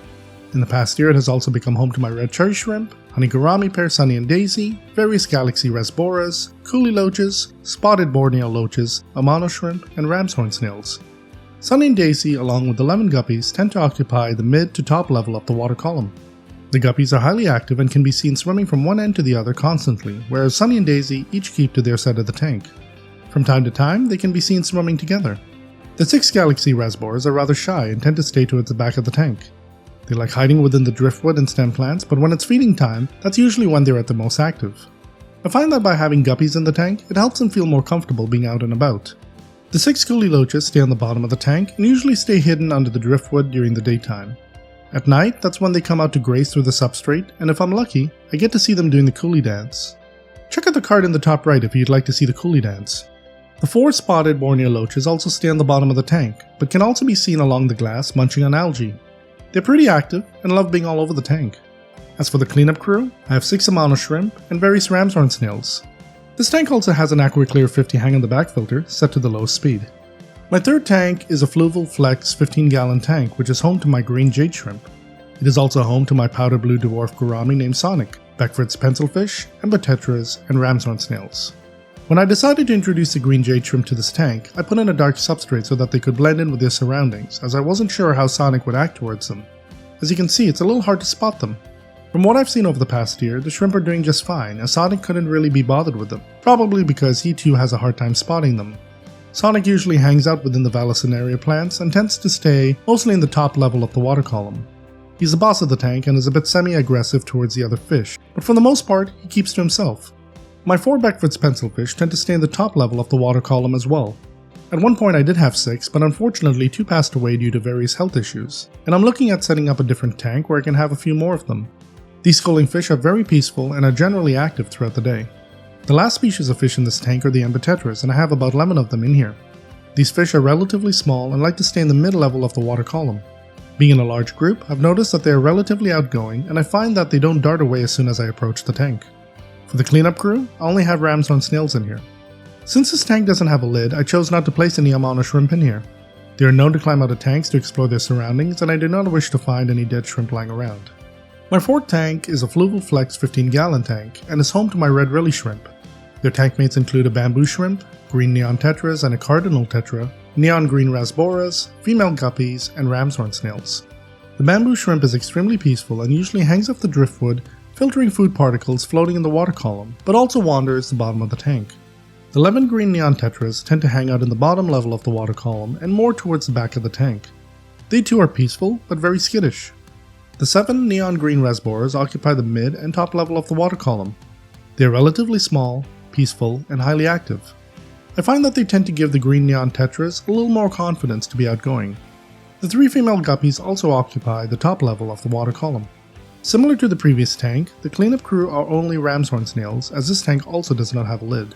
S1: In the past year, it has also become home to my red cherry shrimp, honey gourami pair Sunny and Daisy, various galaxy rasboras, coolie loaches, spotted Borneo loaches, ammonia shrimp, and ram's horn snails. Sunny and Daisy, along with the lemon guppies, tend to occupy the mid to top level of the water column. The guppies are highly active and can be seen swimming from one end to the other constantly, whereas Sunny and Daisy each keep to their side of the tank. From time to time, they can be seen swimming together. The 6 galaxy rasboras are rather shy and tend to stay towards the back of the tank. They like hiding within the driftwood and stem plants, but when it's feeding time, that's usually when they're at the most active. I find that by having guppies in the tank, it helps them feel more comfortable being out and about. The 6 coolie loaches stay on the bottom of the tank and usually stay hidden under the driftwood during the daytime. At night, that's when they come out to graze through the substrate, and if I'm lucky, I get to see them doing the coolie dance. Check out the card in the top right if you'd like to see the coolie dance. The 4 spotted Borneo loaches also stay on the bottom of the tank, but can also be seen along the glass munching on algae. They're pretty active and love being all over the tank. As for the cleanup crew, I have 6 ammonia shrimp and various ram's horn snails. This tank also has an AquaClear 50 hang on the back filter set to the lowest speed. My third tank is a Fluval Flex 15-gallon tank, which is home to my green jade shrimp. It is also home to my powder blue dwarf gourami named Sonic, Beckford's pencilfish, Ambertetras, and ram's horn snails. When I decided to introduce the green jade shrimp to this tank, I put in a dark substrate so that they could blend in with their surroundings, as I wasn't sure how Sonic would act towards them. As you can see, it's a little hard to spot them. From what I've seen over the past year, the shrimp are doing just fine, as Sonic couldn't really be bothered with them, probably because he too has a hard time spotting them. Sonic usually hangs out within the Vallisneria plants and tends to stay mostly in the top level of the water column. He's the boss of the tank and is a bit semi-aggressive towards the other fish, but for the most part, he keeps to himself. My 4 Beckford's pencilfish tend to stay in the top level of the water column as well. At one point I did have 6, but unfortunately 2 passed away due to various health issues, and I'm looking at setting up a different tank where I can have a few more of them. These schooling fish are very peaceful and are generally active throughout the day. The last species of fish in this tank are the Ambertetras, and I have about 11 of them in here. These fish are relatively small and like to stay in the mid-level of the water column. Being in a large group, I've noticed that they are relatively outgoing, and I find that they don't dart away as soon as I approach the tank. For the cleanup crew, I only have ram's horn snails in here. Since this tank doesn't have a lid, I chose not to place any ammonia shrimp in here. They are known to climb out of tanks to explore their surroundings, and I do not wish to find any dead shrimp lying around. My 4th tank is a Fluval Flex 15-gallon tank, and is home to my red Rilly shrimp. Their tank mates include a bamboo shrimp, green neon tetras and a cardinal tetra, neon green rasboras, female guppies, and ram's horn snails. The bamboo shrimp is extremely peaceful and usually hangs off the driftwood, filtering food particles floating in the water column, but also wanders the bottom of the tank. The The 11 green neon tetras tend to hang out in the bottom level of the water column and more towards the back of the tank. They too are peaceful, but very skittish. The 7 neon green rasboras occupy the mid and top level of the water column. They are relatively small, peaceful, and highly active. I find that they tend to give the green neon tetras a little more confidence to be outgoing. The 3 female guppies also occupy the top level of the water column. Similar to the previous tank, the cleanup crew are only ram's horn snails, as this tank also does not have a lid.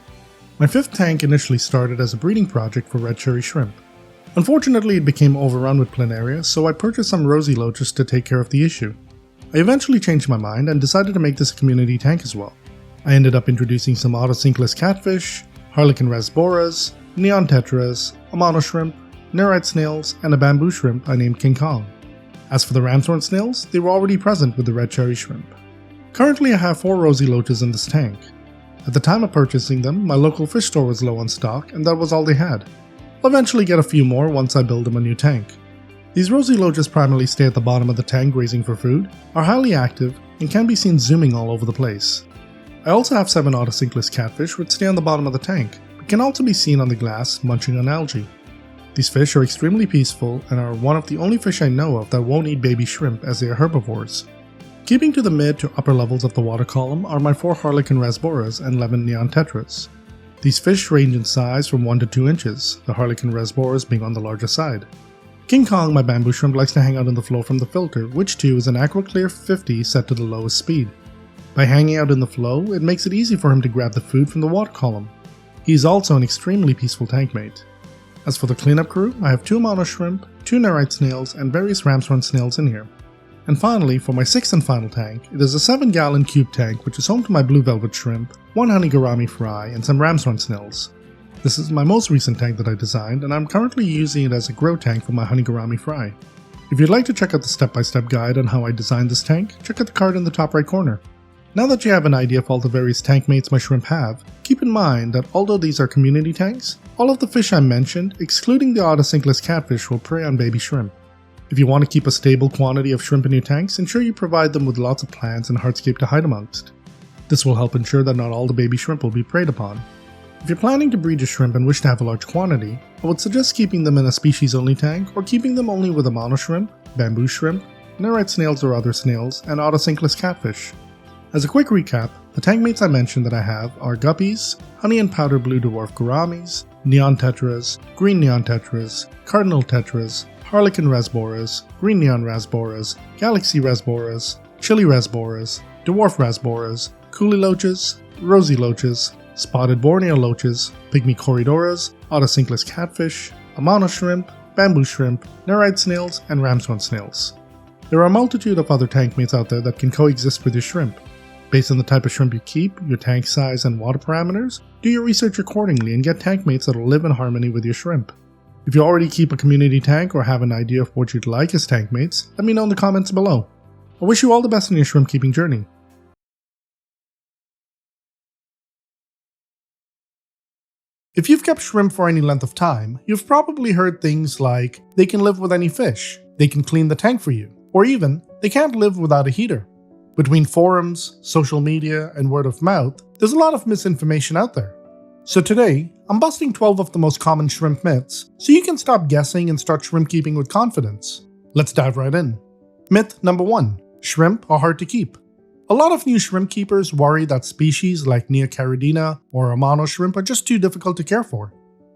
S1: My 5th tank initially started as a breeding project for red cherry shrimp. Unfortunately, it became overrun with planaria, so I purchased some rosy loaches to take care of the issue. I eventually changed my mind and decided to make this a community tank as well. I ended up introducing some autocinkless catfish, harlequin rasboras, neon tetras, ammonia shrimp, nitrite snails, and a bamboo shrimp I named King Kong. As for the ram's horn snails, they were already present with the red cherry shrimp. Currently I have 4 rosy loaches in this tank. At the time of purchasing them, my local fish store was low on stock and that was all they had. I'll eventually get a few more once I build them a new tank. These rosy loaches primarily stay at the bottom of the tank grazing for food, are highly active, and can be seen zooming all over the place. I also have 7 autocinkless catfish which stay on the bottom of the tank, but can also be seen on the glass munching on algae. These fish are extremely peaceful and are one of the only fish I know of that won't eat baby shrimp as they are herbivores. Keeping to the mid to upper levels of the water column are my 4 harlequin rasboras and 11 neon tetras. These fish range in size from 1 to 2 inches, the harlequin rasboras being on the larger side. King Kong, my bamboo shrimp, likes to hang out in the flow from the filter, which too is an AquaClear 50 set to the lowest speed. By hanging out in the flow, it makes it easy for him to grab the food from the water column. He is also an extremely peaceful tank mate. As for the cleanup crew, I have 2 ammonia shrimp, 2 nitrite snails, and various ram's horn snails in here. And finally, for my 6th and final tank, it is a 7-gallon cube tank which is home to my blue velvet shrimp, 1 honey gourami fry, and some ram's horn snails. This is my most recent tank that I designed, and I'm currently using it as a grow tank for my honey gourami fry. If you'd like to check out the step-by-step guide on how I designed this tank, check out the card in the top right corner. Now that you have an idea of all the various tank mates my shrimp have, keep in mind that although these are community tanks, all of the fish I mentioned, excluding the autocinkless catfish, will prey on baby shrimp. If you want to keep a stable quantity of shrimp in your tanks, ensure you provide them with lots of plants and hardscape to hide amongst. This will help ensure that not all the baby shrimp will be preyed upon. If you're planning to breed your shrimp and wish to have a large quantity, I would suggest keeping them in a species-only tank or keeping them only with ammonia shrimp, bamboo shrimp, nitrite snails or other snails, and autocinkless catfish. As a quick recap, the tank mates I mentioned that I have are guppies, honey and powder blue dwarf gouramis, neon tetras, green neon tetras, cardinal tetras, harlequin rasboras, green neon rasboras, galaxy rasboras, chili rasboras, dwarf rasboras, coolie loaches, rosy loaches, spotted Borneo loaches, pygmy corridoras, autocinkless catfish, ammonia shrimp, bamboo shrimp, nitrite snails, and ram's horn snails. There are a multitude of other tank mates out there that can coexist with your shrimp. Based on the type of shrimp you keep, your tank size, and water parameters, do your research accordingly and get tank mates that will live in harmony with your shrimp. If you already keep a community tank or have an idea of what you'd like as tank mates, let me know in the comments below. I wish you all the best in your shrimp keeping journey. If you've kept shrimp for any length of time, you've probably heard things like, they can live with any fish, they can clean the tank for you, or even, they can't live without a heater. Between forums, social media, and word of mouth, there's a lot of misinformation out there. So today, I'm busting 12 of the most common shrimp myths, so you can stop guessing and start shrimp keeping with confidence. Let's dive right in. Myth number 1. Shrimp are hard to keep. A lot of new shrimp keepers worry that species like Neocaridina or ammonia shrimp are just too difficult to care for.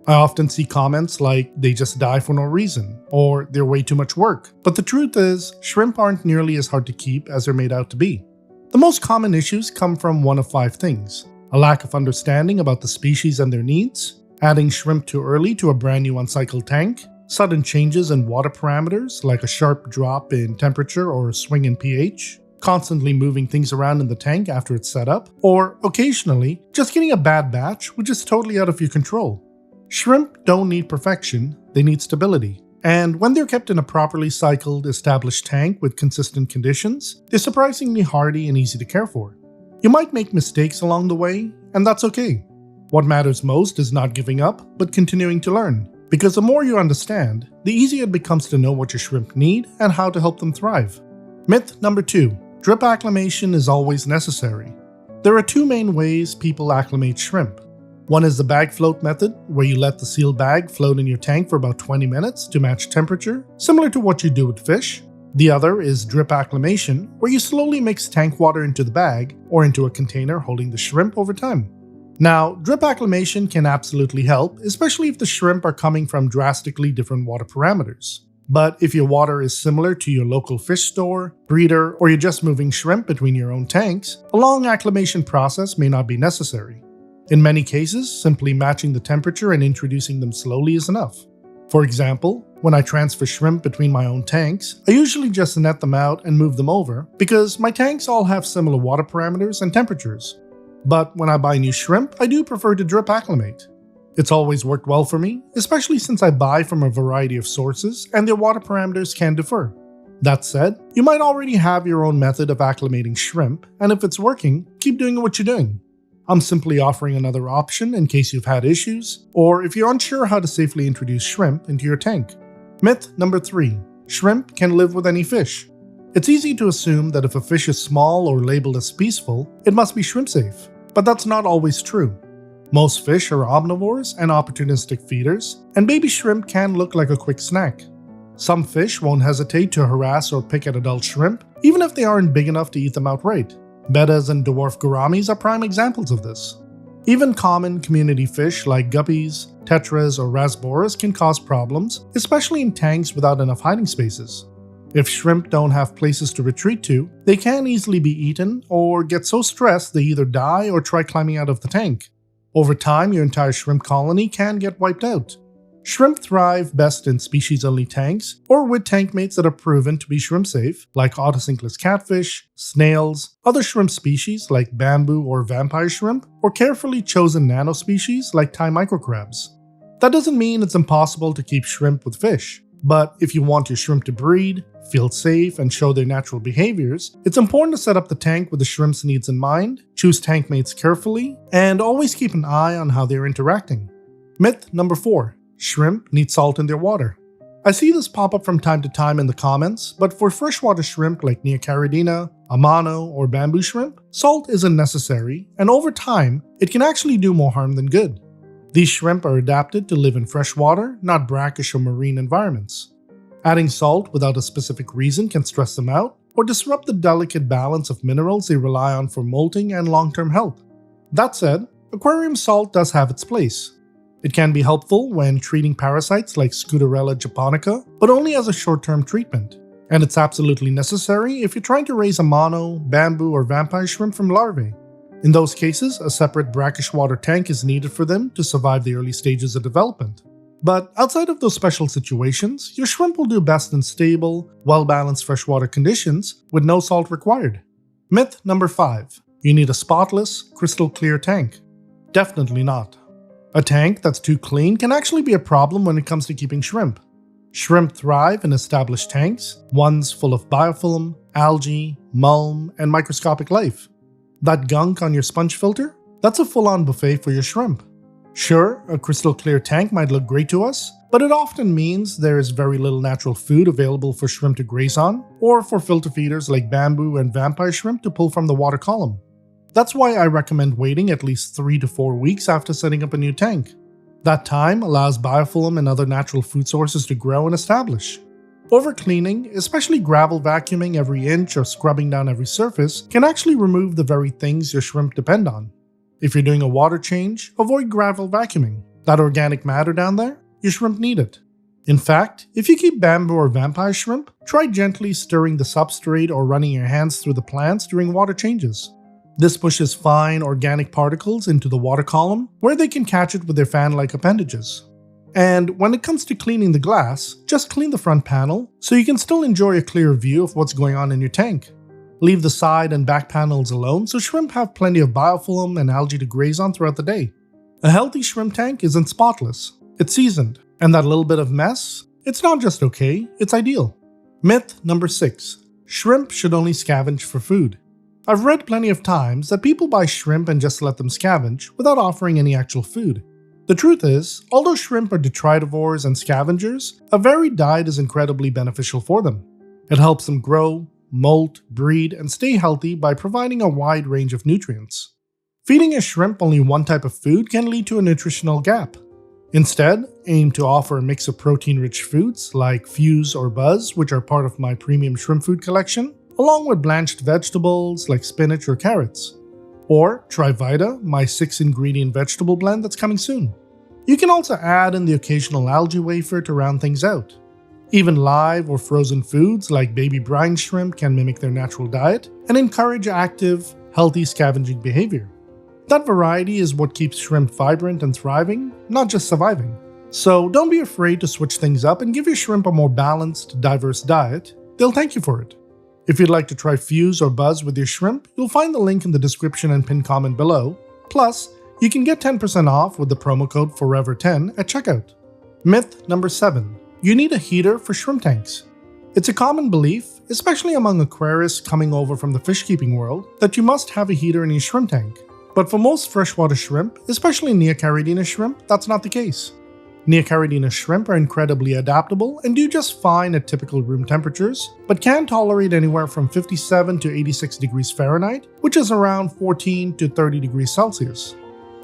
S1: I often see comments like, they just die for no reason, or they're way too much work. But the truth is, shrimp aren't nearly as hard to keep as they're made out to be. The most common issues come from one of 5 things: a lack of understanding about the species and their needs, adding shrimp too early to a brand new uncycled tank, sudden changes in water parameters like a sharp drop in temperature or a swing in pH, constantly moving things around in the tank after it's set up, or occasionally just getting a bad batch which is totally out of your control. Shrimp don't need perfection, they need stability. And when they're kept in a properly cycled, established tank with consistent conditions, they're surprisingly hardy and easy to care for. You might make mistakes along the way, and that's okay. What matters most is not giving up, but continuing to learn. Because the more you understand, the easier it becomes to know what your shrimp need and how to help them thrive. Myth number 2. Drip acclimation is always necessary. There are 2 main ways people acclimate shrimp. One is the bag float method, where you let the sealed bag float in your tank for about 20 minutes to match temperature, similar to what you do with fish. The other is drip acclimation, where you slowly mix tank water into the bag or into a container holding the shrimp over time. Now, drip acclimation can absolutely help, especially if the shrimp are coming from drastically different water parameters. But if your water is similar to your local fish store, breeder, or you're just moving shrimp between your own tanks, a long acclimation process may not be necessary. In many cases, simply matching the temperature and introducing them slowly is enough. For example, when I transfer shrimp between my own tanks, I usually just net them out and move them over because my tanks all have similar water parameters and temperatures. But when I buy new shrimp, I do prefer to drip acclimate. It's always worked well for me, especially since I buy from a variety of sources and their water parameters can differ. That said, you might already have your own method of acclimating shrimp, and if it's working, keep doing what you're doing. I'm simply offering another option in case you've had issues, or if you're unsure how to safely introduce shrimp into your tank. Myth number 3. Shrimp can live with any fish. It's easy to assume that if a fish is small or labeled as peaceful, it must be shrimp safe, but that's not always true. Most fish are omnivores and opportunistic feeders, and baby shrimp can look like a quick snack. Some fish won't hesitate to harass or pick at adult shrimp, even if they aren't big enough to eat them outright. Bettas and dwarf gouramis are prime examples of this. Even common community fish like guppies, tetras, or rasboras can cause problems, especially in tanks without enough hiding spaces. If shrimp don't have places to retreat to, they can easily be eaten or get so stressed they either die or try climbing out of the tank. Over time, your entire shrimp colony can get wiped out. Shrimp thrive best in species-only tanks or with tank mates that are proven to be shrimp safe, like autosinkless catfish, snails, other shrimp species like bamboo or vampire shrimp, or carefully chosen nanospecies like Thai microcrabs. That doesn't mean it's impossible to keep shrimp with fish, but if you want your shrimp to breed, feel safe, and show their natural behaviors, it's important to set up the tank with the shrimp's needs in mind, choose tank mates carefully, and always keep an eye on how they're interacting. Myth number 4. Shrimp need salt in their water. I see this pop up from time to time in the comments, but for freshwater shrimp like Neocaridina, ammonia, or bamboo shrimp, salt isn't necessary, and over time, it can actually do more harm than good. These shrimp are adapted to live in freshwater, not brackish or marine environments. Adding salt without a specific reason can stress them out or disrupt the delicate balance of minerals they rely on for molting and long-term health. That said, aquarium salt does have its place. It can be helpful when treating parasites like Scudarella japonica, but only as a short-term treatment. And it's absolutely necessary if you're trying to raise ammonia, bamboo, or vampire shrimp from larvae. In those cases, a separate brackish water tank is needed for them to survive the early stages of development. But outside of those special situations, your shrimp will do best in stable, well-balanced freshwater conditions with no salt required. Myth number 5. You need a spotless, crystal clear tank. Definitely not. A tank that's too clean can actually be a problem when it comes to keeping shrimp. Shrimp thrive in established tanks, ones full of biofilm, algae, mulm, and microscopic life. That gunk on your sponge filter? That's a full-on buffet for your shrimp. Sure, a crystal clear tank might look great to us, but it often means there is very little natural food available for shrimp to graze on, or for filter feeders like bamboo and vampire shrimp to pull from the water column. That's why I recommend waiting at least 3 to 4 weeks after setting up a new tank. That time allows biofilm and other natural food sources to grow and establish. Overcleaning, especially gravel vacuuming every inch or scrubbing down every surface, can actually remove the very things your shrimp depend on. If you're doing a water change, avoid gravel vacuuming. That organic matter down there, your shrimp need it. In fact, if you keep bamboo or vampire shrimp, try gently stirring the substrate or running your hands through the plants during water changes. This pushes fine organic particles into the water column, where they can catch it with their fan-like appendages. And when it comes to cleaning the glass, just clean the front panel so you can still enjoy a clear view of what's going on in your tank. Leave the side and back panels alone so shrimp have plenty of biofilm and algae to graze on throughout the day. A healthy shrimp tank isn't spotless, it's seasoned, and that little bit of mess, it's not just okay, it's ideal. Myth number 6. Shrimp should only scavenge for food. I've read plenty of times that people buy shrimp and just let them scavenge without offering any actual food. The truth is, although shrimp are detritivores and scavengers, a varied diet is incredibly beneficial for them. It helps them grow, molt, breed, and stay healthy by providing a wide range of nutrients. Feeding a shrimp only one type of food can lead to a nutritional gap. Instead, aim to offer a mix of protein-rich foods like fuse or buzz, which are part of my premium shrimp food collection, along with blanched vegetables like spinach or carrots. Or try Vita, my 6-ingredient vegetable blend that's coming soon. You can also add in the occasional algae wafer to round things out. Even live or frozen foods like baby brine shrimp can mimic their natural diet and encourage active, healthy scavenging behavior. That variety is what keeps shrimp vibrant and thriving, not just surviving. So don't be afraid to switch things up and give your shrimp a more balanced, diverse diet. They'll thank you for it. If you'd like to try fuse or buzz with your shrimp, you'll find the link in the description and pinned comment below. Plus, you can get 10% off with the promo code FOREVER10 at checkout. Myth number 7. You need a heater for shrimp tanks. It's a common belief, especially among aquarists coming over from the fish keeping world, that you must have a heater in your shrimp tank. But for most freshwater shrimp, especially Neocaridina shrimp, that's not the case. Neocaridina shrimp are incredibly adaptable and do just fine at typical room temperatures, but can tolerate anywhere from 57 to 86 degrees Fahrenheit, which is around 14 to 30 degrees Celsius.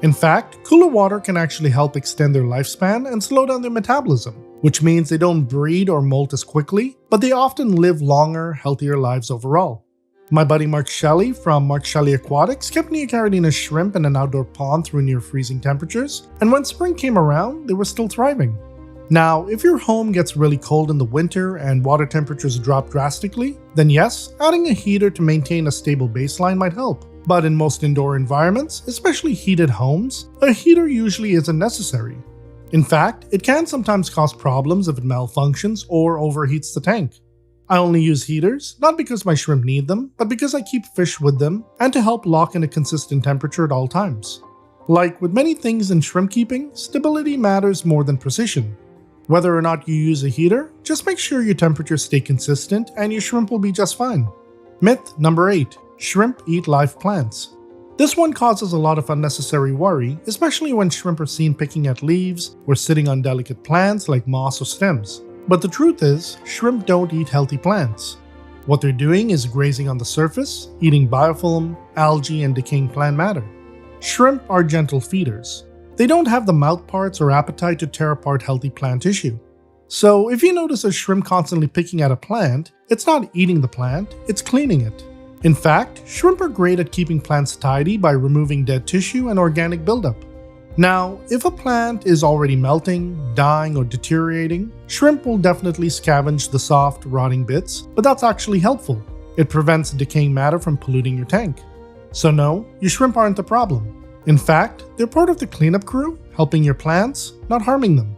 S1: In fact, cooler water can actually help extend their lifespan and slow down their metabolism, which means they don't breed or molt as quickly, but they often live longer, healthier lives overall. My buddy Mark Shelley from Mark Shelley Aquatics kept Neocaridina shrimp in an outdoor pond through near freezing temperatures, and when spring came around, they were still thriving. Now, if your home gets really cold in the winter and water temperatures drop drastically, then yes, adding a heater to maintain a stable baseline might help. But in most indoor environments, especially heated homes, a heater usually isn't necessary. In fact, it can sometimes cause problems if it malfunctions or overheats the tank. I only use heaters, not because my shrimp need them, but because I keep fish with them and to help lock in a consistent temperature at all times. Like with many things in shrimp keeping, stability matters more than precision. Whether or not you use a heater, just make sure your temperatures stay consistent and your shrimp will be just fine. Myth number 8. Shrimp eat live plants. This one causes a lot of unnecessary worry, especially when shrimp are seen picking at leaves or sitting on delicate plants like moss or stems. But the truth is, shrimp don't eat healthy plants. What they're doing is grazing on the surface, eating biofilm, algae, and decaying plant matter. Shrimp are gentle feeders. They don't have the mouth parts or appetite to tear apart healthy plant tissue. So if you notice a shrimp constantly picking at a plant, it's not eating the plant, it's cleaning it. In fact, shrimp are great at keeping plants tidy by removing dead tissue and organic buildup. Now, if a plant is already melting, dying, or deteriorating, shrimp will definitely scavenge the soft, rotting bits, but that's actually helpful. It prevents decaying matter from polluting your tank. So no, your shrimp aren't the problem. In fact, they're part of the cleanup crew, helping your plants, not harming them.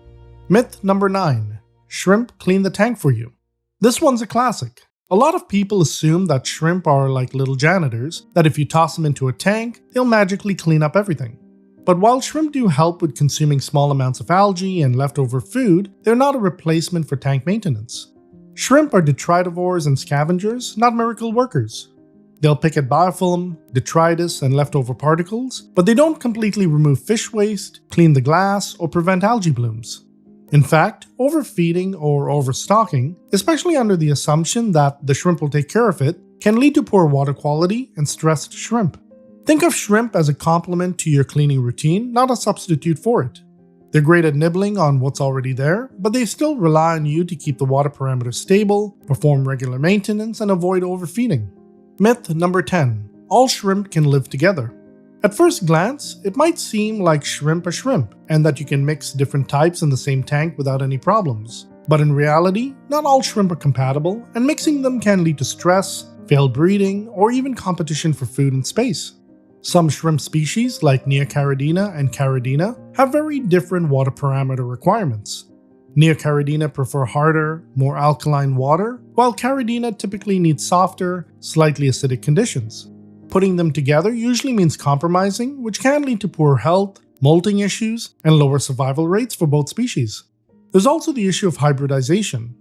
S1: Myth number 9. Shrimp clean the tank for you. This one's a classic. A lot of people assume that shrimp are like little janitors, that if you toss them into a tank, they'll magically clean up everything. But while shrimp do help with consuming small amounts of algae and leftover food, they're not a replacement for tank maintenance. Shrimp are detritivores and scavengers, not miracle workers. They'll pick at biofilm, detritus, and leftover particles, but they don't completely remove fish waste, clean the glass, or prevent algae blooms. In fact, overfeeding or overstocking, especially under the assumption that the shrimp will take care of it, can lead to poor water quality and stressed shrimp. Think of shrimp as a complement to your cleaning routine, not a substitute for it. They're great at nibbling on what's already there, but they still rely on you to keep the water parameters stable, perform regular maintenance, and avoid overfeeding. Myth number 10. All shrimp can live together. At first glance, it might seem like shrimp are shrimp, and that you can mix different types in the same tank without any problems. But in reality, not all shrimp are compatible, and mixing them can lead to stress, failed breeding, or even competition for food and space. Some shrimp species, like Neocaridina and Caridina, have very different water parameter requirements. Neocaridina prefer harder, more alkaline water, while Caridina typically needs softer, slightly acidic conditions. Putting them together usually means compromising, which can lead to poor health, molting issues, and lower survival rates for both species. There's also the issue of hybridization.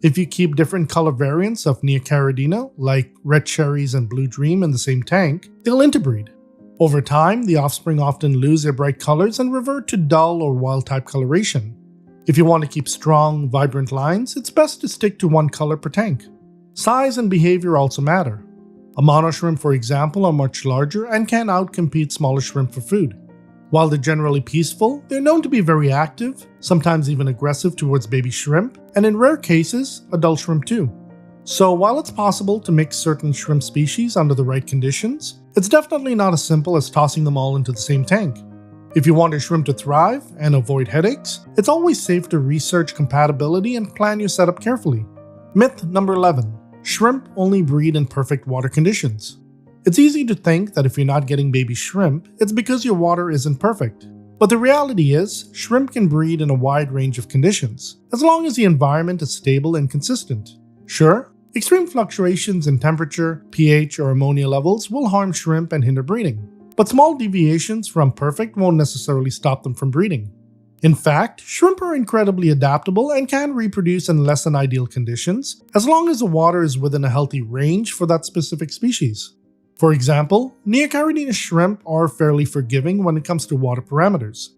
S1: If you keep different color variants of Neocaridina, like red cherries and blue dream, in the same tank, they'll interbreed. Over time, the offspring often lose their bright colors and revert to dull or wild-type coloration. If you want to keep strong, vibrant lines, it's best to stick to one color per tank. Size and behavior also matter. A mono shrimp, for example, are much larger and can outcompete smaller shrimp for food. While they're generally peaceful, they're known to be very active, sometimes even aggressive towards baby shrimp, and in rare cases, adult shrimp too. So while it's possible to mix certain shrimp species under the right conditions, it's definitely not as simple as tossing them all into the same tank. If you want your shrimp to thrive and avoid headaches, it's always safe to research compatibility and plan your setup carefully. Myth number 11. Shrimp only breed in perfect water conditions. It's easy to think that if you're not getting baby shrimp, it's because your water isn't perfect. But the reality is, shrimp can breed in a wide range of conditions, as long as the environment is stable and consistent. Sure, extreme fluctuations in temperature, pH, or ammonia levels will harm shrimp and hinder breeding, but small deviations from perfect won't necessarily stop them from breeding. In fact, shrimp are incredibly adaptable and can reproduce in less than ideal conditions, as long as the water is within a healthy range for that specific species. For example, Neocaridina shrimp are fairly forgiving when it comes to water parameters.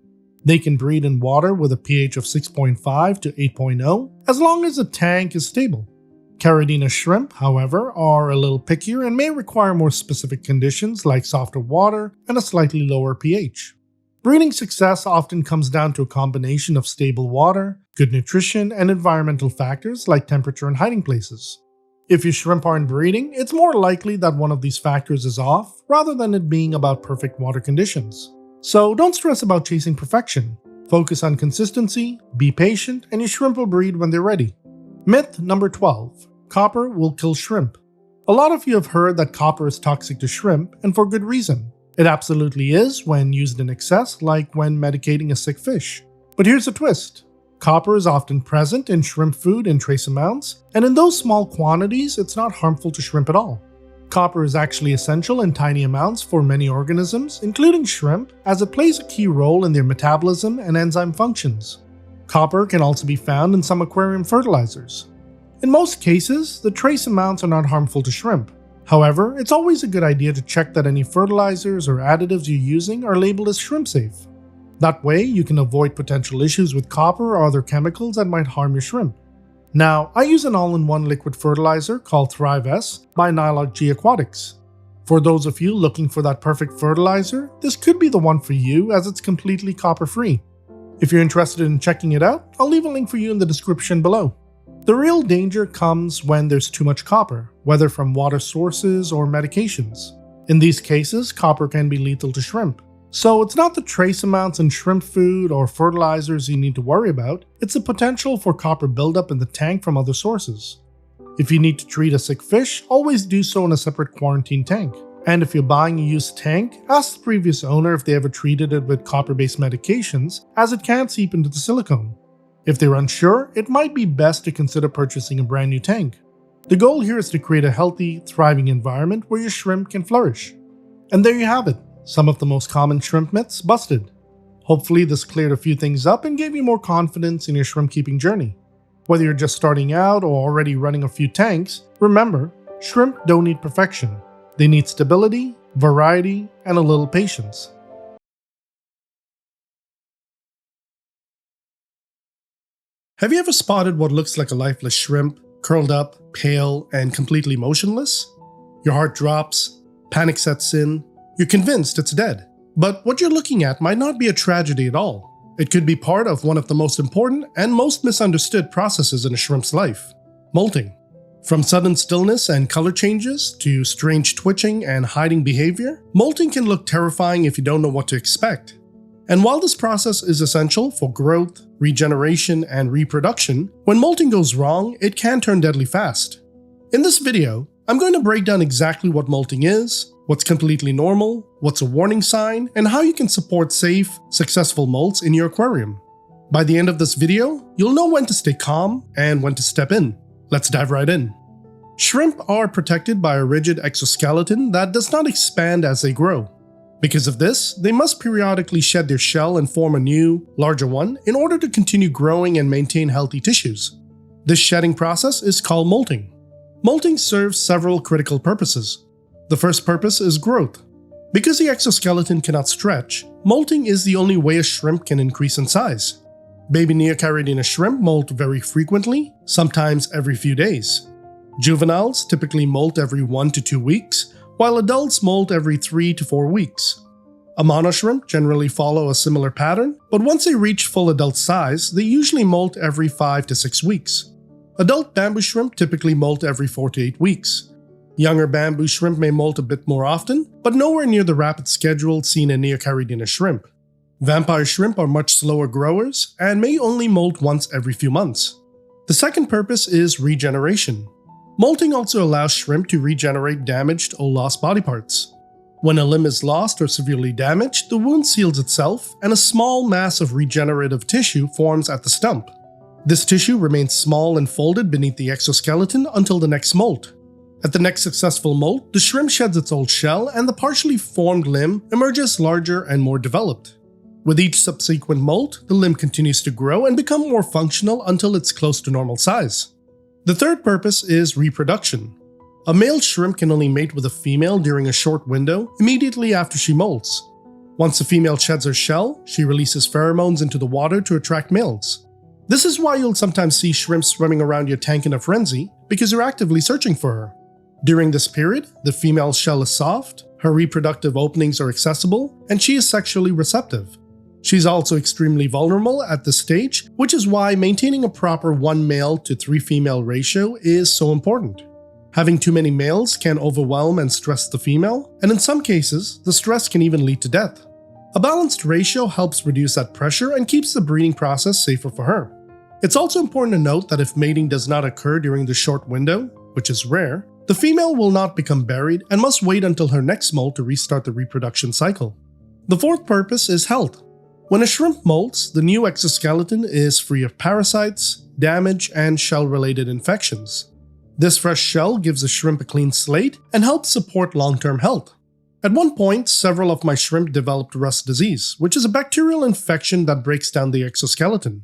S1: They can breed in water with a pH of 6.5 to 8.0 as long as the tank is stable. Caridina shrimp, however, are a little pickier and may require more specific conditions like softer water and a slightly lower pH. Breeding success often comes down to a combination of stable water, good nutrition, and environmental factors like temperature and hiding places. If your shrimp aren't breeding, it's more likely that one of these factors is off rather than it being about perfect water conditions. So don't stress about chasing perfection. Focus on consistency, be patient, and your shrimp will breed when they're ready. Myth number 12. Copper will kill shrimp. A lot of you have heard that copper is toxic to shrimp, and for good reason. It absolutely is when used in excess, like when medicating a sick fish. But here's the twist. Copper is often present in shrimp food in trace amounts, and in those small quantities, it's not harmful to shrimp at all. Copper is actually essential in tiny amounts for many organisms, including shrimp, as it plays a key role in their metabolism and enzyme functions. Copper can also be found in some aquarium fertilizers. In most cases, the trace amounts are not harmful to shrimp. However, it's always a good idea to check that any fertilizers or additives you're using are labeled as shrimp safe. That way, you can avoid potential issues with copper or other chemicals that might harm your shrimp. Now, I use an all-in-one liquid fertilizer called Thrive S by Nylog G Aquatics. For those of you looking for that perfect fertilizer, this could be the one for you as it's completely copper-free. If you're interested in checking it out, I'll leave a link for you in the description below. The real danger comes when there's too much copper, whether from water sources or medications. In these cases, copper can be lethal to shrimp. So it's not the trace amounts in shrimp food or fertilizers you need to worry about, it's the potential for copper buildup in the tank from other sources. If you need to treat a sick fish, always do so in a separate quarantine tank. And if you're buying a used tank, ask the previous owner if they ever treated it with copper-based medications, as it can seep into the silicone. If they're unsure, it might be best to consider purchasing a brand new tank. The goal here is to create a healthy, thriving environment where your shrimp can flourish. And there you have it. Some of the most common shrimp myths busted. Hopefully this cleared a few things up and gave you more confidence in your shrimp keeping journey. Whether you're just starting out or already running a few tanks, remember, shrimp don't need perfection. They need stability, variety, and a little patience. Have you ever spotted what looks like a lifeless shrimp, curled up, pale, and completely motionless? Your heart drops, panic sets in. You're convinced it's dead. But what you're looking at might not be a tragedy at all. It could be part of one of the most important and most misunderstood processes in a shrimp's life: molting. From sudden stillness and color changes to strange twitching and hiding behavior, molting can look terrifying if you don't know what to expect. And while this process is essential for growth, regeneration, and reproduction, when molting goes wrong, it can turn deadly fast. In this video, I'm going to break down exactly what molting is, what's completely normal, what's a warning sign, and how you can support safe, successful molts in your aquarium. By the end of this video, you'll know when to stay calm and when to step in. Let's dive right in. Shrimp are protected by a rigid exoskeleton that does not expand as they grow. Because of this, they must periodically shed their shell and form a new, larger one in order to continue growing and maintain healthy tissues. This shedding process is called molting. Molting serves several critical purposes. The first purpose is growth. Because the exoskeleton cannot stretch, molting is the only way a shrimp can increase in size. Baby Neocaridina shrimp molt very frequently, sometimes every few days. Juveniles typically molt every 1 to 2 weeks, while adults molt every 3 to 4 weeks. Ammonia shrimp generally follow a similar pattern, but once they reach full adult size, they usually molt every 5 to 6 weeks. Adult bamboo shrimp typically molt every 4 to 8 weeks. Younger bamboo shrimp may molt a bit more often, but nowhere near the rapid schedule seen in Neocaridina shrimp. Vampire shrimp are much slower growers and may only molt once every few months. The second purpose is regeneration. Molting also allows shrimp to regenerate damaged or lost body parts. When a limb is lost or severely damaged, the wound seals itself and a small mass of regenerative tissue forms at the stump. This tissue remains small and folded beneath the exoskeleton until the next molt. At the next successful molt, the shrimp sheds its old shell and the partially formed limb emerges larger and more developed. With each subsequent molt, the limb continues to grow and become more functional until it's close to normal size. The third purpose is reproduction. A male shrimp can only mate with a female during a short window immediately after she molts. Once the female sheds her shell, she releases pheromones into the water to attract males. This is why you'll sometimes see shrimp swimming around your tank in a frenzy, because you're actively searching for her. During this period, the female's shell is soft, her reproductive openings are accessible, and she is sexually receptive. She's also extremely vulnerable at this stage, which is why maintaining a proper 1 male to 3 female ratio is so important. Having too many males can overwhelm and stress the female, and in some cases, the stress can even lead to death. A balanced ratio helps reduce that pressure and keeps the breeding process safer for her. It's also important to note that if mating does not occur during the short window, which is rare, the female will not become buried and must wait until her next molt to restart the reproduction cycle. The fourth purpose is health. When a shrimp molts, the new exoskeleton is free of parasites, damage, and shell-related infections. This fresh shell gives the shrimp a clean slate and helps support long-term health. At one point, several of my shrimp developed rust disease, which is a bacterial infection that breaks down the exoskeleton.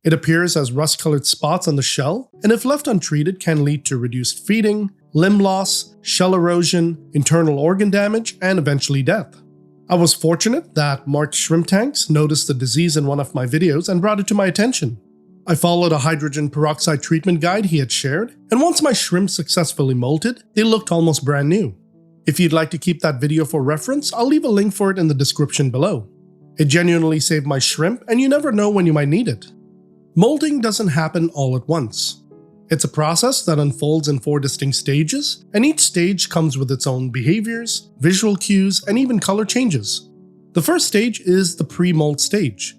S1: It appears as rust-colored spots on the shell, and if left untreated can lead to reduced feeding, limb loss, shell erosion, internal organ damage, and eventually death. I was fortunate that Marked Shrimp Tanks noticed the disease in one of my videos and brought it to my attention. I followed a hydrogen peroxide treatment guide he had shared, and once my shrimp successfully molted, they looked almost brand new. If you'd like to keep that video for reference, I'll leave a link for it in the description below. It genuinely saved my shrimp, and you never know when you might need it. Molting doesn't happen all at once. It's a process that unfolds in 4 distinct stages, and each stage comes with its own behaviors, visual cues, and even color changes. The first stage is the pre-molt stage.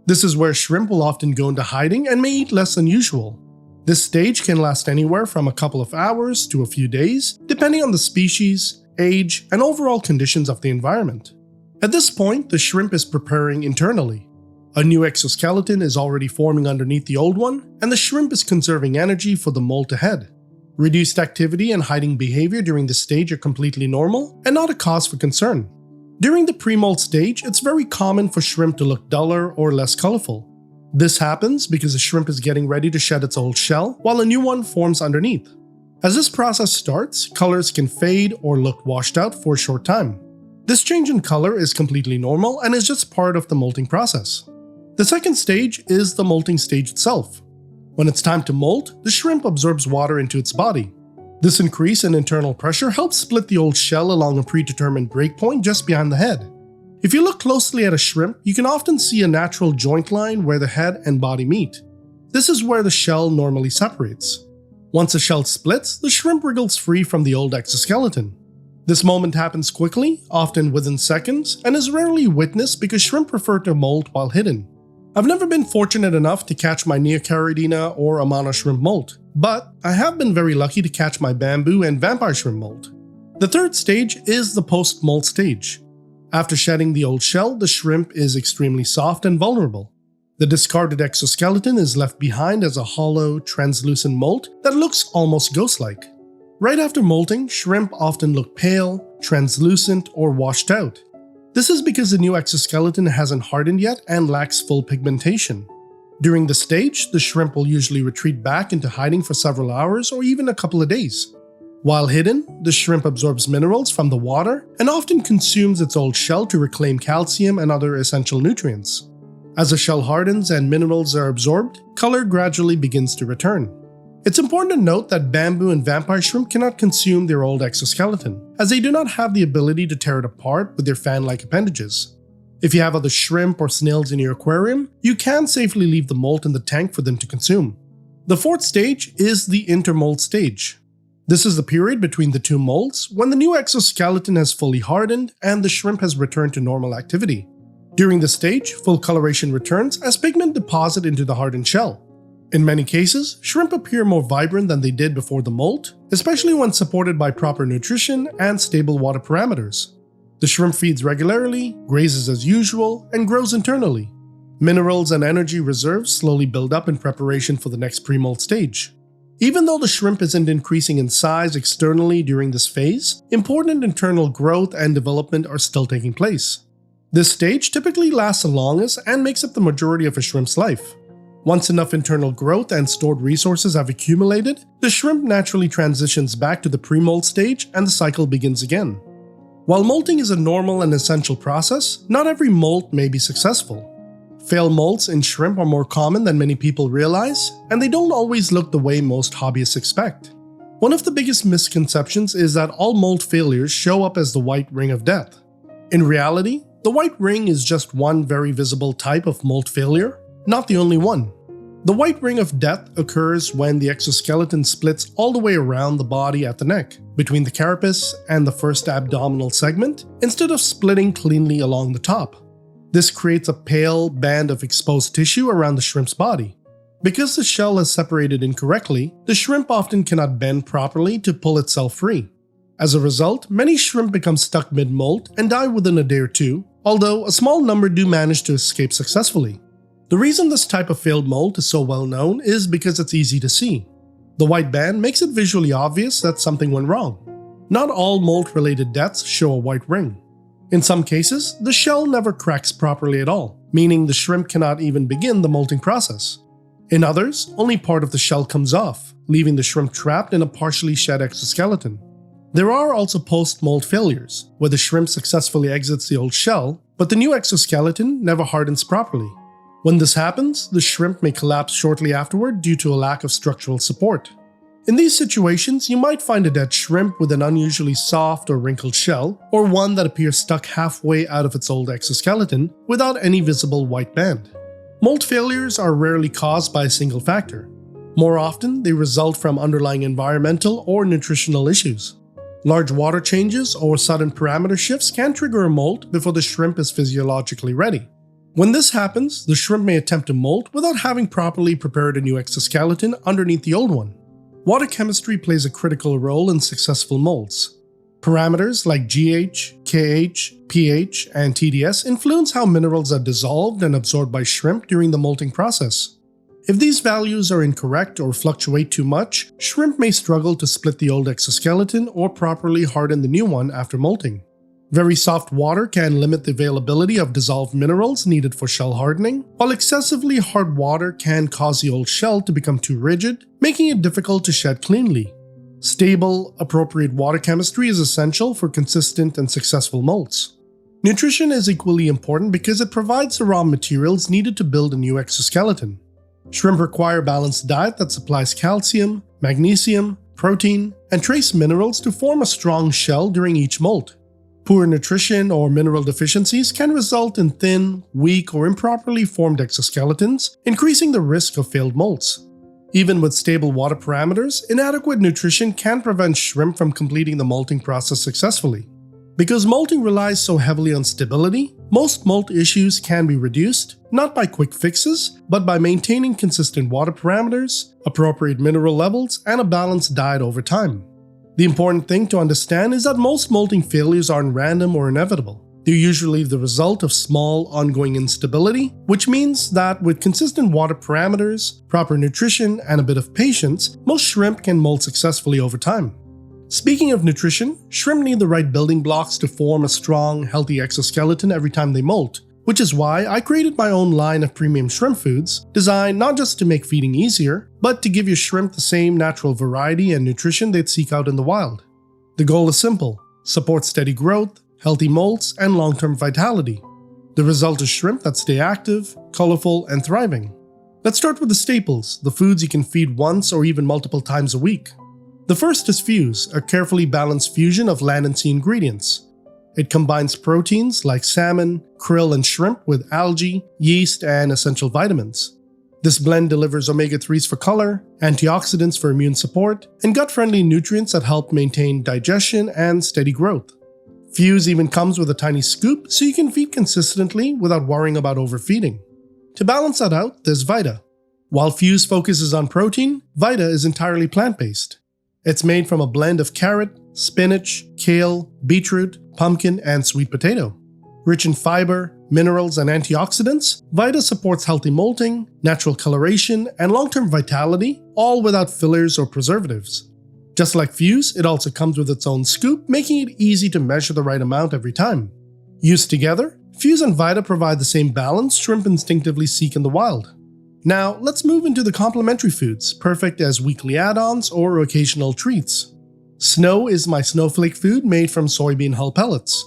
S1: This is where shrimp will often go into hiding and may eat less than usual. This stage can last anywhere from a couple of hours to a few days, depending on the species, age, and overall conditions of the environment. At this point, the shrimp is preparing internally. A new exoskeleton is already forming underneath the old one, and the shrimp is conserving energy for the molt ahead. Reduced activity and hiding behavior during this stage are completely normal and not a cause for concern. During the pre-molt stage, it's very common for shrimp to look duller or less colorful. This happens because the shrimp is getting ready to shed its old shell while a new one forms underneath. As this process starts, colors can fade or look washed out for a short time. This change in color is completely normal and is just part of the molting process. The second stage is the molting stage itself. When it's time to molt, the shrimp absorbs water into its body. This increase in internal pressure helps split the old shell along a predetermined breakpoint just behind the head. If you look closely at a shrimp, you can often see a natural joint line where the head and body meet. This is where the shell normally separates. Once the shell splits, the shrimp wriggles free from the old exoskeleton. This moment happens quickly, often within seconds, and is rarely witnessed because shrimp prefer to molt while hidden. I've never been fortunate enough to catch my Neocaridina or ammonia shrimp molt, but I have been very lucky to catch my bamboo and vampire shrimp molt. The third stage is the post-molt stage. After shedding the old shell, the shrimp is extremely soft and vulnerable. The discarded exoskeleton is left behind as a hollow, translucent molt that looks almost ghost-like. Right after molting, shrimp often look pale, translucent, or washed out. This is because the new exoskeleton hasn't hardened yet and lacks full pigmentation. During this stage, the shrimp will usually retreat back into hiding for several hours or even a couple of days. While hidden, the shrimp absorbs minerals from the water and often consumes its old shell to reclaim calcium and other essential nutrients. As the shell hardens and minerals are absorbed, color gradually begins to return. It's important to note that bamboo and vampire shrimp cannot consume their old exoskeleton, as they do not have the ability to tear it apart with their fan-like appendages. If you have other shrimp or snails in your aquarium, you can safely leave the molt in the tank for them to consume. The fourth stage is the intermolt stage. This is the period between the two molts when the new exoskeleton has fully hardened and the shrimp has returned to normal activity. During this stage, full coloration returns as pigment deposit into the hardened shell. In many cases, shrimp appear more vibrant than they did before the molt, especially when supported by proper nutrition and stable water parameters. The shrimp feeds regularly, grazes as usual, and grows internally. Minerals and energy reserves slowly build up in preparation for the next pre-molt stage. Even though the shrimp isn't increasing in size externally during this phase, important internal growth and development are still taking place. This stage typically lasts the longest and makes up the majority of a shrimp's life. Once enough internal growth and stored resources have accumulated, the shrimp naturally transitions back to the pre-molt stage and the cycle begins again. While molting is a normal and essential process, not every molt may be successful. Failed molts in shrimp are more common than many people realize, and they don't always look the way most hobbyists expect. One of the biggest misconceptions is that all molt failures show up as the white ring of death. In reality, the white ring is just one very visible type of molt failure, not the only one. The white ring of death occurs when the exoskeleton splits all the way around the body at the neck, between the carapace and the first abdominal segment, instead of splitting cleanly along the top. This creates a pale band of exposed tissue around the shrimp's body. Because the shell is separated incorrectly, the shrimp often cannot bend properly to pull itself free. As a result, many shrimp become stuck mid-molt and die within a day or two, although a small number do manage to escape successfully. The reason this type of failed molt is so well known is because it's easy to see. The white band makes it visually obvious that something went wrong. Not all molt-related deaths show a white ring. In some cases, the shell never cracks properly at all, meaning the shrimp cannot even begin the molting process. In others, only part of the shell comes off, leaving the shrimp trapped in a partially shed exoskeleton. There are also post-molt failures, where the shrimp successfully exits the old shell, but the new exoskeleton never hardens properly. When this happens, the shrimp may collapse shortly afterward due to a lack of structural support. In these situations, you might find a dead shrimp with an unusually soft or wrinkled shell, or one that appears stuck halfway out of its old exoskeleton without any visible white band. Molt failures are rarely caused by a single factor. More often, they result from underlying environmental or nutritional issues. Large water changes or sudden parameter shifts can trigger a molt before the shrimp is physiologically ready. When this happens, the shrimp may attempt to molt without having properly prepared a new exoskeleton underneath the old one. Water chemistry plays a critical role in successful molts. Parameters like GH, KH, pH, and TDS influence how minerals are dissolved and absorbed by shrimp during the molting process. If these values are incorrect or fluctuate too much, shrimp may struggle to split the old exoskeleton or properly harden the new one after molting. Very soft water can limit the availability of dissolved minerals needed for shell hardening, while excessively hard water can cause the old shell to become too rigid, making it difficult to shed cleanly. Stable, appropriate water chemistry is essential for consistent and successful molts. Nutrition is equally important because it provides the raw materials needed to build a new exoskeleton. Shrimp require a balanced diet that supplies calcium, magnesium, protein, and trace minerals to form a strong shell during each molt. Poor nutrition or mineral deficiencies can result in thin, weak, or improperly formed exoskeletons, increasing the risk of failed molts. Even with stable water parameters, inadequate nutrition can prevent shrimp from completing the molting process successfully. Because molting relies so heavily on stability, most molt issues can be reduced, not by quick fixes, but by maintaining consistent water parameters, appropriate mineral levels, and a balanced diet over time. The important thing to understand is that most molting failures aren't random or inevitable. They're usually the result of small, ongoing instability, which means that with consistent water parameters, proper nutrition, and a bit of patience, most shrimp can molt successfully over time. Speaking of nutrition, shrimp need the right building blocks to form a strong, healthy exoskeleton every time they molt, which is why I created my own line of premium shrimp foods, designed not just to make feeding easier, but to give your shrimp the same natural variety and nutrition they'd seek out in the wild. The goal is simple: support steady growth, healthy molts, and long-term vitality. The result is shrimp that stay active, colorful, and thriving. Let's start with the staples, the foods you can feed once or even multiple times a week. The first is Fuse, a carefully balanced fusion of land and sea ingredients. It combines proteins like salmon, krill, and shrimp with algae, yeast, and essential vitamins. This blend delivers omega-3s for color, antioxidants for immune support, and gut-friendly nutrients that help maintain digestion and steady growth. Fuse even comes with a tiny scoop so you can feed consistently without worrying about overfeeding. To balance that out, there's Vita. While Fuse focuses on protein, Vita is entirely plant-based. It's made from a blend of carrot, spinach, kale, beetroot, pumpkin, and sweet potato. Rich in fiber, minerals, and antioxidants, Vita supports healthy molting, natural coloration, and long-term vitality, all without fillers or preservatives. Just like Fuse, it also comes with its own scoop, making it easy to measure the right amount every time. Used together, Fuse and Vita provide the same balance shrimp instinctively seek in the wild. Now, let's move into the complementary foods, perfect as weekly add-ons or occasional treats. Snow is my snowflake food made from soybean hull pellets.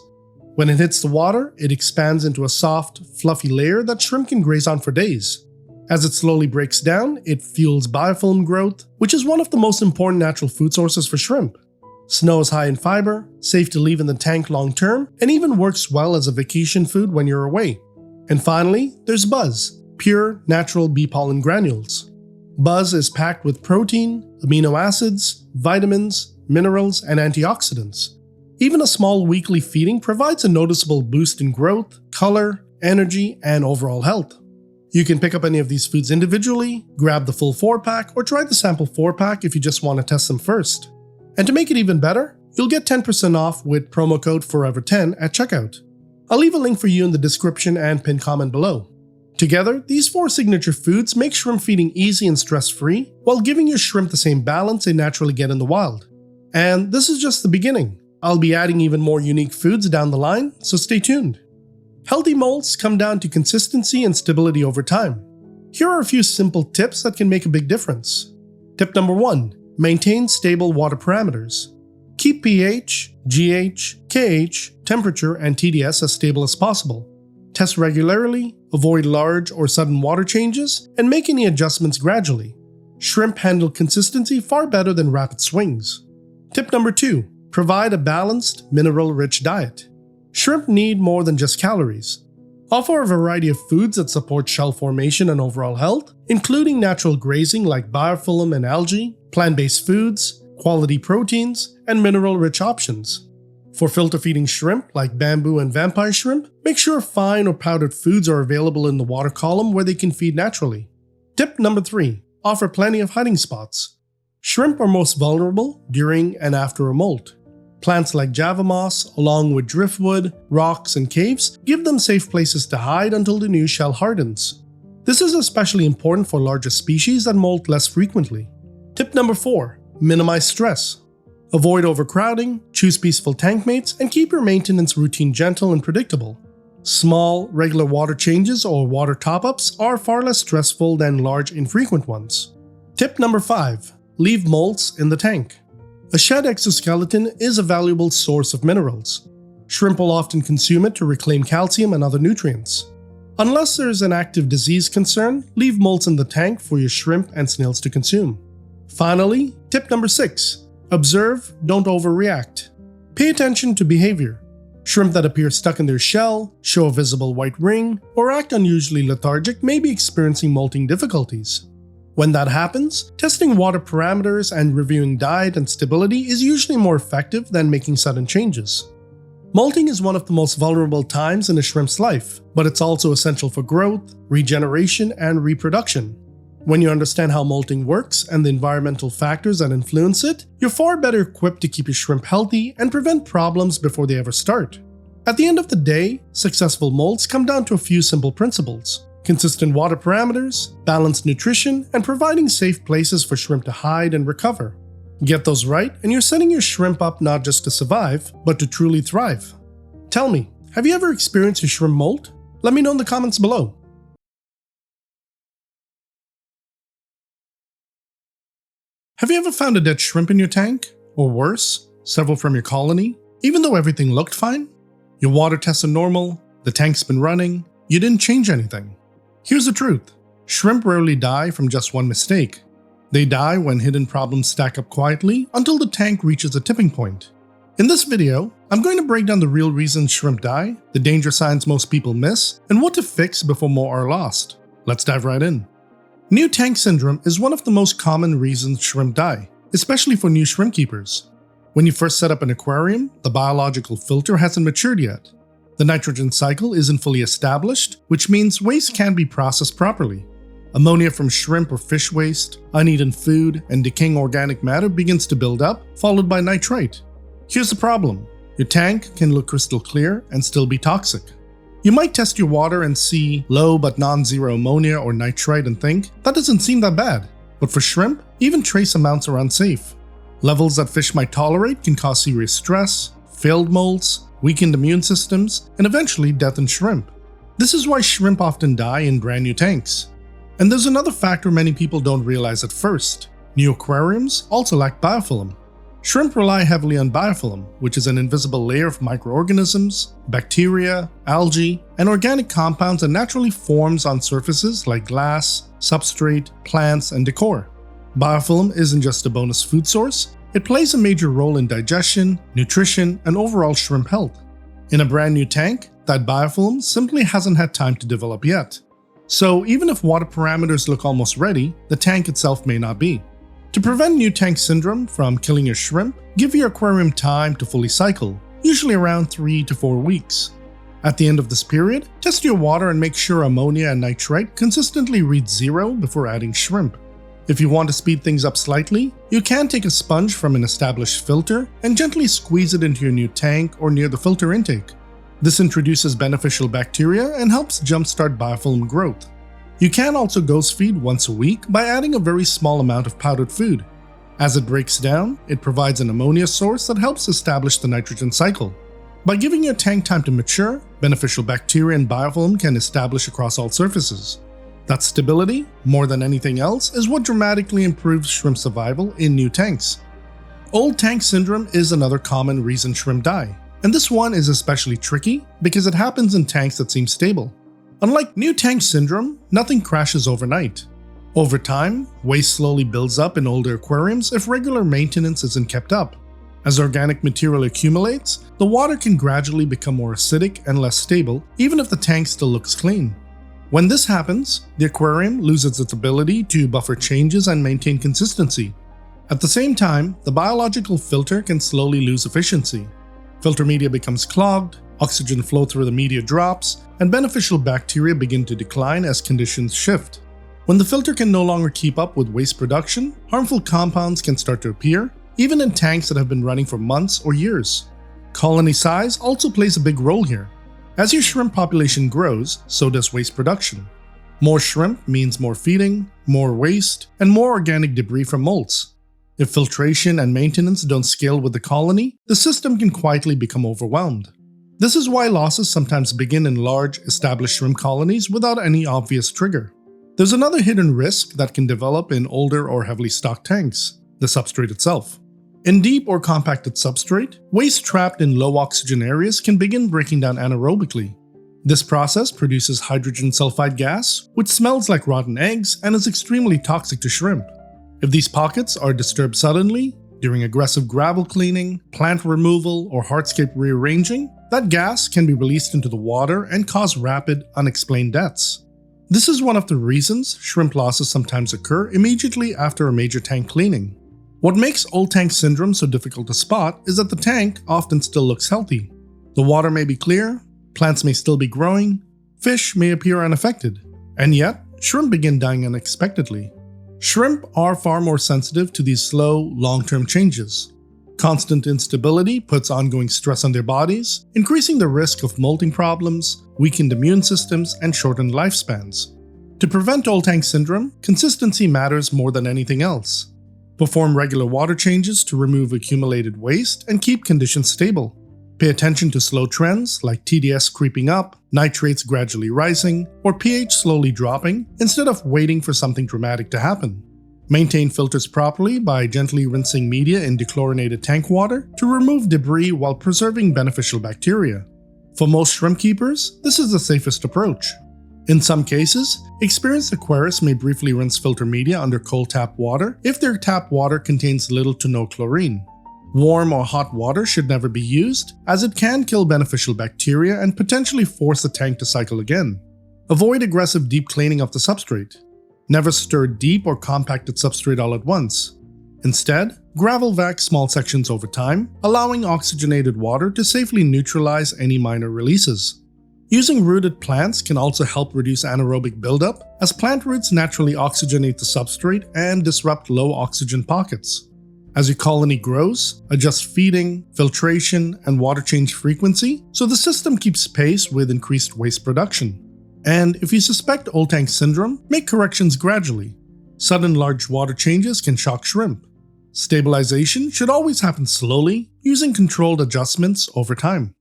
S1: When it hits the water, it expands into a soft, fluffy layer that shrimp can graze on for days. As it slowly breaks down, it fuels biofilm growth, which is one of the most important natural food sources for shrimp. Snow is high in fiber, safe to leave in the tank long term, and even works well as a vacation food when you're away. And finally, there's Buzz, pure, natural bee pollen granules. Buzz is packed with protein, amino acids, vitamins, minerals, and antioxidants. Even a small weekly feeding provides a noticeable boost in growth, color, energy, and overall health. You can pick up any of these foods individually, grab the full 4-pack, or try the sample 4-pack if you just want to test them first. And to make it even better, you'll get 10% off with promo code FOREVER10 at checkout. I'll leave a link for you in the description and pinned comment below. Together, these 4 signature foods make shrimp feeding easy and stress-free, while giving your shrimp the same balance they naturally get in the wild. And this is just the beginning. I'll be adding even more unique foods down the line, so stay tuned. Healthy molts come down to consistency and stability over time. Here are a few simple tips that can make a big difference. Tip number 1. Maintain stable water parameters. Keep pH, GH, KH, temperature, and TDS as stable as possible. Test regularly, avoid large or sudden water changes, and make any adjustments gradually. Shrimp handle consistency far better than rapid swings. Tip number 2. Provide a balanced, mineral-rich diet. Shrimp need more than just calories. Offer a variety of foods that support shell formation and overall health, including natural grazing like biofilm and algae, plant-based foods, quality proteins, and mineral-rich options. For filter-feeding shrimp like bamboo and vampire shrimp, make sure fine or powdered foods are available in the water column where they can feed naturally. Tip number 3. Offer plenty of hiding spots. Shrimp are most vulnerable during and after a molt. Plants like java moss, along with driftwood, rocks, and caves, give them safe places to hide until the new shell hardens. This is especially important for larger species that molt less frequently. Tip number 4. Minimize stress. Avoid overcrowding, choose peaceful tank mates, and keep your maintenance routine gentle and predictable. Small, regular water changes or water top-ups are far less stressful than large, infrequent ones. Tip number 5. Leave molts in the tank. A shed exoskeleton is a valuable source of minerals. Shrimp will often consume it to reclaim calcium and other nutrients. Unless there is an active disease concern, leave molts in the tank for your shrimp and snails to consume. Finally, tip number 6. Observe, don't overreact. Pay attention to behavior. Shrimp that appear stuck in their shell, show a visible white ring, or act unusually lethargic may be experiencing molting difficulties. When that happens, testing water parameters and reviewing diet and stability is usually more effective than making sudden changes. Molting is one of the most vulnerable times in a shrimp's life, but it's also essential for growth, regeneration, and reproduction. When you understand how molting works and the environmental factors that influence it, you're far better equipped to keep your shrimp healthy and prevent problems before they ever start. At the end of the day, successful molts come down to a few simple principles: consistent water parameters, balanced nutrition, and providing safe places for shrimp to hide and recover. Get those right, and you're setting your shrimp up not just to survive, but to truly thrive. Tell me, have you ever experienced a shrimp molt? Let me know in the comments below. Have you ever found a dead shrimp in your tank? Or worse, several from your colony, even though everything looked fine? Your water tests are normal, the tank's been running, you didn't change anything. Here's the truth. Shrimp rarely die from just one mistake. They die when hidden problems stack up quietly until the tank reaches a tipping point. In this video, I'm going to break down the real reasons shrimp die, the danger signs most people miss, and what to fix before more are lost. Let's dive right in. New tank syndrome is one of the most common reasons shrimp die, especially for new shrimp keepers. When you first set up an aquarium, the biological filter hasn't matured yet. The nitrogen cycle isn't fully established, which means waste can't be processed properly. Ammonia from shrimp or fish waste, uneaten food, and decaying organic matter begins to build up, followed by nitrite. Here's the problem. Your tank can look crystal clear and still be toxic. You might test your water and see low but non-zero ammonia or nitrite and think, that doesn't seem that bad. But for shrimp, even trace amounts are unsafe. Levels that fish might tolerate can cause serious stress, failed molts, weakened immune systems, and eventually death in shrimp. This is why shrimp often die in brand new tanks. And there's another factor many people don't realize at first. New aquariums also lack biofilm. Shrimp rely heavily on biofilm, which is an invisible layer of microorganisms, bacteria, algae, and organic compounds that naturally forms on surfaces like glass, substrate, plants, and decor. Biofilm isn't just a bonus food source, it plays a major role in digestion, nutrition, and overall shrimp health. In a brand new tank, that biofilm simply hasn't had time to develop yet. So even if water parameters look almost ready, the tank itself may not be. To prevent new tank syndrome from killing your shrimp, give your aquarium time to fully cycle, usually around 3 to 4 weeks. At the end of this period, test your water and make sure ammonia and nitrite consistently read 0 before adding shrimp. If you want to speed things up slightly, you can take a sponge from an established filter and gently squeeze it into your new tank or near the filter intake. This introduces beneficial bacteria and helps jumpstart biofilm growth. You can also ghost feed once a week by adding a very small amount of powdered food. As it breaks down, it provides an ammonia source that helps establish the nitrogen cycle. By giving your tank time to mature, beneficial bacteria and biofilm can establish across all surfaces. That stability, more than anything else, is what dramatically improves shrimp survival in new tanks. Old tank syndrome is another common reason shrimp die. And this one is especially tricky because it happens in tanks that seem stable. Unlike new tank syndrome, nothing crashes overnight. Over time, waste slowly builds up in older aquariums if regular maintenance isn't kept up. As organic material accumulates, the water can gradually become more acidic and less stable, even if the tank still looks clean. When this happens, the aquarium loses its ability to buffer changes and maintain consistency. At the same time, the biological filter can slowly lose efficiency. Filter media becomes clogged, oxygen flow through the media drops, and beneficial bacteria begin to decline as conditions shift. When the filter can no longer keep up with waste production, harmful compounds can start to appear, even in tanks that have been running for months or years. Colony size also plays a big role here. As your shrimp population grows, so does waste production. More shrimp means more feeding, more waste, and more organic debris from molts. If filtration and maintenance don't scale with the colony, the system can quietly become overwhelmed. This is why losses sometimes begin in large, established shrimp colonies without any obvious trigger. There's another hidden risk that can develop in older or heavily stocked tanks: the substrate itself. In deep or compacted substrate, waste trapped in low oxygen areas can begin breaking down anaerobically. This process produces hydrogen sulfide gas, which smells like rotten eggs and is extremely toxic to shrimp. If these pockets are disturbed suddenly, during aggressive gravel cleaning, plant removal, or hardscape rearranging, that gas can be released into the water and cause rapid, unexplained deaths. This is one of the reasons shrimp losses sometimes occur immediately after a major tank cleaning. What makes old tank syndrome so difficult to spot is that the tank often still looks healthy. The water may be clear, plants may still be growing, fish may appear unaffected, and yet shrimp begin dying unexpectedly. Shrimp are far more sensitive to these slow, long-term changes. Constant instability puts ongoing stress on their bodies, increasing the risk of molting problems, weakened immune systems, and shortened lifespans. To prevent old tank syndrome, consistency matters more than anything else. Perform regular water changes to remove accumulated waste and keep conditions stable. Pay attention to slow trends like TDS creeping up, nitrates gradually rising, or pH slowly dropping instead of waiting for something dramatic to happen. Maintain filters properly by gently rinsing media in dechlorinated tank water to remove debris while preserving beneficial bacteria. For most shrimp keepers, this is the safest approach. In some cases, experienced aquarists may briefly rinse filter media under cold tap water if their tap water contains little to no chlorine. Warm or hot water should never be used, as it can kill beneficial bacteria and potentially force the tank to cycle again. Avoid aggressive deep cleaning of the substrate. Never stir deep or compacted substrate all at once. Instead, gravel vac small sections over time, allowing oxygenated water to safely neutralize any minor releases. Using rooted plants can also help reduce anaerobic buildup, as plant roots naturally oxygenate the substrate and disrupt low oxygen pockets. As your colony grows, adjust feeding, filtration, and water change frequency so the system keeps pace with increased waste production. And if you suspect old tank syndrome, make corrections gradually. Sudden large water changes can shock shrimp. Stabilization should always happen slowly, using controlled adjustments over time.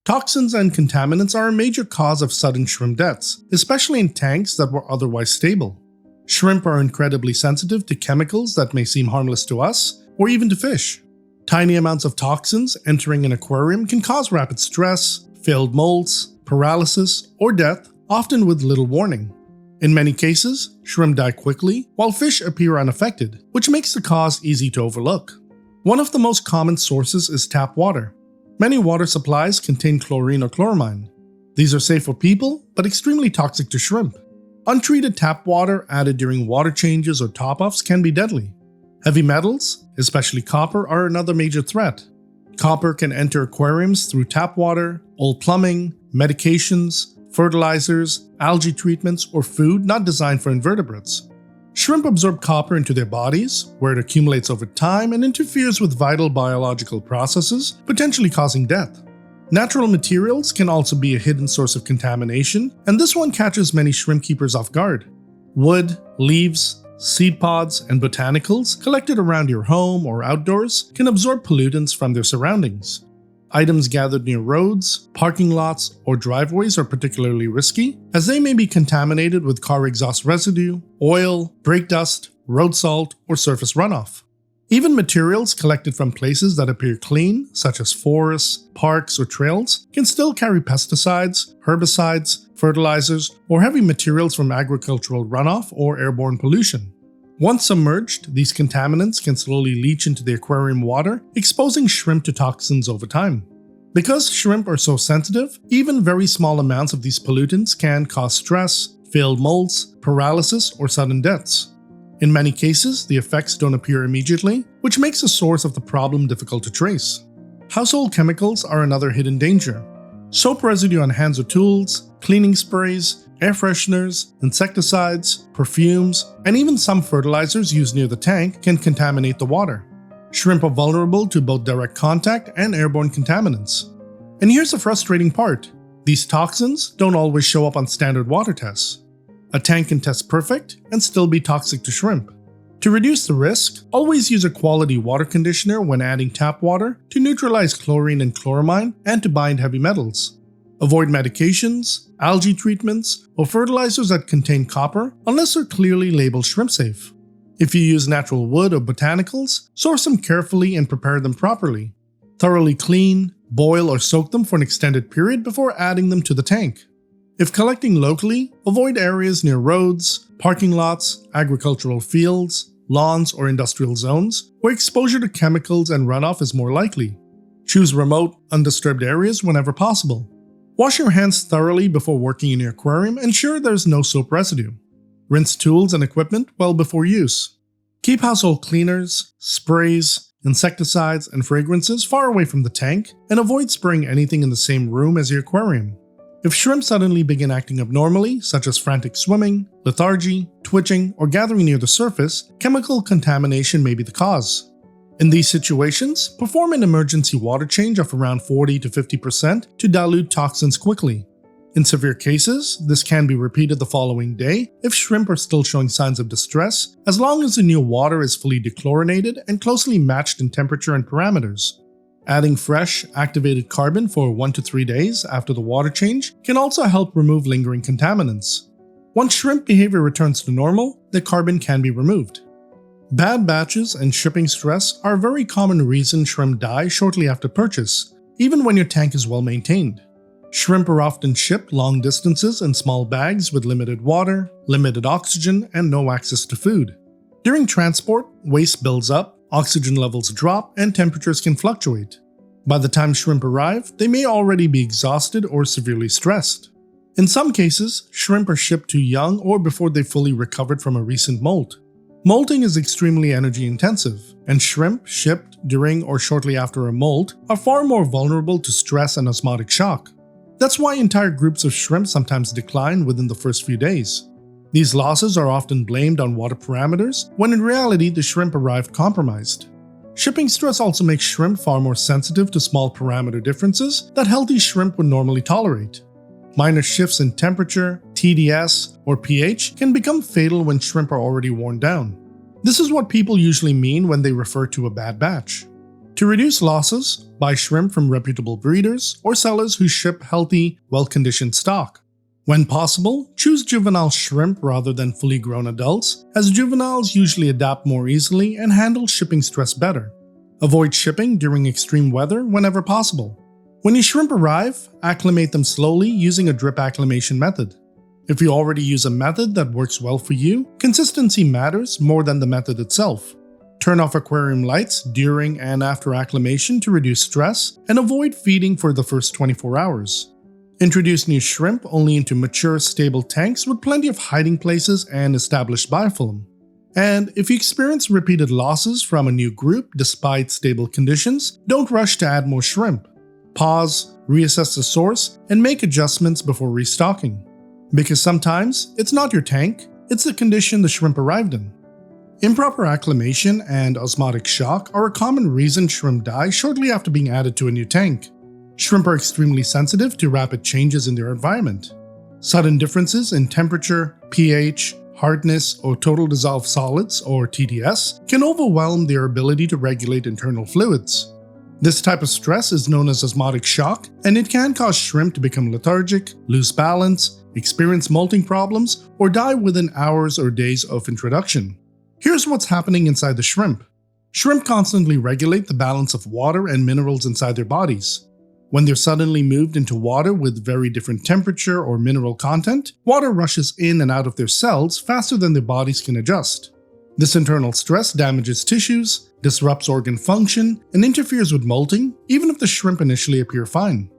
S1: Toxins and contaminants are a major cause of sudden shrimp deaths, especially in tanks that were otherwise stable. Shrimp are incredibly sensitive to chemicals that may seem harmless to us, or even to fish. Tiny amounts of toxins entering an aquarium can cause rapid stress, failed molts, paralysis, or death, often with little warning. In many cases, shrimp die quickly, while fish appear unaffected, which makes the cause easy to overlook. One of the most common sources is tap water. Many water supplies contain chlorine or chloramine. These are safe for people, but extremely toxic to shrimp. Untreated tap water added during water changes or top-offs can be deadly. Heavy metals, especially copper, are another major threat. Copper can enter aquariums through tap water, old plumbing, medications, fertilizers, algae treatments, or food not designed for invertebrates. Shrimp absorb copper into their bodies, where it accumulates over time and interferes with vital biological processes, potentially causing death. Natural materials can also be a hidden source of contamination, and this one catches many shrimp keepers off guard. Wood, leaves, seed pods, and botanicals collected around your home or outdoors can absorb pollutants from their surroundings. Items gathered near roads, parking lots, or driveways are particularly risky, as they may be contaminated with car exhaust residue, oil, brake dust, road salt, or surface runoff. Even materials collected from places that appear clean, such as forests, parks, or trails, can still carry pesticides, herbicides, fertilizers, or heavy materials from agricultural runoff or airborne pollution. Once submerged, these contaminants can slowly leach into the aquarium water, exposing shrimp to toxins over time. Because shrimp are so sensitive, even very small amounts of these pollutants can cause stress, failed molts, paralysis, or sudden deaths. In many cases, the effects don't appear immediately, which makes the source of the problem difficult to trace. Household chemicals are another hidden danger. Soap residue on hands or tools, cleaning sprays, air fresheners, insecticides, perfumes, and even some fertilizers used near the tank can contaminate the water. Shrimp are vulnerable to both direct contact and airborne contaminants. And here's the frustrating part. These toxins don't always show up on standard water tests. A tank can test perfect and still be toxic to shrimp. To reduce the risk, always use a quality water conditioner when adding tap water to neutralize chlorine and chloramine and to bind heavy metals. Avoid medications, algae treatments, or fertilizers that contain copper unless they're clearly labeled shrimp safe. If you use natural wood or botanicals, source them carefully and prepare them properly. Thoroughly clean, boil, or soak them for an extended period before adding them to the tank. If collecting locally, avoid areas near roads, parking lots, agricultural fields, lawns, or industrial zones where exposure to chemicals and runoff is more likely. Choose remote, undisturbed areas whenever possible. Wash your hands thoroughly before working in your aquarium and ensure there's no soap residue. Rinse tools and equipment well before use. Keep household cleaners, sprays, insecticides, and fragrances far away from the tank, and avoid spraying anything in the same room as your aquarium. If shrimp suddenly begin acting abnormally, such as frantic swimming, lethargy, twitching, or gathering near the surface, chemical contamination may be the cause. In these situations, perform an emergency water change of around 40 to 50% to dilute toxins quickly. In severe cases, this can be repeated the following day if shrimp are still showing signs of distress, as long as the new water is fully dechlorinated and closely matched in temperature and parameters. Adding fresh, activated carbon for 1 to 3 days after the water change can also help remove lingering contaminants. Once shrimp behavior returns to normal, the carbon can be removed. Bad batches and shipping stress are a very common reason shrimp die shortly after purchase, even when your tank is well maintained. Shrimp are often shipped long distances in small bags with limited water, limited oxygen, and no access to food. During transport, waste builds up, oxygen levels drop, and temperatures can fluctuate. By the time shrimp arrive, they may already be exhausted or severely stressed. In some cases, shrimp are shipped too young or before they fully recovered from a recent molt. Molting is extremely energy intensive, and shrimp shipped during or shortly after a molt are far more vulnerable to stress and osmotic shock. That's why entire groups of shrimp sometimes decline within the first few days. These losses are often blamed on water parameters, when in reality the shrimp arrived compromised. Shipping stress also makes shrimp far more sensitive to small parameter differences that healthy shrimp would normally tolerate. Minor shifts in temperature, TDS, or pH can become fatal when shrimp are already worn down. This is what people usually mean when they refer to a bad batch. To reduce losses, buy shrimp from reputable breeders or sellers who ship healthy, well-conditioned stock. When possible, choose juvenile shrimp rather than fully grown adults, as juveniles usually adapt more easily and handle shipping stress better. Avoid shipping during extreme weather whenever possible. When your shrimp arrive, acclimate them slowly using a drip acclimation method. If you already use a method that works well for you, consistency matters more than the method itself. Turn off aquarium lights during and after acclimation to reduce stress, and avoid feeding for the first 24 hours. Introduce new shrimp only into mature, stable tanks with plenty of hiding places and established biofilm. And if you experience repeated losses from a new group despite stable conditions, don't rush to add more shrimp. Pause, reassess the source, and make adjustments before restocking. Because sometimes it's not your tank, it's the condition the shrimp arrived in. Improper acclimation and osmotic shock are a common reason shrimp die shortly after being added to a new tank. Shrimp are extremely sensitive to rapid changes in their environment. Sudden differences in temperature, pH, hardness, or total dissolved solids, or TDS, can overwhelm their ability to regulate internal fluids. This type of stress is known as osmotic shock, and it can cause shrimp to become lethargic, lose balance, experience molting problems, or die within hours or days of introduction. Here's what's happening inside the shrimp. Shrimp constantly regulate the balance of water and minerals inside their bodies. When they're suddenly moved into water with very different temperature or mineral content, water rushes in and out of their cells faster than their bodies can adjust. This internal stress damages tissues, disrupts organ function, and interferes with molting, even if the shrimp initially appear fine.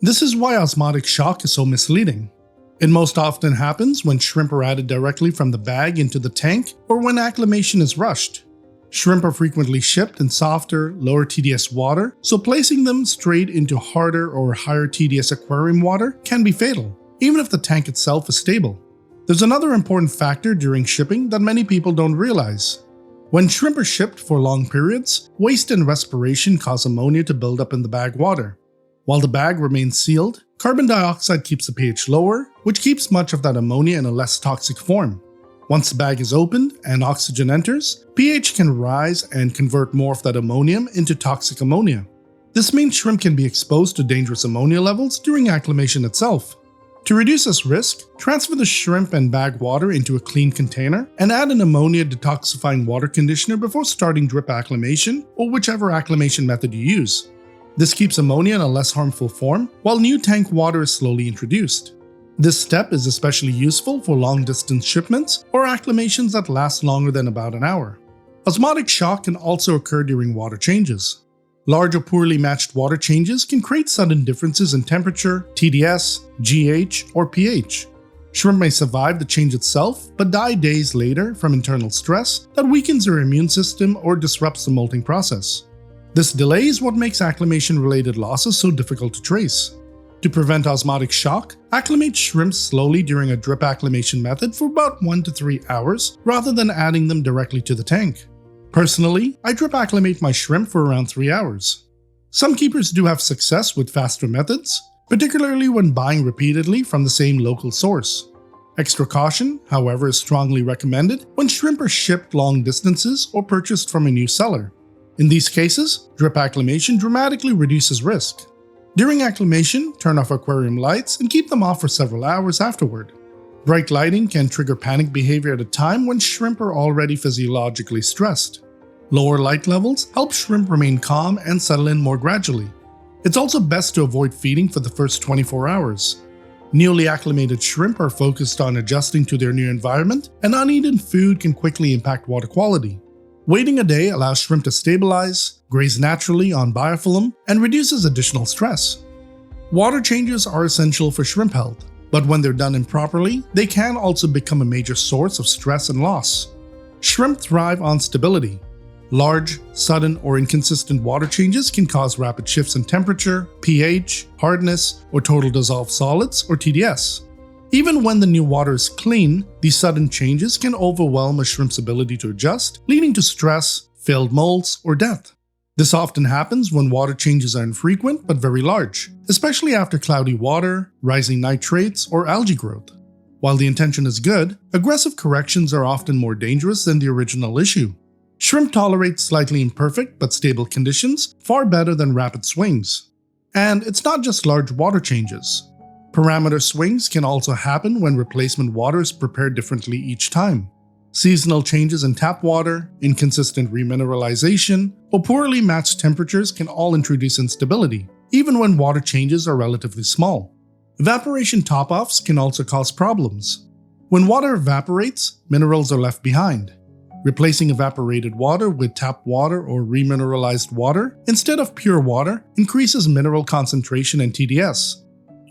S1: This is why osmotic shock is so misleading. It most often happens when shrimp are added directly from the bag into the tank or when acclimation is rushed. Shrimp are frequently shipped in softer, lower TDS water, so placing them straight into harder or higher TDS aquarium water can be fatal, even if the tank itself is stable. There's another important factor during shipping that many people don't realize. When shrimp are shipped for long periods, waste and respiration cause ammonia to build up in the bag water. While the bag remains sealed, carbon dioxide keeps the pH lower, which keeps much of that ammonia in a less toxic form. Once the bag is opened and oxygen enters, pH can rise and convert more of that ammonium into toxic ammonia. This means shrimp can be exposed to dangerous ammonia levels during acclimation itself. To reduce this risk, transfer the shrimp and bag water into a clean container and add an ammonia detoxifying water conditioner before starting drip acclimation or whichever acclimation method you use. This keeps ammonia in a less harmful form while new tank water is slowly introduced. This step is especially useful for long-distance shipments or acclimations that last longer than about an hour. Osmotic shock can also occur during water changes. Large or poorly matched water changes can create sudden differences in temperature, TDS, GH, or pH. Shrimp may survive the change itself, but die days later from internal stress that weakens their immune system or disrupts the molting process. This delay is what makes acclimation-related losses so difficult to trace. To prevent osmotic shock, acclimate shrimp slowly during a drip acclimation method for about 1 to 3 hours rather than adding them directly to the tank. Personally, I drip acclimate my shrimp for around 3 hours. Some keepers do have success with faster methods, particularly when buying repeatedly from the same local source. Extra caution, however, is strongly recommended when shrimp are shipped long distances or purchased from a new seller. In these cases, drip acclimation dramatically reduces risk. During acclimation, turn off aquarium lights and keep them off for several hours afterward. Bright lighting can trigger panic behavior at a time when shrimp are already physiologically stressed. Lower light levels help shrimp remain calm and settle in more gradually. It's also best to avoid feeding for the first 24 hours. Newly acclimated shrimp are focused on adjusting to their new environment, and uneaten food can quickly impact water quality. Waiting a day allows shrimp to stabilize, graze naturally on biofilm, and reduces additional stress. Water changes are essential for shrimp health, but when they're done improperly, they can also become a major source of stress and loss. Shrimp thrive on stability. Large, sudden, or inconsistent water changes can cause rapid shifts in temperature, pH, hardness, or total dissolved solids, or TDS. Even when the new water is clean, these sudden changes can overwhelm a shrimp's ability to adjust, leading to stress, failed molts, or death. This often happens when water changes are infrequent but very large, especially after cloudy water, rising nitrates, or algae growth. While the intention is good, aggressive corrections are often more dangerous than the original issue. Shrimp tolerate slightly imperfect but stable conditions far better than rapid swings. And it's not just large water changes. Parameter swings can also happen when replacement water is prepared differently each time. Seasonal changes in tap water, inconsistent remineralization, or poorly matched temperatures can all introduce instability, even when water changes are relatively small. Evaporation top-offs can also cause problems. When water evaporates, minerals are left behind. Replacing evaporated water with tap water or remineralized water instead of pure water increases mineral concentration and TDS.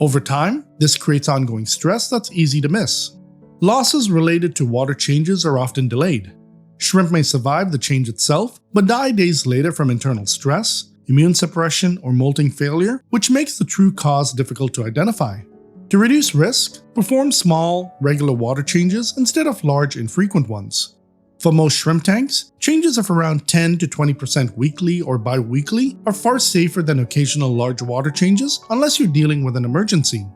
S1: Over time, this creates ongoing stress that's easy to miss. Losses related to water changes are often delayed. Shrimp may survive the change itself, but die days later from internal stress, immune suppression, or molting failure, which makes the true cause difficult to identify. To reduce risk, perform small, regular water changes instead of large, infrequent ones. For most shrimp tanks, changes of around 10 to 20% weekly or bi-weekly are far safer than occasional large water changes unless you're dealing with an emergency.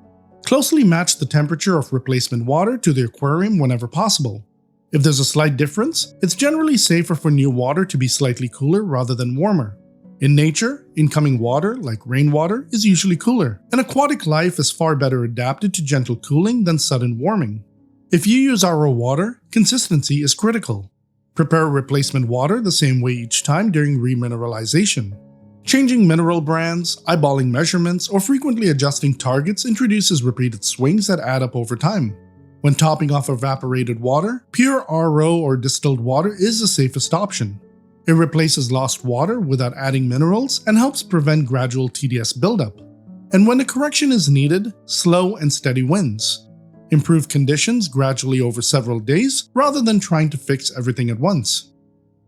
S1: Closely match the temperature of replacement water to the aquarium whenever possible. If there's a slight difference, it's generally safer for new water to be slightly cooler rather than warmer. In nature, incoming water, like rainwater, is usually cooler, and aquatic life is far better adapted to gentle cooling than sudden warming. If you use RO water, consistency is critical. Prepare replacement water the same way each time during remineralization. Changing mineral brands, eyeballing measurements, or frequently adjusting targets introduces repeated swings that add up over time. When topping off evaporated water, pure RO or distilled water is the safest option. It replaces lost water without adding minerals and helps prevent gradual TDS buildup. And when a correction is needed, slow and steady wins. Improve conditions gradually over several days rather than trying to fix everything at once.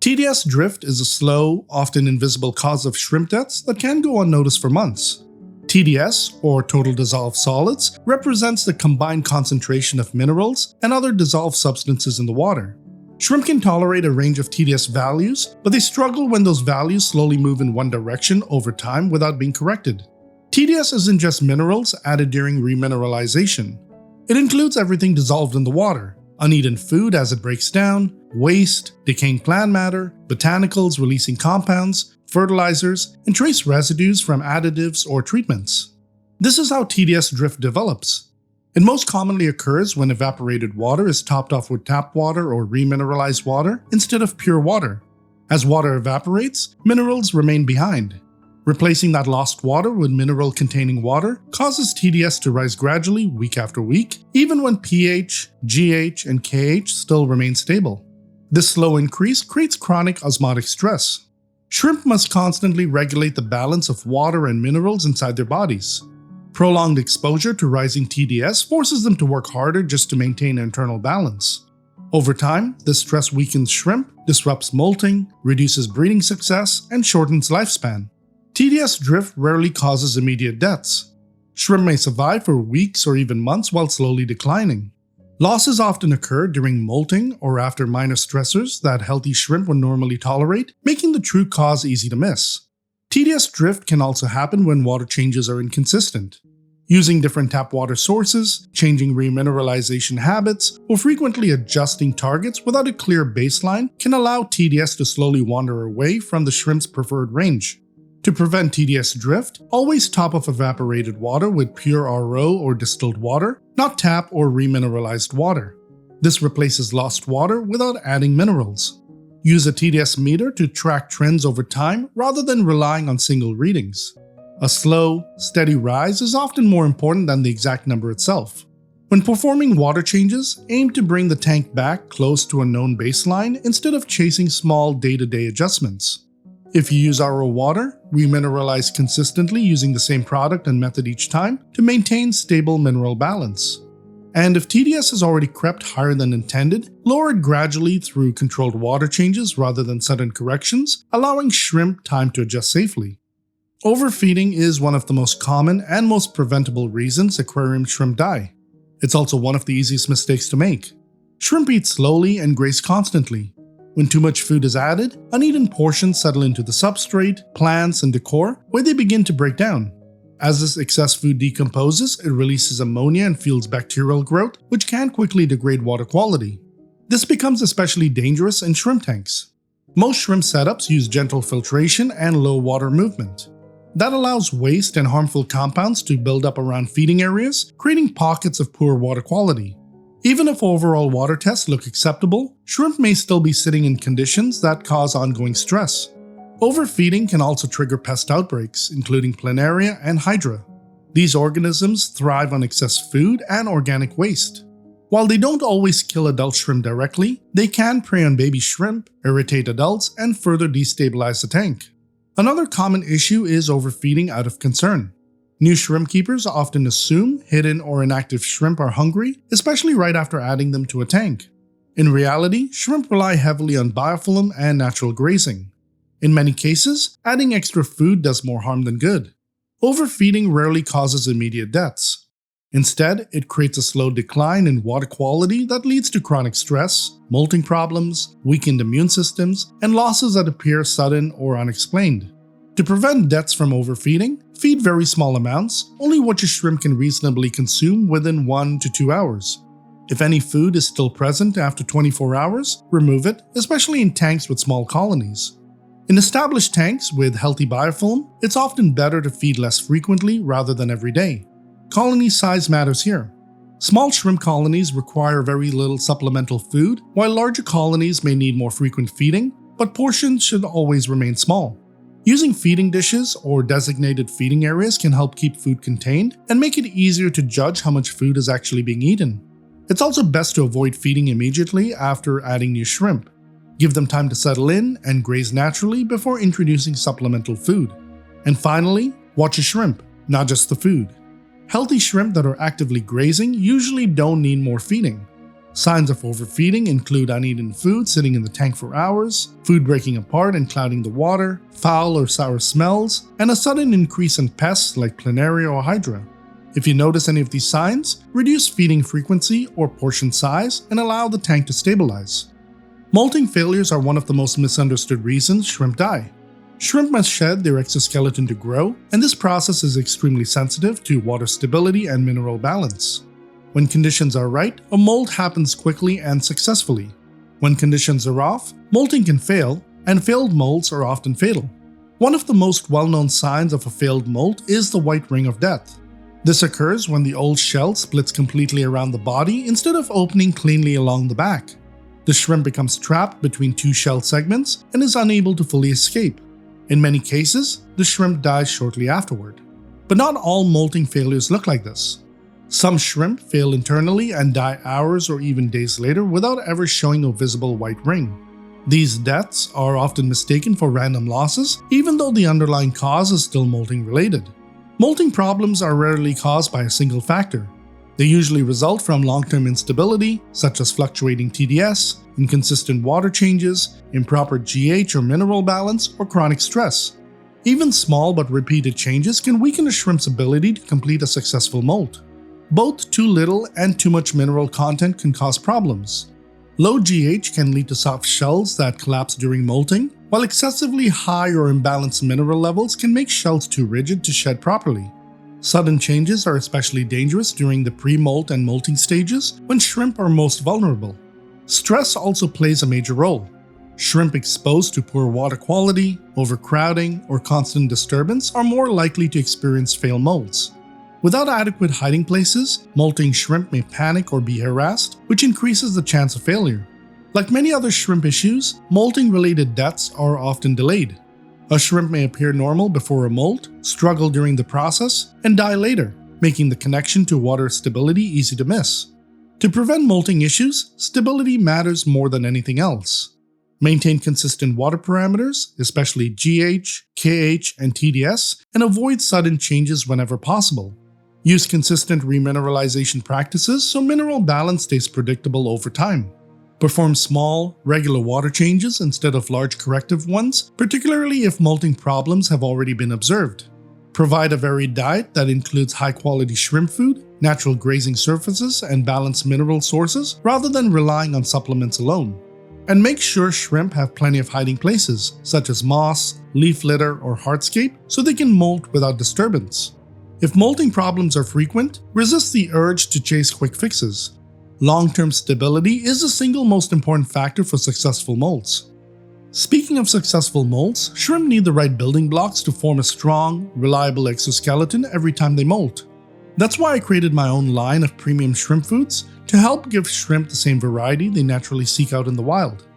S1: TDS drift is a slow, often invisible cause of shrimp deaths that can go unnoticed for months. TDS, or total dissolved solids, represents the combined concentration of minerals and other dissolved substances in the water. Shrimp can tolerate a range of TDS values, but they struggle when those values slowly move in one direction over time without being corrected. TDS isn't just minerals added during remineralization. It includes everything dissolved in the water, uneaten food as it breaks down, waste, decaying plant matter, botanicals releasing compounds, fertilizers, and trace residues from additives or treatments. This is how TDS drift develops. It most commonly occurs when evaporated water is topped off with tap water or remineralized water instead of pure water. As water evaporates, minerals remain behind. Replacing that lost water with mineral-containing water causes TDS to rise gradually week after week, even when pH, GH, and KH still remain stable. This slow increase creates chronic osmotic stress. Shrimp must constantly regulate the balance of water and minerals inside their bodies. Prolonged exposure to rising TDS forces them to work harder just to maintain internal balance. Over time, this stress weakens shrimp, disrupts molting, reduces breeding success, and shortens lifespan. TDS drift rarely causes immediate deaths. Shrimp may survive for weeks or even months while slowly declining. Losses often occur during molting or after minor stressors that healthy shrimp would normally tolerate, making the true cause easy to miss. TDS drift can also happen when water changes are inconsistent. Using different tap water sources, changing remineralization habits, or frequently adjusting targets without a clear baseline can allow TDS to slowly wander away from the shrimp's preferred range. To prevent TDS drift, always top off evaporated water with pure RO or distilled water, not tap or remineralized water. This replaces lost water without adding minerals. Use a TDS meter to track trends over time rather than relying on single readings. A slow, steady rise is often more important than the exact number itself. When performing water changes, aim to bring the tank back close to a known baseline instead of chasing small day-to-day adjustments. If you use RO water, remineralize consistently using the same product and method each time to maintain stable mineral balance. And if TDS has already crept higher than intended, lower it gradually through controlled water changes rather than sudden corrections, allowing shrimp time to adjust safely. Overfeeding is one of the most common and most preventable reasons aquarium shrimp die. It's also one of the easiest mistakes to make. Shrimp eat slowly and graze constantly. When too much food is added, uneaten portions settle into the substrate, plants, and decor, where they begin to break down. As this excess food decomposes, it releases ammonia and fuels bacterial growth, which can quickly degrade water quality. This becomes especially dangerous in shrimp tanks. Most shrimp setups use gentle filtration and low water movement. That allows waste and harmful compounds to build up around feeding areas, creating pockets of poor water quality. Even if overall water tests look acceptable, shrimp may still be sitting in conditions that cause ongoing stress. Overfeeding can also trigger pest outbreaks, including planaria and hydra. These organisms thrive on excess food and organic waste. While they don't always kill adult shrimp directly, they can prey on baby shrimp, irritate adults, and further destabilize the tank. Another common issue is overfeeding out of concern. New shrimp keepers often assume hidden or inactive shrimp are hungry, especially right after adding them to a tank. In reality, shrimp rely heavily on biofilm and natural grazing. In many cases, adding extra food does more harm than good. Overfeeding rarely causes immediate deaths. Instead, it creates a slow decline in water quality that leads to chronic stress, molting problems, weakened immune systems, and losses that appear sudden or unexplained. To prevent deaths from overfeeding, feed very small amounts, only what your shrimp can reasonably consume within 1 to 2 hours. If any food is still present after 24 hours, remove it, especially in tanks with small colonies. In established tanks with healthy biofilm, it's often better to feed less frequently rather than every day. Colony size matters here. Small shrimp colonies require very little supplemental food, while larger colonies may need more frequent feeding, but portions should always remain small. Using feeding dishes or designated feeding areas can help keep food contained and make it easier to judge how much food is actually being eaten. It's also best to avoid feeding immediately after adding new shrimp. Give them time to settle in and graze naturally before introducing supplemental food. And finally, watch your shrimp, not just the food. Healthy shrimp that are actively grazing usually don't need more feeding. Signs of overfeeding include uneaten food sitting in the tank for hours, food breaking apart and clouding the water, foul or sour smells, and a sudden increase in pests like planaria or hydra. If you notice any of these signs, reduce feeding frequency or portion size and allow the tank to stabilize. Molting failures are one of the most misunderstood reasons shrimp die. Shrimp must shed their exoskeleton to grow, and this process is extremely sensitive to water stability and mineral balance. When conditions are right, a molt happens quickly and successfully. When conditions are off, molting can fail, and failed molts are often fatal. One of the most well-known signs of a failed molt is the white ring of death. This occurs when the old shell splits completely around the body instead of opening cleanly along the back. The shrimp becomes trapped between two shell segments and is unable to fully escape. In many cases, the shrimp dies shortly afterward. But not all molting failures look like this. Some shrimp fail internally and die hours or even days later without ever showing a visible white ring. These deaths are often mistaken for random losses, even though the underlying cause is still molting related. Molting problems are rarely caused by a single factor. They usually result from long-term instability, such as fluctuating TDS, inconsistent water changes, improper GH or mineral balance, or chronic stress. Even small but repeated changes can weaken a shrimp's ability to complete a successful molt. Both too little and too much mineral content can cause problems. Low GH can lead to soft shells that collapse during molting, while excessively high or imbalanced mineral levels can make shells too rigid to shed properly. Sudden changes are especially dangerous during the pre-molt and molting stages when shrimp are most vulnerable. Stress also plays a major role. Shrimp exposed to poor water quality, overcrowding, or constant disturbance are more likely to experience failed molts. Without adequate hiding places, molting shrimp may panic or be harassed, which increases the chance of failure. Like many other shrimp issues, molting-related deaths are often delayed. A shrimp may appear normal before a molt, struggle during the process, and die later, making the connection to water stability easy to miss. To prevent molting issues, stability matters more than anything else. Maintain consistent water parameters, especially GH, KH, and TDS, and avoid sudden changes whenever possible. Use consistent remineralization practices so mineral balance stays predictable over time. Perform small, regular water changes instead of large corrective ones, particularly if molting problems have already been observed. Provide a varied diet that includes high-quality shrimp food, natural grazing surfaces, and balanced mineral sources rather than relying on supplements alone. And make sure shrimp have plenty of hiding places, such as moss, leaf litter, or hardscape, so they can molt without disturbance. If molting problems are frequent, resist the urge to chase quick fixes. Long-term stability is the single most important factor for successful molts. Speaking of successful molts, shrimp need the right building blocks to form a strong, reliable exoskeleton every time they molt. That's why I created my own line of premium shrimp foods to help give shrimp the same variety they naturally seek out in the wild.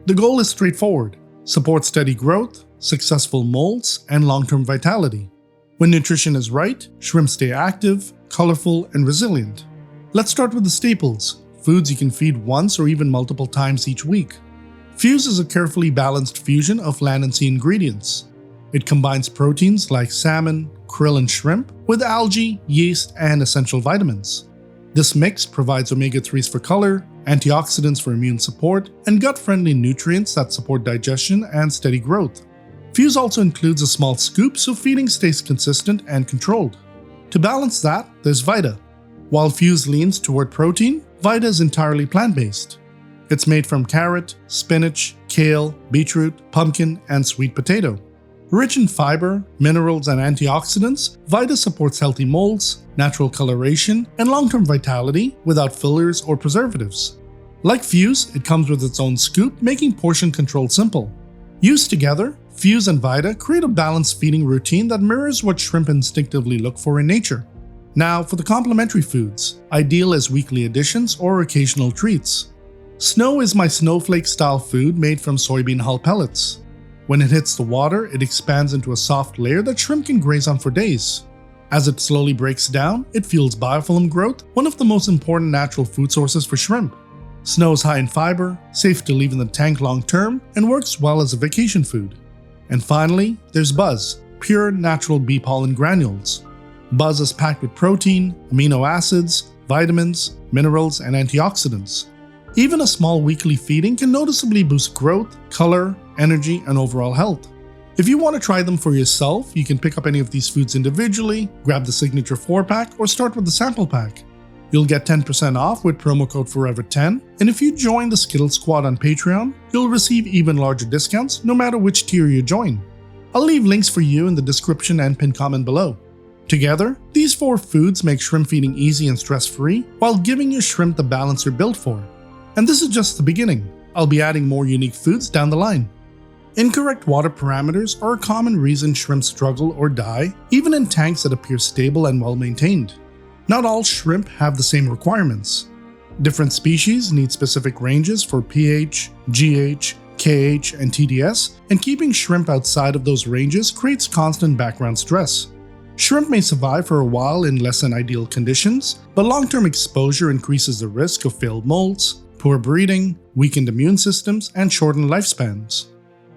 S1: The goal is straightforward: support steady growth, successful molts, and long-term vitality. When nutrition is right, shrimp stay active, colorful, and resilient. Let's start with the staples, foods you can feed once or even multiple times each week. Fuse is a carefully balanced fusion of land and sea ingredients. It combines proteins like salmon, krill, and shrimp with algae, yeast, and essential vitamins. This mix provides omega-3s for color, antioxidants for immune support, and gut-friendly nutrients that support digestion and steady growth. Fuse also includes a small scoop so feeding stays consistent and controlled. To balance that, there's Vita. While Fuse leans toward protein, Vita is entirely plant-based. It's made from carrot, spinach, kale, beetroot, pumpkin, and sweet potato. Rich in fiber, minerals, and antioxidants, Vita supports healthy molds, natural coloration, and long-term vitality without fillers or preservatives. Like Fuse, it comes with its own scoop, making portion control simple. Used together, Fuse and Vita create a balanced feeding routine that mirrors what shrimp instinctively look for in nature. Now for the complementary foods, ideal as weekly additions or occasional treats. Snow is my snowflake-style food made from soybean hull pellets. When it hits the water, it expands into a soft layer that shrimp can graze on for days. As it slowly breaks down, it fuels biofilm growth, one of the most important natural food sources for shrimp. Snow is high in fiber, safe to leave in the tank long term, and works well as a vacation food. And finally, there's Buzz, pure natural bee pollen granules. Buzz is packed with protein, amino acids, vitamins, minerals, and antioxidants. Even a small weekly feeding can noticeably boost growth, color, energy, and overall health. If you want to try them for yourself, you can pick up any of these foods individually, grab the signature 4-pack, or start with the sample pack. You'll get 10% off with promo code FOREVER10, and if you join the Skittle Squad on Patreon, you'll receive even larger discounts no matter which tier you join. I'll leave links for you in the description and pinned comment below. Together, these 4 foods make shrimp feeding easy and stress-free while giving your shrimp the balance you're built for. And this is just the beginning. I'll be adding more unique foods down the line. Incorrect water parameters are a common reason shrimp struggle or die, even in tanks that appear stable and well-maintained. Not all shrimp have the same requirements. Different species need specific ranges for pH, GH, KH, and TDS, and keeping shrimp outside of those ranges creates constant background stress. Shrimp may survive for a while in less than ideal conditions, but long-term exposure increases the risk of failed molts, poor breeding, weakened immune systems, and shortened lifespans.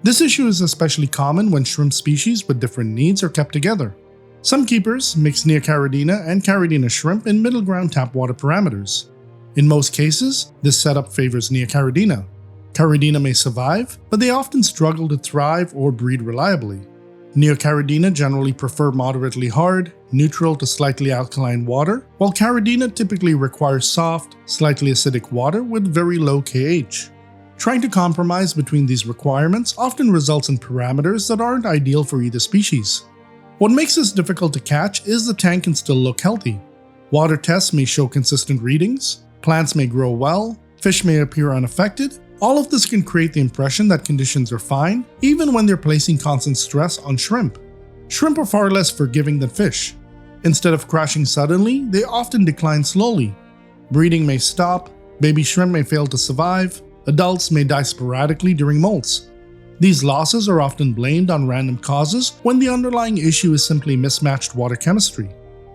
S1: This issue is especially common when shrimp species with different needs are kept together. Some keepers mix Neocaridina and Caridina shrimp in middle ground tap water parameters. In most cases, this setup favors Neocaridina. Caridina may survive, but they often struggle to thrive or breed reliably. Neocaridina generally prefer moderately hard, neutral to slightly alkaline water, while Caridina typically requires soft, slightly acidic water with very low KH. Trying to compromise between these requirements often results in parameters that aren't ideal for either species. What makes this difficult to catch is the tank can still look healthy. Water tests may show consistent readings, plants may grow well, fish may appear unaffected. All of this can create the impression that conditions are fine, even when they're placing constant stress on shrimp. Shrimp are far less forgiving than fish. Instead of crashing suddenly, they often decline slowly. Breeding may stop, baby shrimp may fail to survive, adults may die sporadically during molts. These losses are often blamed on random causes when the underlying issue is simply mismatched water chemistry.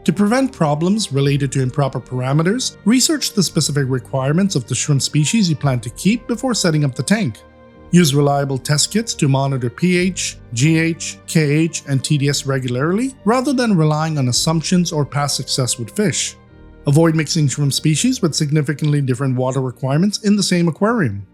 S1: To prevent problems related to improper parameters, research the specific requirements of the shrimp species you plan to keep before setting up the tank. Use reliable test kits to monitor pH, GH, KH, and TDS regularly, rather than relying on assumptions or past success with fish. Avoid mixing shrimp species with significantly different water requirements in the same aquarium.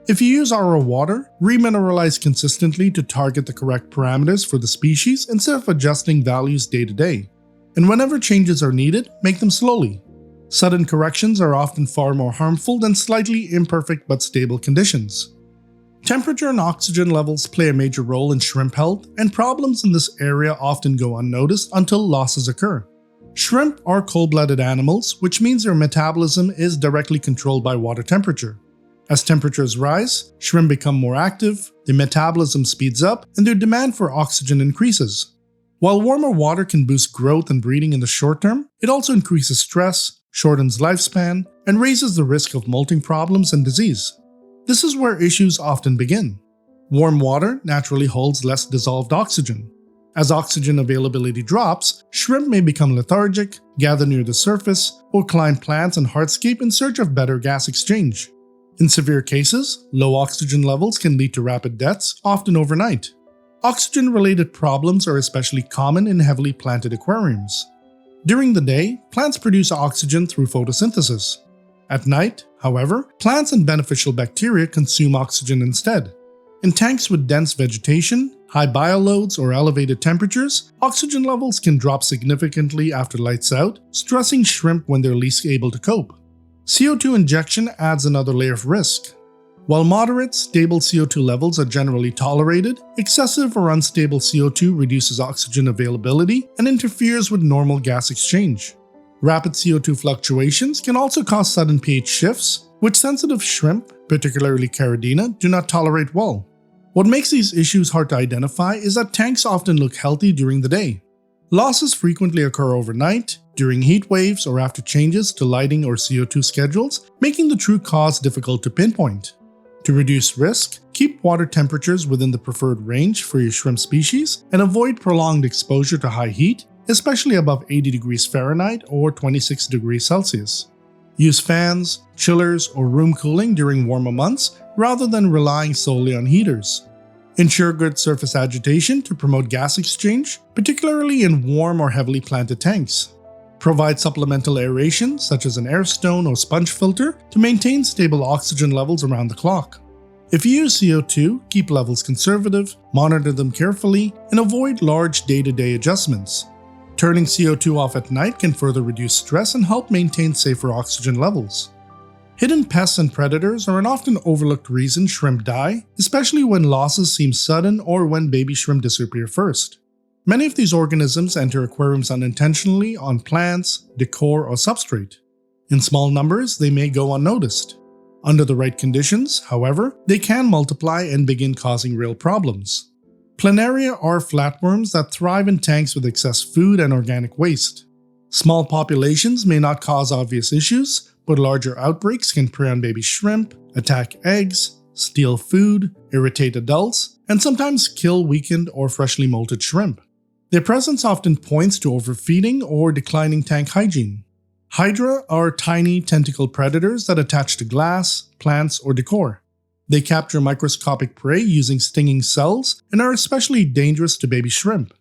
S1: If you use RO water, remineralize consistently to target the correct parameters for the species instead of adjusting values day to day. And whenever changes are needed, make them slowly. Sudden corrections are often far more harmful than slightly imperfect but stable conditions. Temperature and oxygen levels play a major role in shrimp health, and problems in this area often go unnoticed until losses occur. Shrimp are cold-blooded animals, which means their metabolism is directly controlled by water temperature. As temperatures rise, shrimp become more active, their metabolism speeds up, and their demand for oxygen increases. While warmer water can boost growth and breeding in the short term, it also increases stress, shortens lifespan, and raises the risk of molting problems and disease. This is where issues often begin. Warm water naturally holds less dissolved oxygen. As oxygen availability drops, shrimp may become lethargic, gather near the surface, or climb plants and hardscape in search of better gas exchange. In severe cases, low oxygen levels can lead to rapid deaths, often overnight. Oxygen-related problems are especially common in heavily planted aquariums. During the day, plants produce oxygen through photosynthesis. At night, however, plants and beneficial bacteria consume oxygen instead. In tanks with dense vegetation, high bioloads, or elevated temperatures, oxygen levels can drop significantly after lights out, stressing shrimp when they're least able to cope. CO2 injection adds another layer of risk. While moderate, stable CO2 levels are generally tolerated, excessive or unstable CO2 reduces oxygen availability and interferes with normal gas exchange. Rapid CO2 fluctuations can also cause sudden pH shifts, which sensitive shrimp, particularly Caridina, do not tolerate well. What makes these issues hard to identify is that tanks often look healthy during the day. Losses frequently occur overnight, during heat waves, or after changes to lighting or CO2 schedules, making the true cause difficult to pinpoint. To reduce risk, keep water temperatures within the preferred range for your shrimp species and avoid prolonged exposure to high heat, especially above 80 degrees Fahrenheit or 26 degrees Celsius. Use fans, chillers, or room cooling during warmer months rather than relying solely on heaters. Ensure good surface agitation to promote gas exchange, particularly in warm or heavily planted tanks. Provide supplemental aeration such as an air stone or sponge filter to maintain stable oxygen levels around the clock. If you use CO2, keep levels conservative, monitor them carefully, and avoid large day-to-day adjustments. Turning CO2 off at night can further reduce stress and help maintain safer oxygen levels. Hidden pests and predators are an often overlooked reason shrimp die, especially when losses seem sudden or when baby shrimp disappear first. Many of these organisms enter aquariums unintentionally on plants, decor, or substrate. In small numbers, they may go unnoticed. Under the right conditions, however, they can multiply and begin causing real problems. Planaria are flatworms that thrive in tanks with excess food and organic waste. Small populations may not cause obvious issues, but larger outbreaks can prey on baby shrimp, attack eggs, steal food, irritate adults, and sometimes kill weakened or freshly molted shrimp. Their presence often points to overfeeding or declining tank hygiene. Hydra are tiny tentacled predators that attach to glass, plants, or decor. They capture microscopic prey using stinging cells and are especially dangerous to baby shrimp.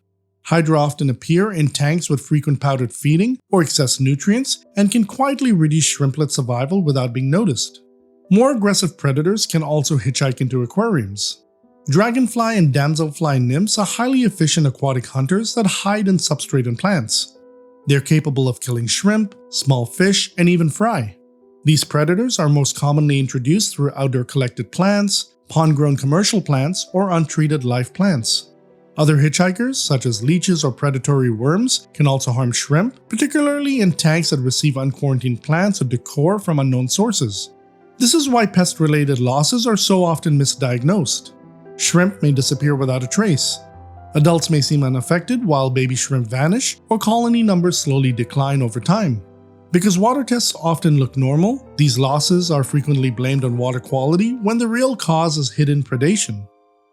S1: Hydra often appear in tanks with frequent powdered feeding or excess nutrients and can quietly reduce shrimplet survival without being noticed. More aggressive predators can also hitchhike into aquariums. Dragonfly and damselfly nymphs are highly efficient aquatic hunters that hide in substrate and plants. They're capable of killing shrimp, small fish, and even fry. These predators are most commonly introduced through outdoor collected plants, pond-grown commercial plants, or untreated live plants. Other hitchhikers, such as leeches or predatory worms, can also harm shrimp, particularly in tanks that receive unquarantined plants or decor from unknown sources. This is why pest-related losses are so often misdiagnosed. Shrimp may disappear without a trace. Adults may seem unaffected while baby shrimp vanish, or colony numbers slowly decline over time. Because water tests often look normal, these losses are frequently blamed on water quality when the real cause is hidden predation.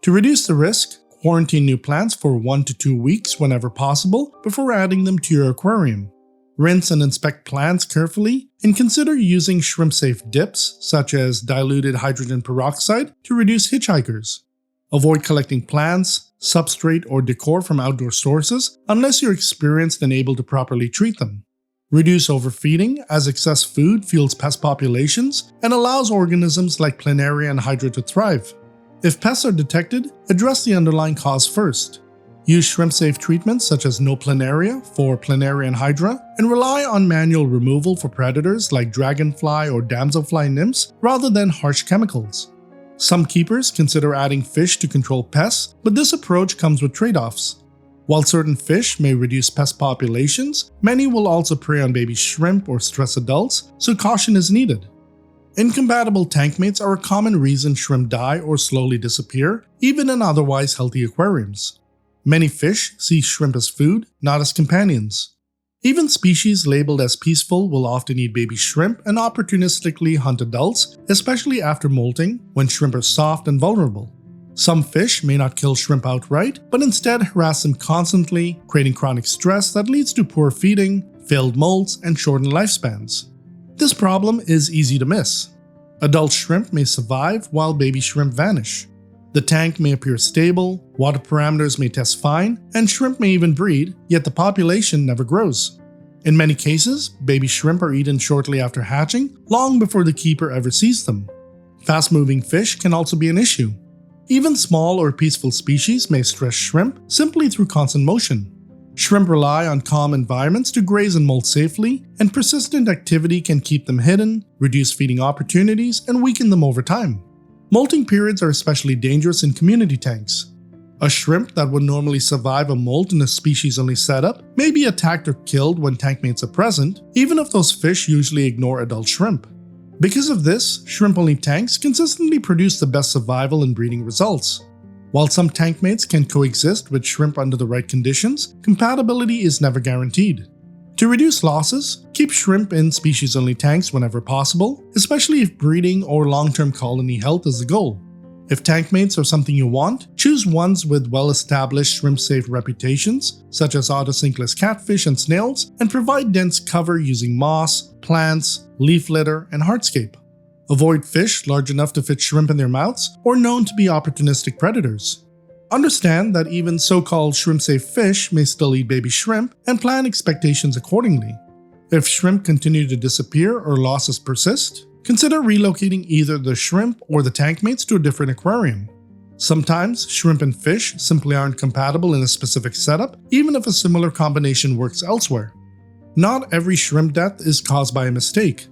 S1: To reduce the risk, quarantine new plants for 1 to 2 weeks whenever possible before adding them to your aquarium. Rinse and inspect plants carefully, and consider using shrimp-safe dips such as diluted hydrogen peroxide to reduce hitchhikers. Avoid collecting plants, substrate, or decor from outdoor sources unless you're experienced and able to properly treat them. Reduce overfeeding, as excess food fuels pest populations and allows organisms like Planaria and Hydra to thrive. If pests are detected, address the underlying cause first. Use shrimp-safe treatments such as no Planaria for Planaria and Hydra, and rely on manual removal for predators like dragonfly or damselfly nymphs rather than harsh chemicals. Some keepers consider adding fish to control pests, but this approach comes with trade-offs. While certain fish may reduce pest populations, many will also prey on baby shrimp or stress adults, so caution is needed. Incompatible tank mates are a common reason shrimp die or slowly disappear, even in otherwise healthy aquariums. Many fish see shrimp as food, not as companions. Even species labeled as peaceful will often eat baby shrimp and opportunistically hunt adults, especially after molting, when shrimp are soft and vulnerable. Some fish may not kill shrimp outright, but instead harass them constantly, creating chronic stress that leads to poor feeding, failed molts, and shortened lifespans. This problem is easy to miss. Adult shrimp may survive while baby shrimp vanish. The tank may appear stable, water parameters may test fine, and shrimp may even breed, yet the population never grows. In many cases, baby shrimp are eaten shortly after hatching, long before the keeper ever sees them. Fast-moving fish can also be an issue. Even small or peaceful species may stress shrimp simply through constant motion. Shrimp rely on calm environments to graze and molt safely, and persistent activity can keep them hidden, reduce feeding opportunities, and weaken them over time. Molting periods are especially dangerous in community tanks. A shrimp that would normally survive a molt in a species-only setup may be attacked or killed when tank mates are present, even if those fish usually ignore adult shrimp. Because of this, shrimp-only tanks consistently produce the best survival and breeding results. While some tank mates can coexist with shrimp under the right conditions, compatibility is never guaranteed. To reduce losses, keep shrimp in species-only tanks whenever possible, especially if breeding or long-term colony health is the goal. If tank mates are something you want, choose ones with well-established shrimp-safe reputations, such as autosynchronous catfish and snails, and provide dense cover using moss, plants, leaf litter, and hardscape. Avoid fish large enough to fit shrimp in their mouths or known to be opportunistic predators. Understand that even so-called shrimp-safe fish may still eat baby shrimp, and plan expectations accordingly. If shrimp continue to disappear or losses persist, consider relocating either the shrimp or the tank mates to a different aquarium. Sometimes shrimp and fish simply aren't compatible in a specific setup, even if a similar combination works elsewhere. Not every shrimp death is caused by a mistake.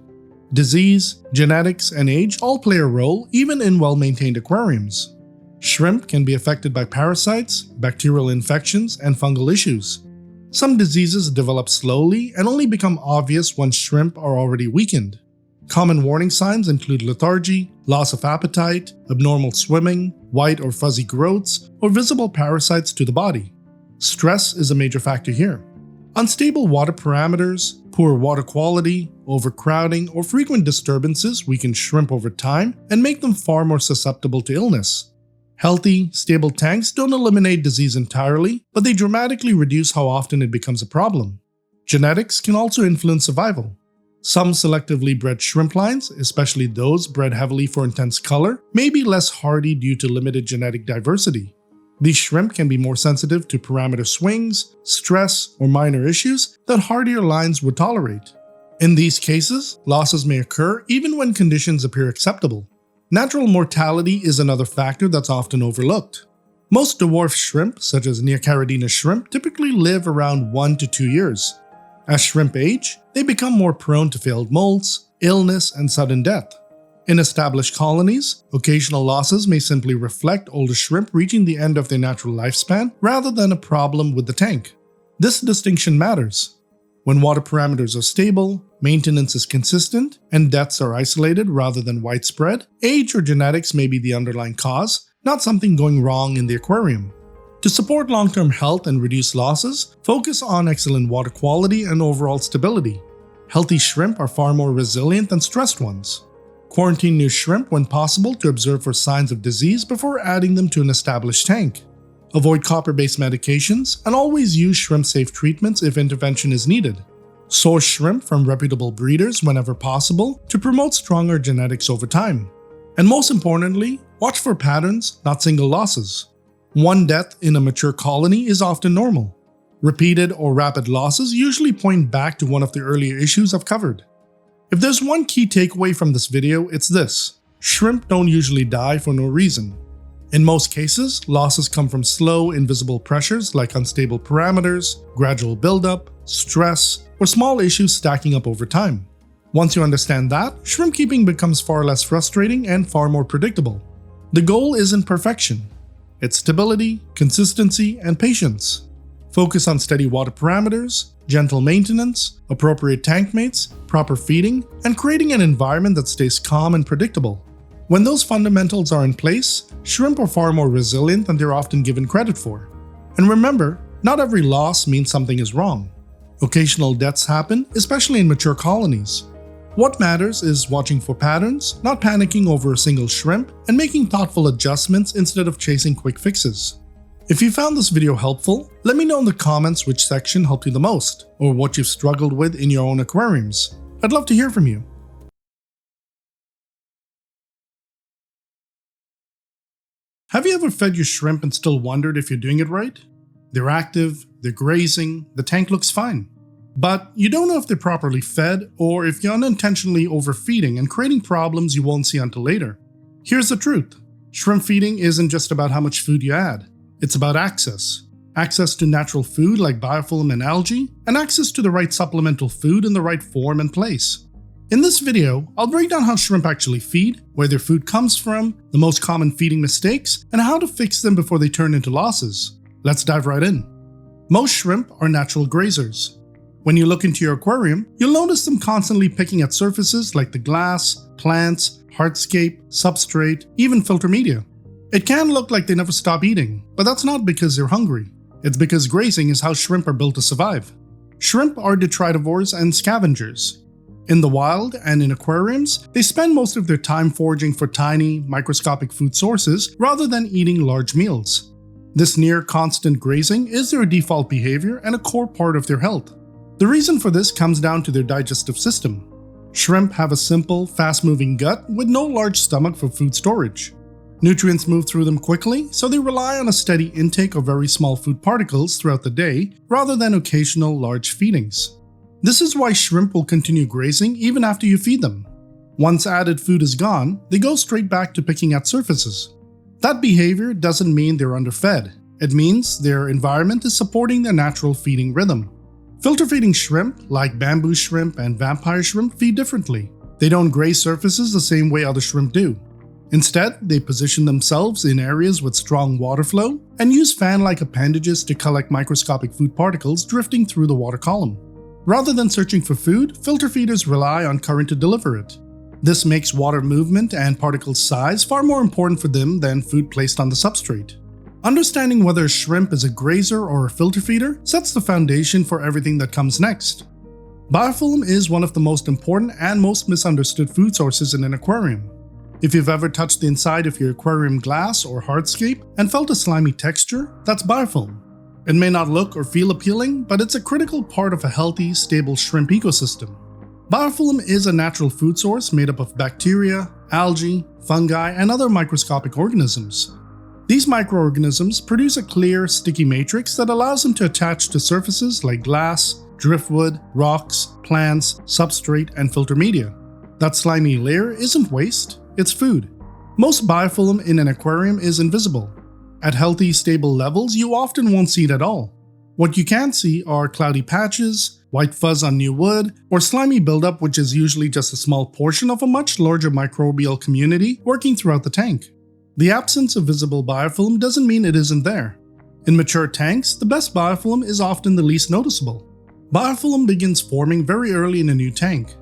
S1: Disease, genetics, and age all play a role even in well-maintained aquariums. Shrimp can be affected by parasites, bacterial infections, and fungal issues. Some diseases develop slowly and only become obvious once shrimp are already weakened. Common warning signs include lethargy, loss of appetite, abnormal swimming, white or fuzzy growths, or visible parasites to the body. Stress is a major factor here. Unstable water parameters, poor water quality, overcrowding, or frequent disturbances weaken shrimp over time and make them far more susceptible to illness. Healthy, stable tanks don't eliminate disease entirely, but they dramatically reduce how often it becomes a problem. Genetics can also influence survival. Some selectively bred shrimp lines, especially those bred heavily for intense color, may be less hardy due to limited genetic diversity. These shrimp can be more sensitive to parameter swings, stress, or minor issues that hardier lines would tolerate. In these cases, losses may occur even when conditions appear acceptable. Natural mortality is another factor that's often overlooked. Most dwarf shrimp, such as Neocaridina shrimp, typically live around 1 to 2 years. As shrimp age, they become more prone to failed molts, illness, and sudden death. In established colonies, occasional losses may simply reflect older shrimp reaching the end of their natural lifespan rather than a problem with the tank. This distinction matters. When water parameters are stable, maintenance is consistent, and deaths are isolated rather than widespread, age or genetics may be the underlying cause, not something going wrong in the aquarium. To support long-term health and reduce losses, focus on excellent water quality and overall stability. Healthy shrimp are far more resilient than stressed ones. Quarantine new shrimp when possible to observe for signs of disease before adding them to an established tank. Avoid copper-based medications and always use shrimp-safe treatments if intervention is needed. Source shrimp from reputable breeders whenever possible to promote stronger genetics over time. And most importantly, watch for patterns, not single losses. One death in a mature colony is often normal. Repeated or rapid losses usually point back to one of the earlier issues I've covered. If there's one key takeaway from this video, it's this: shrimp don't usually die for no reason. In most cases, losses come from slow, invisible pressures like unstable parameters, gradual buildup, stress, or small issues stacking up over time. Once you understand that, shrimp keeping becomes far less frustrating and far more predictable. The goal isn't perfection. It's stability, consistency, and patience. Focus on steady water parameters, gentle maintenance, appropriate tank mates, proper feeding, and creating an environment that stays calm and predictable. When those fundamentals are in place, shrimp are far more resilient than they're often given credit for. And remember, not every loss means something is wrong. Occasional deaths happen, especially in mature colonies. What matters is watching for patterns, not panicking over a single shrimp, and making thoughtful adjustments instead of chasing quick fixes. If you found this video helpful, let me know in the comments which section helped you the most, or what you've struggled with in your own aquariums. I'd love to hear from you. Have you ever fed your shrimp and still wondered if you're doing it right? They're active, they're grazing, the tank looks fine. But you don't know if they're properly fed or if you're unintentionally overfeeding and creating problems you won't see until later. Here's the truth. Shrimp feeding isn't just about how much food you add. It's about access. Access to natural food like biofilm and algae, and access to the right supplemental food in the right form and place. In this video, I'll break down how shrimp actually feed, where their food comes from, the most common feeding mistakes, and how to fix them before they turn into losses. Let's dive right in. Most shrimp are natural grazers. When you look into your aquarium, you'll notice them constantly picking at surfaces like the glass, plants, hardscape, substrate, even filter media. It can look like they never stop eating, but that's not because they're hungry. It's because grazing is how shrimp are built to survive. Shrimp are detritivores and scavengers. In the wild and in aquariums, they spend most of their time foraging for tiny, microscopic food sources rather than eating large meals. This near-constant grazing is their default behavior and a core part of their health. The reason for this comes down to their digestive system. Shrimp have a simple, fast-moving gut with no large stomach for food storage. Nutrients move through them quickly, so they rely on a steady intake of very small food particles throughout the day rather than occasional large feedings. This is why shrimp will continue grazing even after you feed them. Once added food is gone, they go straight back to picking at surfaces. That behavior doesn't mean they're underfed. It means their environment is supporting their natural feeding rhythm. Filter feeding shrimp, like bamboo shrimp and vampire shrimp, feed differently. They don't graze surfaces the same way other shrimp do. Instead, they position themselves in areas with strong water flow and use fan-like appendages to collect microscopic food particles drifting through the water column. Rather than searching for food, filter feeders rely on current to deliver it. This makes water movement and particle size far more important for them than food placed on the substrate. Understanding whether a shrimp is a grazer or a filter feeder sets the foundation for everything that comes next. Biofilm is one of the most important and most misunderstood food sources in an aquarium. If you've ever touched the inside of your aquarium glass or hardscape and felt a slimy texture, that's biofilm. It may not look or feel appealing, but it's a critical part of a healthy, stable shrimp ecosystem. Biofilm is a natural food source made up of bacteria, algae, fungi, and other microscopic organisms. These microorganisms produce a clear, sticky matrix that allows them to attach to surfaces like glass, driftwood, rocks, plants, substrate, and filter media. That slimy layer isn't waste, it's food. Most biofilm in an aquarium is invisible. At healthy, stable levels, you often won't see it at all. What you can see are cloudy patches, white fuzz on new wood, or slimy buildup, which is usually just a small portion of a much larger microbial community working throughout the tank. The absence of visible biofilm doesn't mean it isn't there. In mature tanks, the best biofilm is often the least noticeable. Biofilm begins forming very early in a new tank.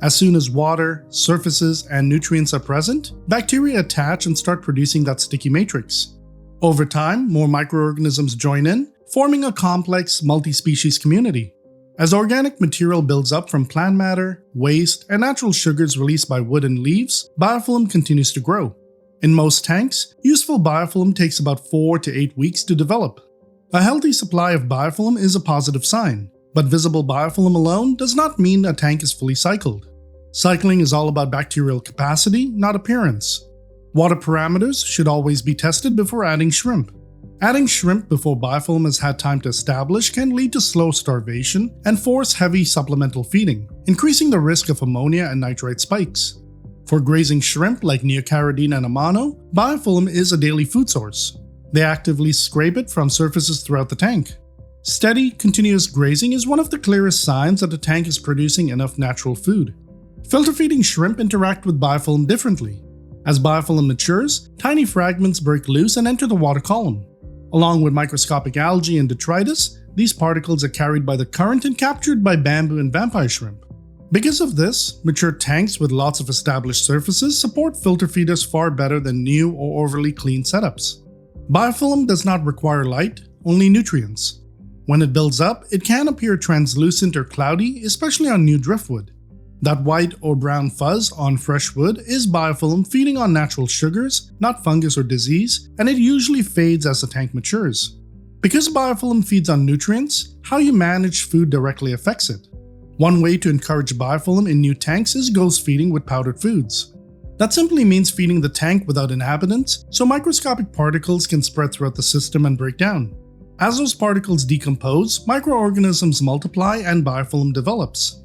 S1: As soon as water, surfaces, and nutrients are present, bacteria attach and start producing that sticky matrix. Over time, more microorganisms join in, forming a complex, multi-species community. As organic material builds up from plant matter, waste, and natural sugars released by wood and leaves, biofilm continues to grow. In most tanks, useful biofilm takes about 4 to 8 weeks to develop. A healthy supply of biofilm is a positive sign, but visible biofilm alone does not mean a tank is fully cycled. Cycling is all about bacterial capacity, not appearance. Water parameters should always be tested before adding shrimp. Adding shrimp before biofilm has had time to establish can lead to slow starvation and force heavy supplemental feeding, increasing the risk of ammonia and nitrite spikes. For grazing shrimp like Neocaridina and ammonia, biofilm is a daily food source. They actively scrape it from surfaces throughout the tank. Steady, continuous grazing is one of the clearest signs that the tank is producing enough natural food. Filter feeding shrimp interact with biofilm differently. As biofilm matures, tiny fragments break loose and enter the water column. Along with microscopic algae and detritus, these particles are carried by the current and captured by bamboo and vampire shrimp. Because of this, mature tanks with lots of established surfaces support filter feeders far better than new or overly clean setups. Biofilm does not require light, only nutrients. When it builds up, it can appear translucent or cloudy, especially on new driftwood. That white or brown fuzz on fresh wood is biofilm feeding on natural sugars, not fungus or disease, and it usually fades as the tank matures. Because biofilm feeds on nutrients, how you manage food directly affects it. One way to encourage biofilm in new tanks is ghost feeding with powdered foods. That simply means feeding the tank without inhabitants, so microscopic particles can spread throughout the system and break down. As those particles decompose, microorganisms multiply and biofilm develops.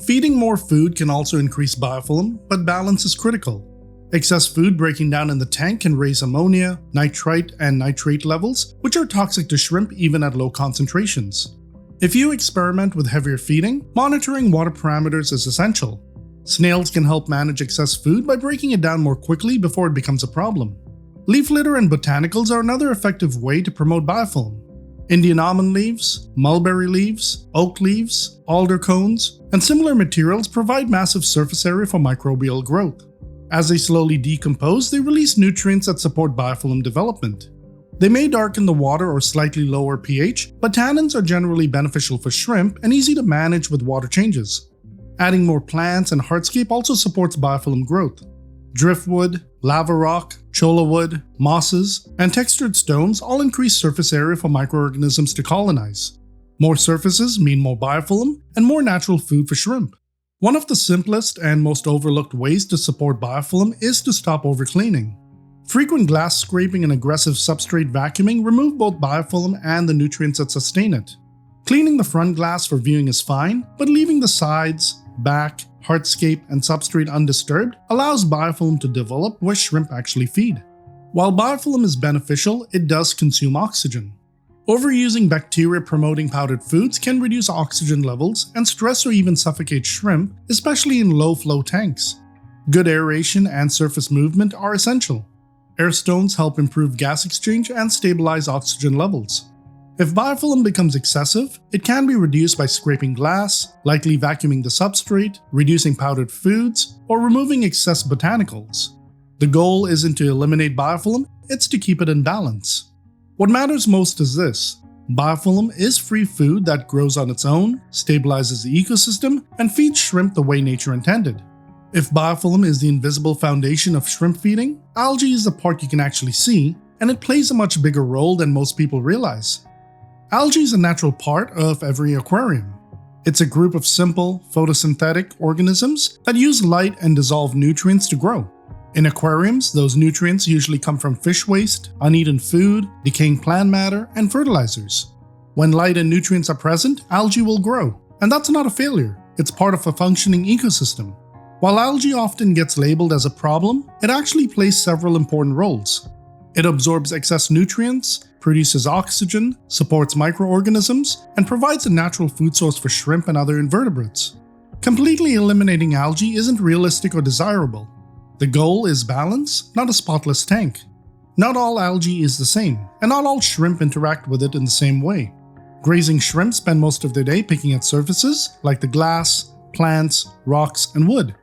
S1: Feeding more food can also increase biofilm, but balance is critical. Excess food breaking down in the tank can raise ammonia, nitrite, and nitrate levels, which are toxic to shrimp even at low concentrations. If you experiment with heavier feeding, monitoring water parameters is essential. Snails can help manage excess food by breaking it down more quickly before it becomes a problem. Leaf litter and botanicals are another effective way to promote biofilm. Indian almond leaves, mulberry leaves, oak leaves, alder cones, and similar materials provide massive surface area for microbial growth. As they slowly decompose, they release nutrients that support biofilm development. They may darken the water or slightly lower pH, but tannins are generally beneficial for shrimp and easy to manage with water changes. Adding more plants and hardscape also supports biofilm growth. Driftwood, lava rock, cholla wood, mosses, and textured stones all increase surface area for microorganisms to colonize. More surfaces mean more biofilm and more natural food for shrimp. One of the simplest and most overlooked ways to support biofilm is to stop overcleaning. Frequent glass scraping and aggressive substrate vacuuming remove both biofilm and the nutrients that sustain it. Cleaning the front glass for viewing is fine, but leaving the sides, back, hardscape, and substrate undisturbed allows biofilm to develop where shrimp actually feed. While biofilm is beneficial, it does consume oxygen. Overusing bacteria-promoting powdered foods can reduce oxygen levels and stress or even suffocate shrimp, especially in low-flow tanks. Good aeration and surface movement are essential. Air stones help improve gas exchange and stabilize oxygen levels. If biofilm becomes excessive, it can be reduced by scraping glass, lightly vacuuming the substrate, reducing powdered foods, or removing excess botanicals. The goal isn't to eliminate biofilm, it's to keep it in balance. What matters most is this: biofilm is free food that grows on its own, stabilizes the ecosystem, and feeds shrimp the way nature intended. If biofilm is the invisible foundation of shrimp feeding, algae is the part you can actually see, and it plays a much bigger role than most people realize. Algae is a natural part of every aquarium. It's a group of simple, photosynthetic organisms that use light and dissolve nutrients to grow. In aquariums, those nutrients usually come from fish waste, uneaten food, decaying plant matter, and fertilizers. When light and nutrients are present, algae will grow. And that's not a failure, it's part of a functioning ecosystem. While algae often gets labeled as a problem, it actually plays several important roles. It absorbs excess nutrients, produces oxygen, supports microorganisms, and provides a natural food source for shrimp and other invertebrates. Completely eliminating algae isn't realistic or desirable. The goal is balance, not a spotless tank. Not all algae is the same, and not all shrimp interact with it in the same way. Grazing shrimp spend most of their day picking at surfaces like the glass, plants, rocks, and wood.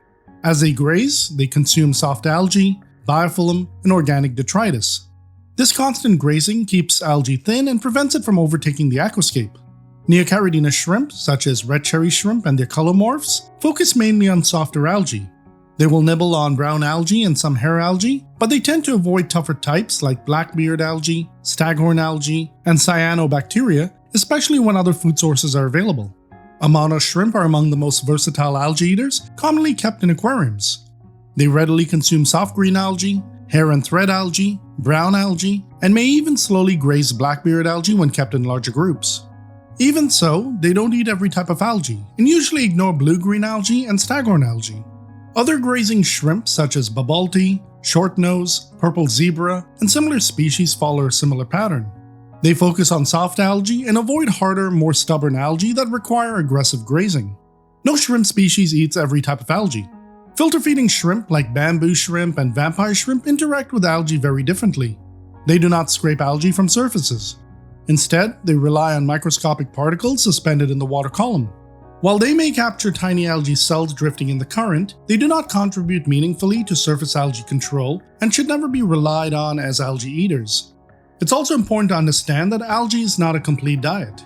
S1: As they graze, they consume soft algae, biofilm, and organic detritus. This constant grazing keeps algae thin and prevents it from overtaking the aquascape. Neocaridina shrimp, such as red cherry shrimp and their colomorphs, focus mainly on softer algae. They will nibble on brown algae and some hair algae, but they tend to avoid tougher types like blackbeard algae, staghorn algae, and cyanobacteria, especially when other food sources are available. Ammonia shrimp are among the most versatile algae eaters, commonly kept in aquariums. They readily consume soft green algae, hair and thread algae, brown algae, and may even slowly graze blackbeard algae when kept in larger groups. Even so, they don't eat every type of algae, and usually ignore blue-green algae and staghorn algae. Other grazing shrimp such as babalti, shortnose, purple zebra, and similar species follow a similar pattern. They focus on soft algae and avoid harder, more stubborn algae that require aggressive grazing. No shrimp species eats every type of algae. Filter-feeding shrimp like bamboo shrimp and vampire shrimp interact with algae very differently. They do not scrape algae from surfaces. Instead, they rely on microscopic particles suspended in the water column. While they may capture tiny algae cells drifting in the current, they do not contribute meaningfully to surface algae control and should never be relied on as algae eaters. It's also important to understand that algae is not a complete diet.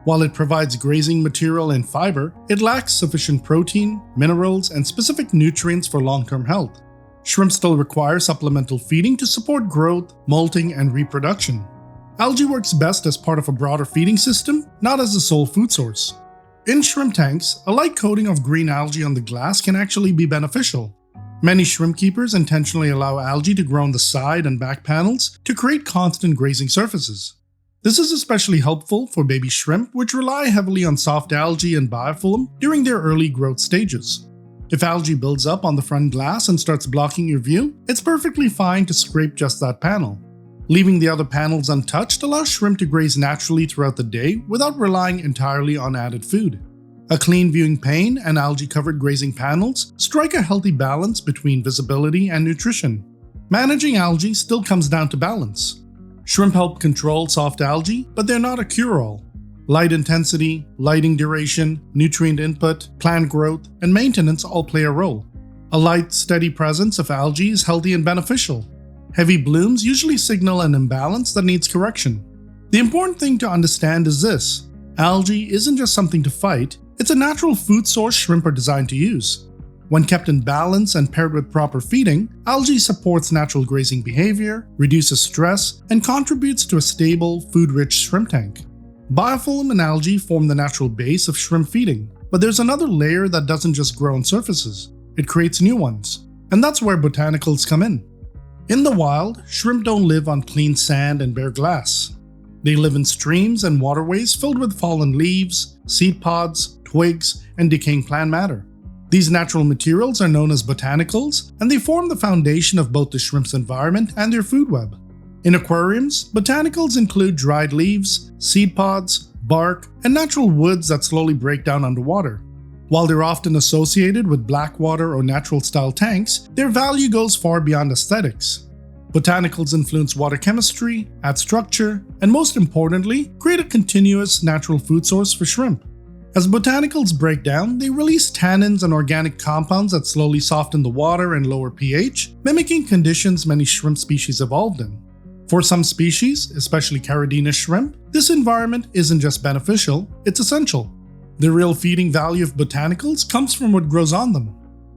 S1: While it provides grazing material and fiber, it lacks sufficient protein, minerals, and specific nutrients for long-term health. Shrimp still require supplemental feeding to support growth, molting, and reproduction. Algae works best as part of a broader feeding system, not as the sole food source. In shrimp tanks, a light coating of green algae on the glass can actually be beneficial. Many shrimp keepers intentionally allow algae to grow on the side and back panels to create constant grazing surfaces. This is especially helpful for baby shrimp, which rely heavily on soft algae and biofilm during their early growth stages. If algae builds up on the front glass and starts blocking your view, it's perfectly fine to scrape just that panel. Leaving the other panels untouched allows shrimp to graze naturally throughout the day without relying entirely on added food. A clean viewing pane and algae-covered grazing panels strike a healthy balance between visibility and nutrition. Managing algae still comes down to balance. Shrimp help control soft algae, but they're not a cure-all. Light intensity, lighting duration, nutrient input, plant growth, and maintenance all play a role. A light, steady presence of algae is healthy and beneficial. Heavy blooms usually signal an imbalance that needs correction. The important thing to understand is this: algae isn't just something to fight, it's a natural food source shrimp are designed to use. When kept in balance and paired with proper feeding, algae supports natural grazing behavior, reduces stress, and contributes to a stable, food-rich shrimp tank. Biofilm and algae form the natural base of shrimp feeding, but there's another layer that doesn't just grow on surfaces, it creates new ones. And that's where botanicals come in. In the wild, shrimp don't live on clean sand and bare glass. They live in streams and waterways filled with fallen leaves, seed pods, twigs, and decaying plant matter. These natural materials are known as botanicals, and they form the foundation of both the shrimp's environment and their food web. In aquariums, botanicals include dried leaves, seed pods, bark, and natural woods that slowly break down underwater. While they're often associated with blackwater or natural-style tanks, their value goes far beyond aesthetics. Botanicals influence water chemistry, add structure, and most importantly, create a continuous natural food source for shrimp. As botanicals break down, they release tannins and organic compounds that slowly soften the water and lower pH, mimicking conditions many shrimp species evolved in. For some species, especially Caridina shrimp, this environment isn't just beneficial, it's essential. The real feeding value of botanicals comes from what grows on them.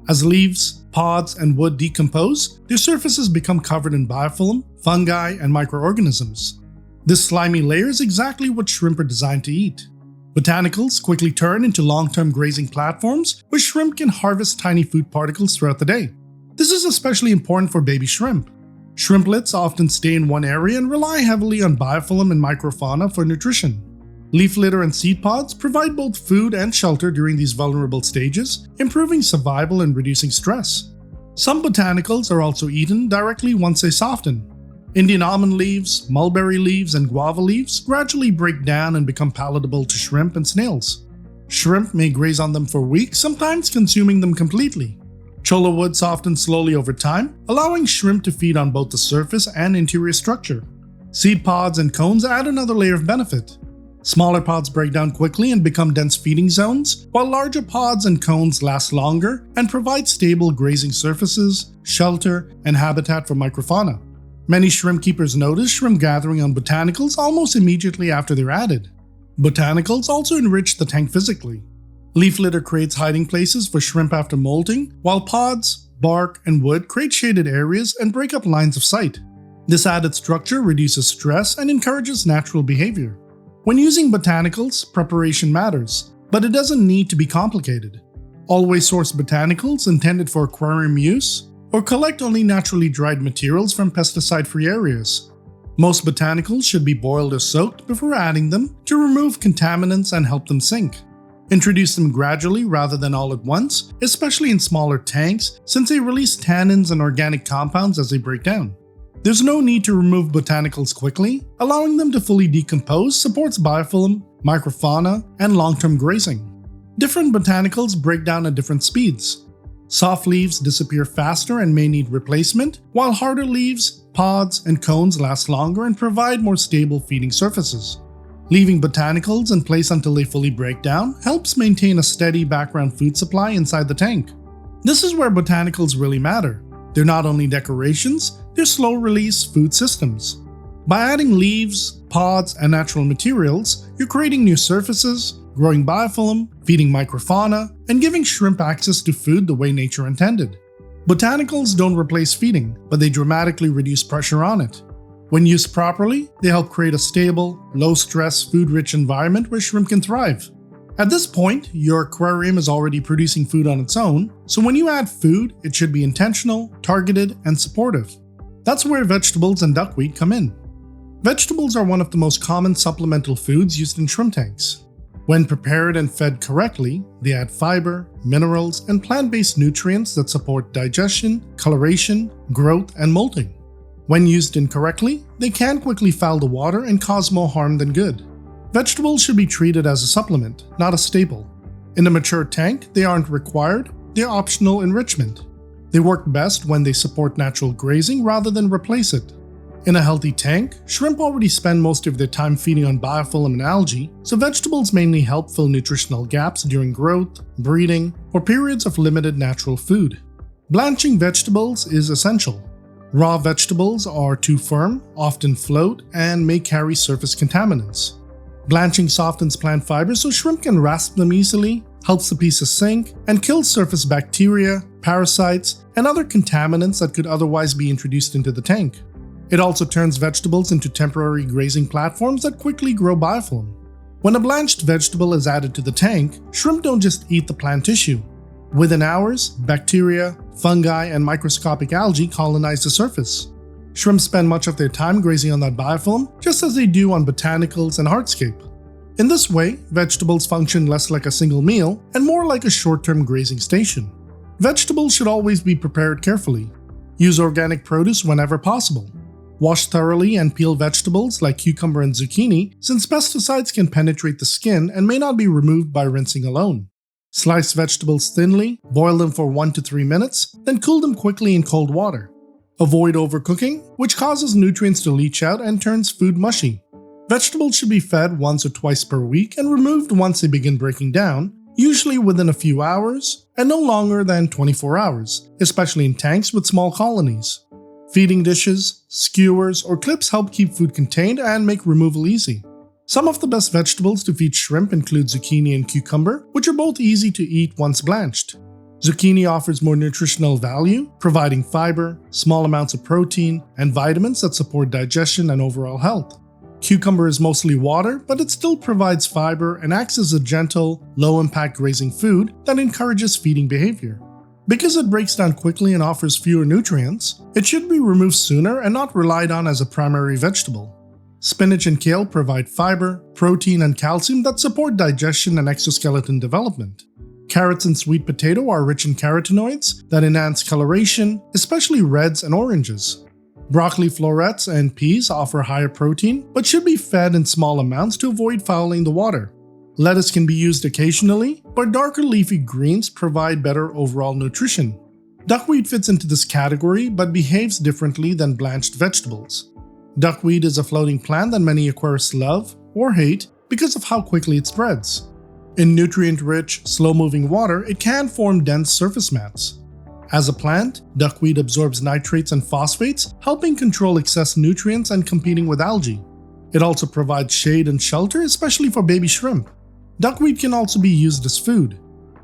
S1: As leaves, pods, and wood decompose, their surfaces become covered in biofilm, fungi, and microorganisms. This slimy layer is exactly what shrimp are designed to eat. Botanicals quickly turn into long-term grazing platforms where shrimp can harvest tiny food particles throughout the day. This is especially important for baby shrimp. Shrimplets often stay in one area and rely heavily on biofilm and microfauna for nutrition. Leaf litter and seed pods provide both food and shelter during these vulnerable stages, improving survival and reducing stress. Some botanicals are also eaten directly once they soften. Indian almond leaves, mulberry leaves, and guava leaves gradually break down and become palatable to shrimp and snails. Shrimp may graze on them for weeks, sometimes consuming them completely. Cholla wood softens slowly over time, allowing shrimp to feed on both the surface and interior structure. Seed pods and cones add another layer of benefit. Smaller pods break down quickly and become dense feeding zones, while larger pods and cones last longer and provide stable grazing surfaces, shelter, and habitat for microfauna. Many shrimp keepers notice shrimp gathering on botanicals almost immediately after they're added. Botanicals also enrich the tank physically. Leaf litter creates hiding places for shrimp after molting, while pods, bark, and wood create shaded areas and break up lines of sight. This added structure reduces stress and encourages natural behavior. When using botanicals, preparation matters, but it doesn't need to be complicated. Always source botanicals intended for aquarium use, or collect only naturally dried materials from pesticide-free areas. Most botanicals should be boiled or soaked before adding them to remove contaminants and help them sink. Introduce them gradually rather than all at once, especially in smaller tanks since they release tannins and organic compounds as they break down. There's no need to remove botanicals quickly. Allowing them to fully decompose supports biofilm, microfauna, and long-term grazing. Different botanicals break down at different speeds. Soft leaves disappear faster and may need replacement, while harder leaves, pods, and cones last longer and provide more stable feeding surfaces. Leaving botanicals in place until they fully break down helps maintain a steady background food supply inside the tank. This is where botanicals really matter. They're not only decorations, they're slow-release food systems. By adding leaves, pods, and natural materials, you're creating new surfaces, growing biofilm, feeding microfauna, and giving shrimp access to food the way nature intended. Botanicals don't replace feeding, but they dramatically reduce pressure on it. When used properly, they help create a stable, low-stress, food-rich environment where shrimp can thrive. At this point, your aquarium is already producing food on its own, so when you add food, it should be intentional, targeted, and supportive. That's where vegetables and duckweed come in. Vegetables are one of the most common supplemental foods used in shrimp tanks. When prepared and fed correctly, they add fiber, minerals, and plant-based nutrients that support digestion, coloration, growth, and molting. When used incorrectly, they can quickly foul the water and cause more harm than good. Vegetables should be treated as a supplement, not a staple. In a mature tank, they aren't required, they're optional enrichment. They work best when they support natural grazing rather than replace it. In a healthy tank, shrimp already spend most of their time feeding on biofilm and algae, so vegetables mainly help fill nutritional gaps during growth, breeding, or periods of limited natural food. Blanching vegetables is essential. Raw vegetables are too firm, often float, and may carry surface contaminants. Blanching softens plant fibers so shrimp can rasp them easily, helps the pieces sink, and kills surface bacteria, parasites, and other contaminants that could otherwise be introduced into the tank. It also turns vegetables into temporary grazing platforms that quickly grow biofilm. When a blanched vegetable is added to the tank, shrimp don't just eat the plant tissue. Within hours, bacteria, fungi, and microscopic algae colonize the surface. Shrimp spend much of their time grazing on that biofilm, just as they do on botanicals and hardscape. In this way, vegetables function less like a single meal and more like a short-term grazing station. Vegetables should always be prepared carefully. Use organic produce whenever possible. Wash thoroughly and peel vegetables like cucumber and zucchini, since pesticides can penetrate the skin and may not be removed by rinsing alone. Slice vegetables thinly, boil them for 1 to 3 minutes, then cool them quickly in cold water. Avoid overcooking, which causes nutrients to leach out and turns food mushy. Vegetables should be fed once or twice per week and removed once they begin breaking down, usually within a few hours and no longer than 24 hours, especially in tanks with small colonies. Feeding dishes, skewers, or clips help keep food contained and make removal easy. Some of the best vegetables to feed shrimp include zucchini and cucumber, which are both easy to eat once blanched. Zucchini offers more nutritional value, providing fiber, small amounts of protein, and vitamins that support digestion and overall health. Cucumber is mostly water, but it still provides fiber and acts as a gentle, low-impact grazing food that encourages feeding behavior. Because it breaks down quickly and offers fewer nutrients, it should be removed sooner and not relied on as a primary vegetable. Spinach and kale provide fiber, protein, and calcium that support digestion and exoskeleton development. Carrots and sweet potato are rich in carotenoids that enhance coloration, especially reds and oranges. Broccoli florets and peas offer higher protein, but should be fed in small amounts to avoid fouling the water. Lettuce can be used occasionally, but darker leafy greens provide better overall nutrition. Duckweed fits into this category but behaves differently than blanched vegetables. Duckweed is a floating plant that many aquarists love or hate because of how quickly it spreads. In nutrient-rich, slow-moving water, it can form dense surface mats. As a plant, duckweed absorbs nitrates and phosphates, helping control excess nutrients and competing with algae. It also provides shade and shelter, especially for baby shrimp. Duckweed can also be used as food.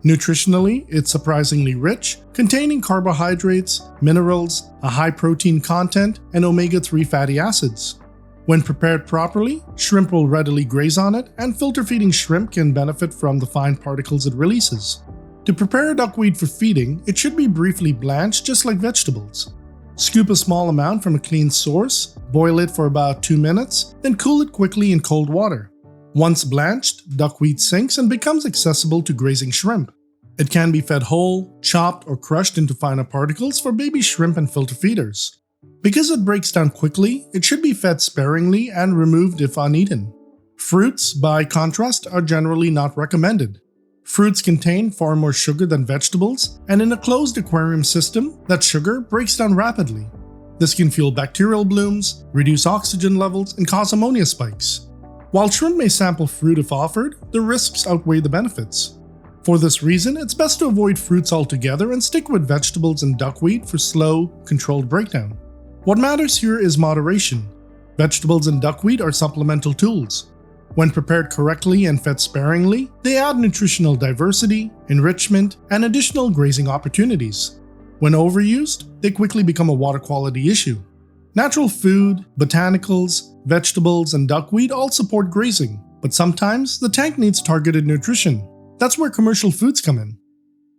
S1: Nutritionally, it's surprisingly rich, containing carbohydrates, minerals, a high protein content, and omega-3 fatty acids. When prepared properly, shrimp will readily graze on it, and filter-feeding shrimp can benefit from the fine particles it releases. To prepare duckweed for feeding, it should be briefly blanched just like vegetables. Scoop a small amount from a clean source, boil it for about 2 minutes, then cool it quickly in cold water. Once blanched, duckweed sinks and becomes accessible to grazing shrimp. It can be fed whole, chopped, or crushed into finer particles for baby shrimp and filter feeders. Because it breaks down quickly, it should be fed sparingly and removed if uneaten. Fruits, by contrast, are generally not recommended. Fruits contain far more sugar than vegetables, and in a closed aquarium system, that sugar breaks down rapidly. This can fuel bacterial blooms, reduce oxygen levels, and cause ammonia spikes. While shrimp may sample fruit if offered, the risks outweigh the benefits. For this reason, it's best to avoid fruits altogether and stick with vegetables and duckweed for slow, controlled breakdown. What matters here is moderation. Vegetables and duckweed are supplemental tools. When prepared correctly and fed sparingly, they add nutritional diversity, enrichment, and additional grazing opportunities. When overused, they quickly become a water quality issue. Natural food, botanicals, vegetables, and duckweed all support grazing, but sometimes the tank needs targeted nutrition. That's where commercial foods come in.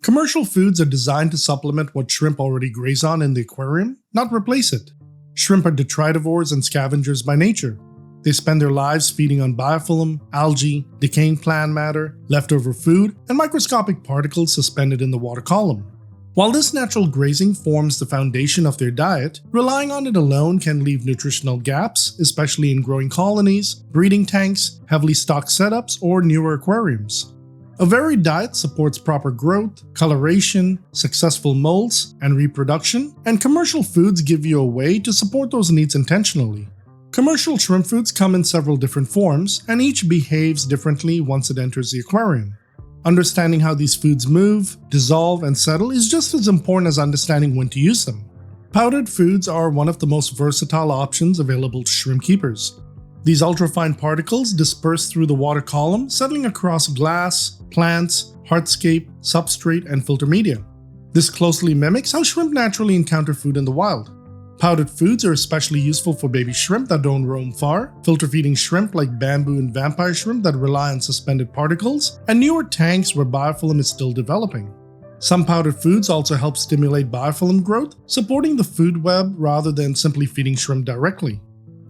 S1: Commercial foods are designed to supplement what shrimp already graze on in the aquarium, not replace it. Shrimp are detritivores and scavengers by nature. They spend their lives feeding on biofilm, algae, decaying plant matter, leftover food, and microscopic particles suspended in the water column. While this natural grazing forms the foundation of their diet, relying on it alone can leave nutritional gaps, especially in growing colonies, breeding tanks, heavily stocked setups, or newer aquariums. A varied diet supports proper growth, coloration, successful molts, and reproduction, and commercial foods give you a way to support those needs intentionally. Commercial shrimp foods come in several different forms, and each behaves differently once it enters the aquarium. Understanding how these foods move, dissolve, and settle is just as important as understanding when to use them. Powdered foods are one of the most versatile options available to shrimp keepers. These ultrafine particles disperse through the water column, settling across glass, plants, hardscape, substrate, and filter media. This closely mimics how shrimp naturally encounter food in the wild. Powdered foods are especially useful for baby shrimp that don't roam far, filter-feeding shrimp like bamboo and vampire shrimp that rely on suspended particles, and newer tanks where biofilm is still developing. Some powdered foods also help stimulate biofilm growth, supporting the food web rather than simply feeding shrimp directly.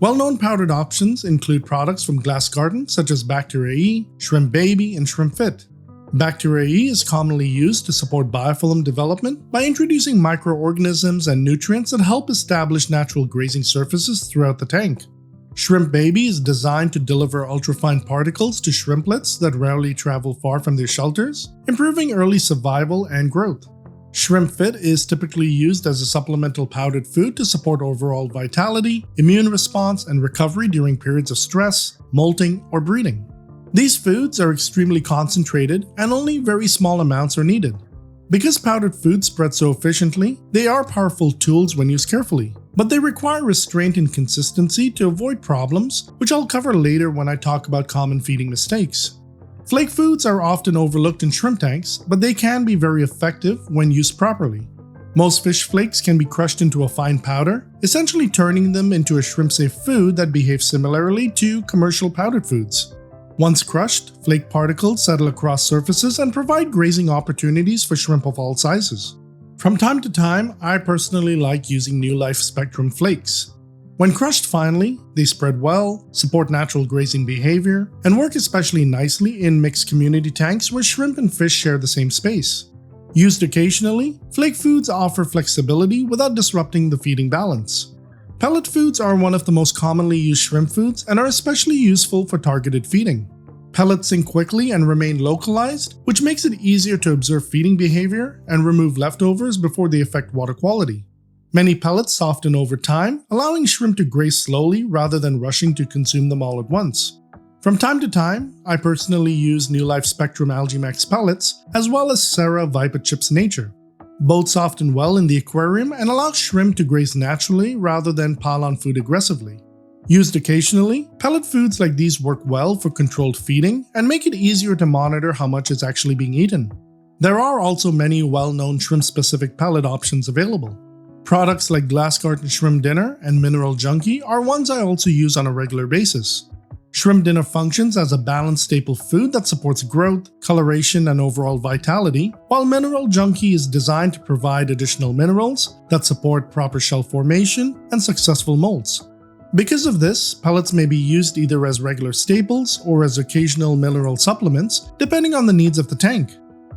S1: Well-known powdered options include products from Glass Garden such as Bacteria-E, Shrimp Baby, and Shrimp Fit. Bacteria-E is commonly used to support biofilm development by introducing microorganisms and nutrients that help establish natural grazing surfaces throughout the tank. Shrimp Baby is designed to deliver ultrafine particles to shrimplets that rarely travel far from their shelters, improving early survival and growth. Shrimp Fit is typically used as a supplemental powdered food to support overall vitality, immune response, and recovery during periods of stress, molting, or breeding. These foods are extremely concentrated and only very small amounts are needed. Because powdered foods spread so efficiently, they are powerful tools when used carefully, but they require restraint and consistency to avoid problems, which I'll cover later when I talk about common feeding mistakes. Flake foods are often overlooked in shrimp tanks, but they can be very effective when used properly. Most fish flakes can be crushed into a fine powder, essentially turning them into a shrimp-safe food that behaves similarly to commercial powdered foods. Once crushed, flake particles settle across surfaces and provide grazing opportunities for shrimp of all sizes. From time to time, I personally like using New Life Spectrum flakes. When crushed finely, they spread well, support natural grazing behavior, and work especially nicely in mixed community tanks where shrimp and fish share the same space. Used occasionally, flake foods offer flexibility without disrupting the feeding balance. Pellet foods are one of the most commonly used shrimp foods and are especially useful for targeted feeding. Pellets sink quickly and remain localized, which makes it easier to observe feeding behavior and remove leftovers before they affect water quality. Many pellets soften over time, allowing shrimp to graze slowly rather than rushing to consume them all at once. From time to time, I personally use New Life Spectrum Algae Max pellets as well as Serra Vipa Chips Nature. Both soften well in the aquarium and allow shrimp to graze naturally rather than pile on food aggressively. Used occasionally, pellet foods like these work well for controlled feeding and make it easier to monitor how much is actually being eaten. There are also many well-known shrimp-specific pellet options available. Products like Glass Carton Shrimp Dinner and Mineral Junkie are ones I also use on a regular basis. Shrimp Dinner functions as a balanced staple food that supports growth, coloration, and overall vitality, while Mineral Junkie is designed to provide additional minerals that support proper shell formation and successful molts. Because of this, pellets may be used either as regular staples or as occasional mineral supplements, depending on the needs of the tank.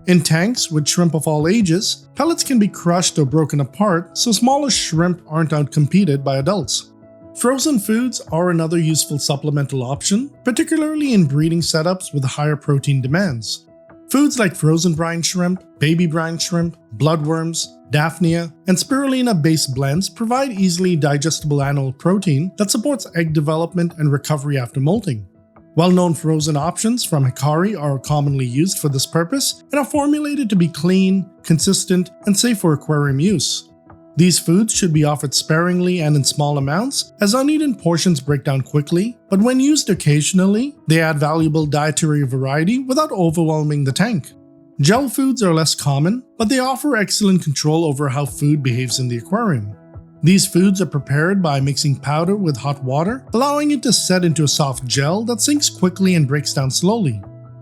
S1: In tanks with shrimp of all ages, pellets can be crushed or broken apart so smaller shrimp aren't outcompeted by adults. Frozen foods are another useful supplemental option, particularly in breeding setups with higher protein demands. Foods like frozen brine shrimp, baby brine shrimp, bloodworms, Daphnia, and spirulina-based blends provide easily digestible animal protein that supports egg development and recovery after molting. Well-known frozen options from Hikari are commonly used for this purpose and are formulated to be clean, consistent, and safe for aquarium use. These foods should be offered sparingly and in small amounts, as uneaten portions break down quickly, but when used occasionally, they add valuable dietary variety without overwhelming the tank. Gel foods are less common, but they offer excellent control over how food behaves in the aquarium. These foods are prepared by mixing powder with hot water, allowing it to set into a soft gel that sinks quickly and breaks down slowly.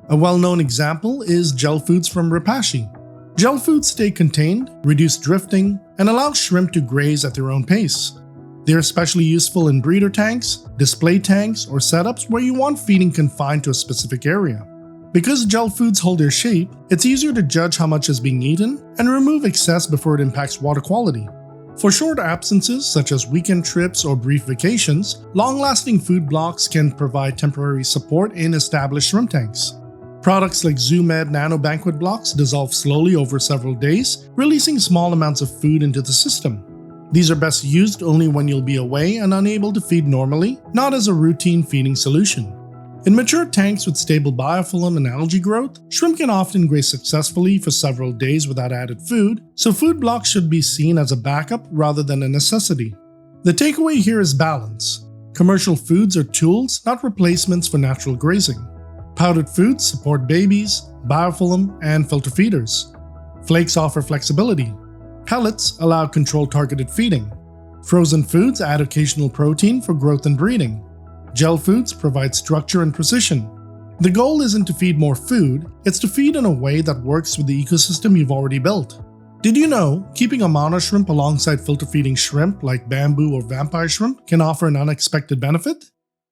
S1: A well-known example is gel foods from Repashy. Gel foods stay contained, reduce drifting, and allow shrimp to graze at their own pace. They are especially useful in breeder tanks, display tanks, or setups where you want feeding confined to a specific area. Because gel foods hold their shape, it's easier to judge how much is being eaten and remove excess before it impacts water quality. For short absences, such as weekend trips or brief vacations, long-lasting food blocks can provide temporary support in established shrimp tanks. Products like ZooMed Nano Banquet blocks dissolve slowly over several days, releasing small amounts of food into the system. These are best used only when you'll be away and unable to feed normally, not as a routine feeding solution. In mature tanks with stable biofilm and algae growth, shrimp can often graze successfully for several days without added food, so food blocks should be seen as a backup rather than a necessity. The takeaway here is balance. Commercial foods are tools, not replacements for natural grazing. Powdered foods support babies, biofilm, and filter feeders. Flakes offer flexibility. Pellets allow controlled targeted feeding. Frozen foods add occasional protein for growth and breeding. Gel foods provide structure and precision. The goal isn't to feed more food, it's to feed in a way that works with the ecosystem you've already built. Did you know keeping a monoshrimp alongside filter feeding shrimp like bamboo or vampire shrimp can offer an unexpected benefit?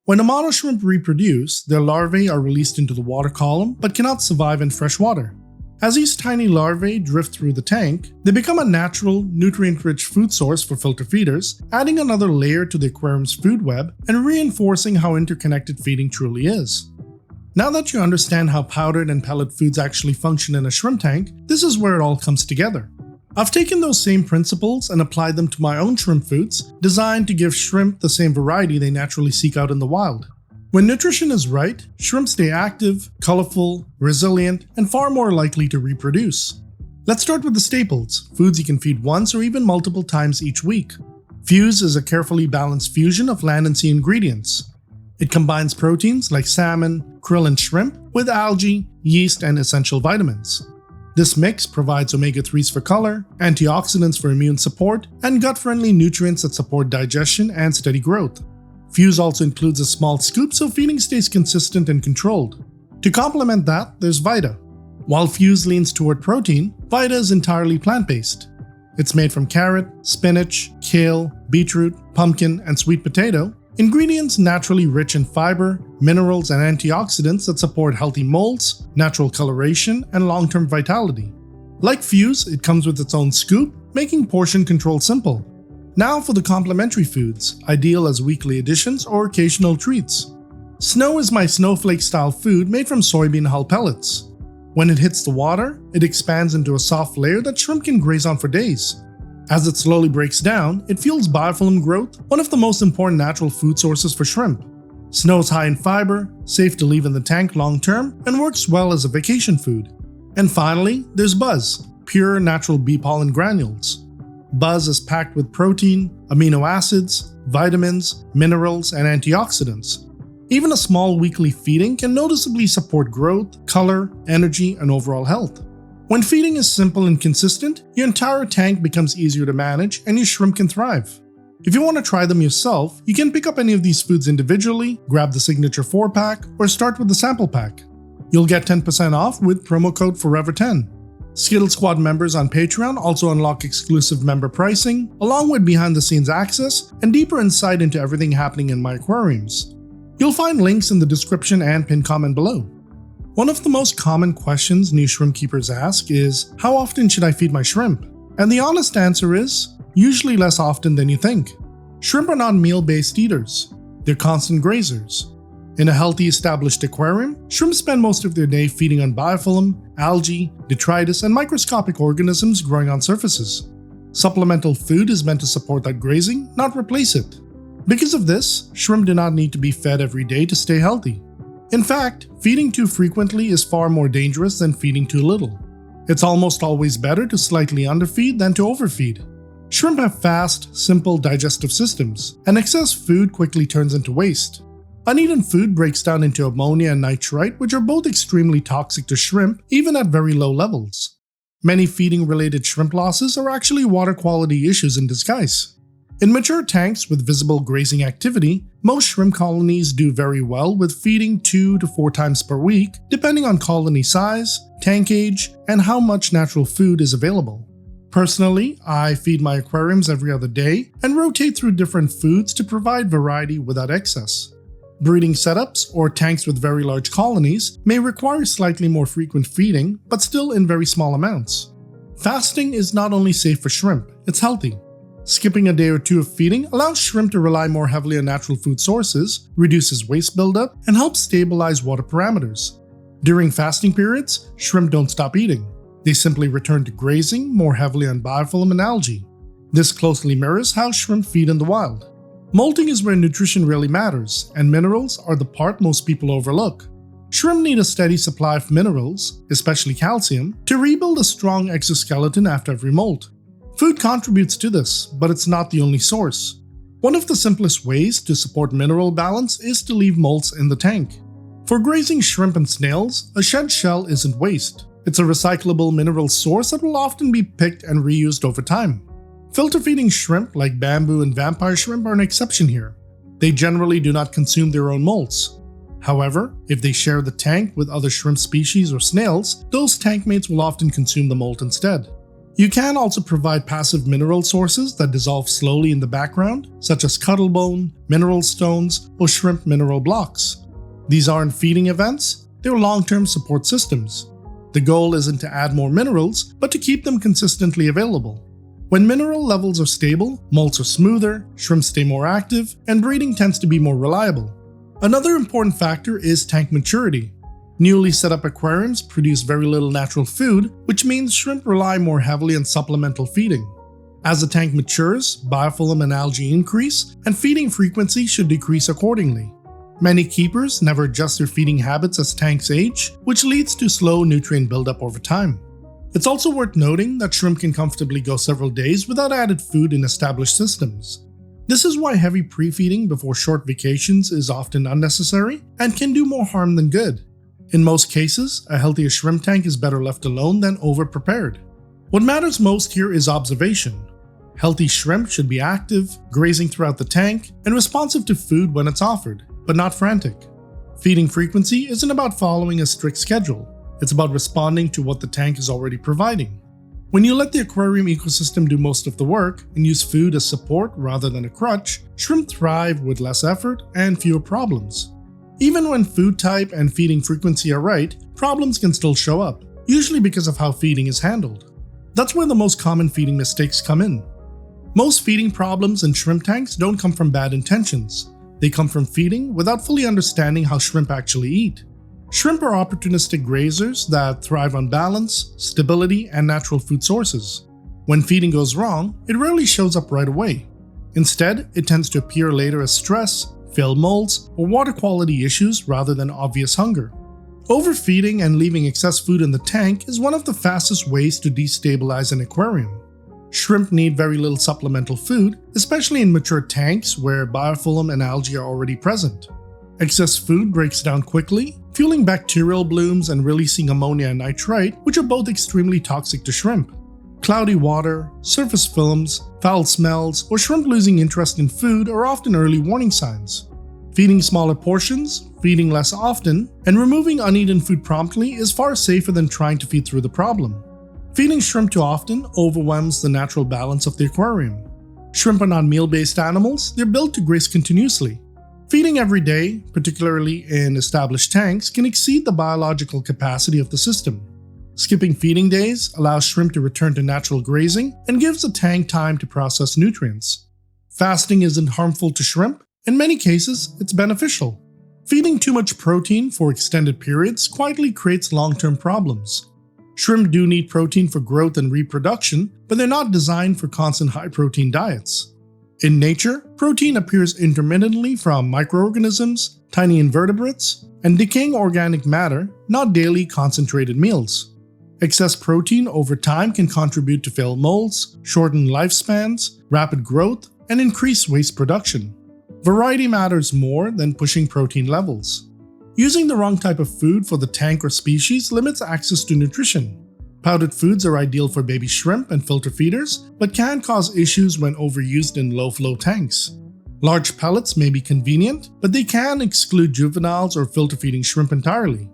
S1: When a monoshrimp reproduce, their larvae are released into the water column but cannot survive in fresh water. As these tiny larvae drift through the tank, they become a natural, nutrient-rich food source for filter feeders, adding another layer to the aquarium's food web and reinforcing how interconnected feeding truly is. Now that you understand how powdered and pellet foods actually function in a shrimp tank, this is where it all comes together. I've taken those same principles and applied them to my own shrimp foods, designed to give shrimp the same variety they naturally seek out in the wild. When nutrition is right, shrimp stay active, colorful, resilient, and far more likely to reproduce. Let's start with the staples, foods you can feed once or even multiple times each week. Fuse is a carefully balanced fusion of land and sea ingredients. It combines proteins like salmon, krill, and shrimp with algae, yeast, and essential vitamins. This mix provides omega-3s for color, antioxidants for immune support, and gut-friendly nutrients that support digestion and steady growth. Fuse also includes a small scoop so feeding stays consistent and controlled. To complement that, there's Vita. While Fuse leans toward protein, Vita is entirely plant-based. It's made from carrot, spinach, kale, beetroot, pumpkin, and sweet potato, ingredients naturally rich in fiber, minerals, and antioxidants that support healthy molds, natural coloration, and long-term vitality. Like Fuse, it comes with its own scoop, making portion control simple. Now for the complementary foods, ideal as weekly additions or occasional treats. Snow is my snowflake-style food made from soybean hull pellets. When it hits the water, it expands into a soft layer that shrimp can graze on for days. As it slowly breaks down, it fuels biofilm growth, one of the most important natural food sources for shrimp. Snow is high in fiber, safe to leave in the tank long-term, and works well as a vacation food. And finally, there's Buzz, pure natural bee pollen granules. Buzz is packed with protein, amino acids, vitamins, minerals, and antioxidants. Even a small weekly feeding can noticeably support growth, color, energy, and overall health. When feeding is simple and consistent, your entire tank becomes easier to manage and your shrimp can thrive. If you want to try them yourself, you can pick up any of these foods individually, grab the signature 4-pack, or start with the sample pack. You'll get 10% off with promo code FOREVER10. Skittle Squad members on Patreon also unlock exclusive member pricing, along with behind-the-scenes access and deeper insight into everything happening in my aquariums. You'll find links in the description and pinned comment below. One of the most common questions new shrimp keepers ask is, how often should I feed my shrimp? And the honest answer is, usually less often than you think. Shrimp are not meal-based eaters. They're constant grazers. In a healthy established aquarium, shrimp spend most of their day feeding on biofilm, algae, detritus, and microscopic organisms growing on surfaces. Supplemental food is meant to support that grazing, not replace it. Because of this, shrimp do not need to be fed every day to stay healthy. In fact, feeding too frequently is far more dangerous than feeding too little. It's almost always better to slightly underfeed than to overfeed. Shrimp have fast, simple digestive systems, and excess food quickly turns into waste. Uneaten food breaks down into ammonia and nitrite, which are both extremely toxic to shrimp, even at very low levels. Many feeding-related shrimp losses are actually water quality issues in disguise. In mature tanks with visible grazing activity, most shrimp colonies do very well with feeding 2 to 4 times per week, depending on colony size, tank age, and how much natural food is available. Personally, I feed my aquariums every other day and rotate through different foods to provide variety without excess. Breeding setups or tanks with very large colonies may require slightly more frequent feeding, but still in very small amounts. Fasting is not only safe for shrimp, it's healthy. Skipping a day or two of feeding allows shrimp to rely more heavily on natural food sources, reduces waste buildup, and helps stabilize water parameters. During fasting periods, shrimp don't stop eating. They simply return to grazing more heavily on biofilm and algae. This closely mirrors how shrimp feed in the wild. Molting is where nutrition really matters, and minerals are the part most people overlook. Shrimp need a steady supply of minerals, especially calcium, to rebuild a strong exoskeleton after every molt. Food contributes to this, but it's not the only source. One of the simplest ways to support mineral balance is to leave molts in the tank. For grazing shrimp and snails, a shed shell isn't waste. It's a recyclable mineral source that will often be picked and reused over time. Filter feeding shrimp like bamboo and vampire shrimp are an exception here. They generally do not consume their own molts. However, if they share the tank with other shrimp species or snails, those tank mates will often consume the molt instead. You can also provide passive mineral sources that dissolve slowly in the background, such as cuttlebone, mineral stones, or shrimp mineral blocks. These aren't feeding events, they're long-term support systems. The goal isn't to add more minerals, but to keep them consistently available. When mineral levels are stable, molts are smoother, shrimp stay more active, and breeding tends to be more reliable. Another important factor is tank maturity. Newly set up aquariums produce very little natural food, which means shrimp rely more heavily on supplemental feeding. As the tank matures, biofilm and algae increase, and feeding frequency should decrease accordingly. Many keepers never adjust their feeding habits as tanks age, which leads to slow nutrient buildup over time. It's also worth noting that shrimp can comfortably go several days without added food in established systems. This is why heavy pre-feeding before short vacations is often unnecessary and can do more harm than good. In most cases, a healthier shrimp tank is better left alone than over-prepared. What matters most here is observation. Healthy shrimp should be active, grazing throughout the tank, and responsive to food when it's offered, but not frantic. Feeding frequency isn't about following a strict schedule. It's about responding to what the tank is already providing. When you let the aquarium ecosystem do most of the work and use food as support rather than a crutch, shrimp thrive with less effort and fewer problems. Even when food type and feeding frequency are right, problems can still show up, usually because of how feeding is handled. That's where the most common feeding mistakes come in. Most feeding problems in shrimp tanks don't come from bad intentions. They come from feeding without fully understanding how shrimp actually eat. Shrimp are opportunistic grazers that thrive on balance, stability, and natural food sources. When feeding goes wrong, it rarely shows up right away. Instead, it tends to appear later as stress, failed molts, or water quality issues rather than obvious hunger. Overfeeding and leaving excess food in the tank is one of the fastest ways to destabilize an aquarium. Shrimp need very little supplemental food, especially in mature tanks where biofilm and algae are already present. Excess food breaks down quickly, fueling bacterial blooms and releasing ammonia and nitrite, which are both extremely toxic to shrimp. Cloudy water, surface films, foul smells, or shrimp losing interest in food are often early warning signs. Feeding smaller portions, feeding less often, and removing uneaten food promptly is far safer than trying to feed through the problem. Feeding shrimp too often overwhelms the natural balance of the aquarium. Shrimp are not meal-based animals, they're built to graze continuously. Feeding every day, particularly in established tanks, can exceed the biological capacity of the system. Skipping feeding days allows shrimp to return to natural grazing and gives the tank time to process nutrients. Fasting isn't harmful to shrimp. In many cases, it's beneficial. Feeding too much protein for extended periods quietly creates long-term problems. Shrimp do need protein for growth and reproduction, but they're not designed for constant high-protein diets. In nature, protein appears intermittently from microorganisms, tiny invertebrates, and decaying organic matter, not daily concentrated meals. Excess protein over time can contribute to failed molts, shortened lifespans, rapid growth, and increased waste production. Variety matters more than pushing protein levels. Using the wrong type of food for the tank or species limits access to nutrition. Powdered foods are ideal for baby shrimp and filter feeders, but can cause issues when overused in low-flow tanks. Large pellets may be convenient, but they can exclude juveniles or filter feeding shrimp entirely.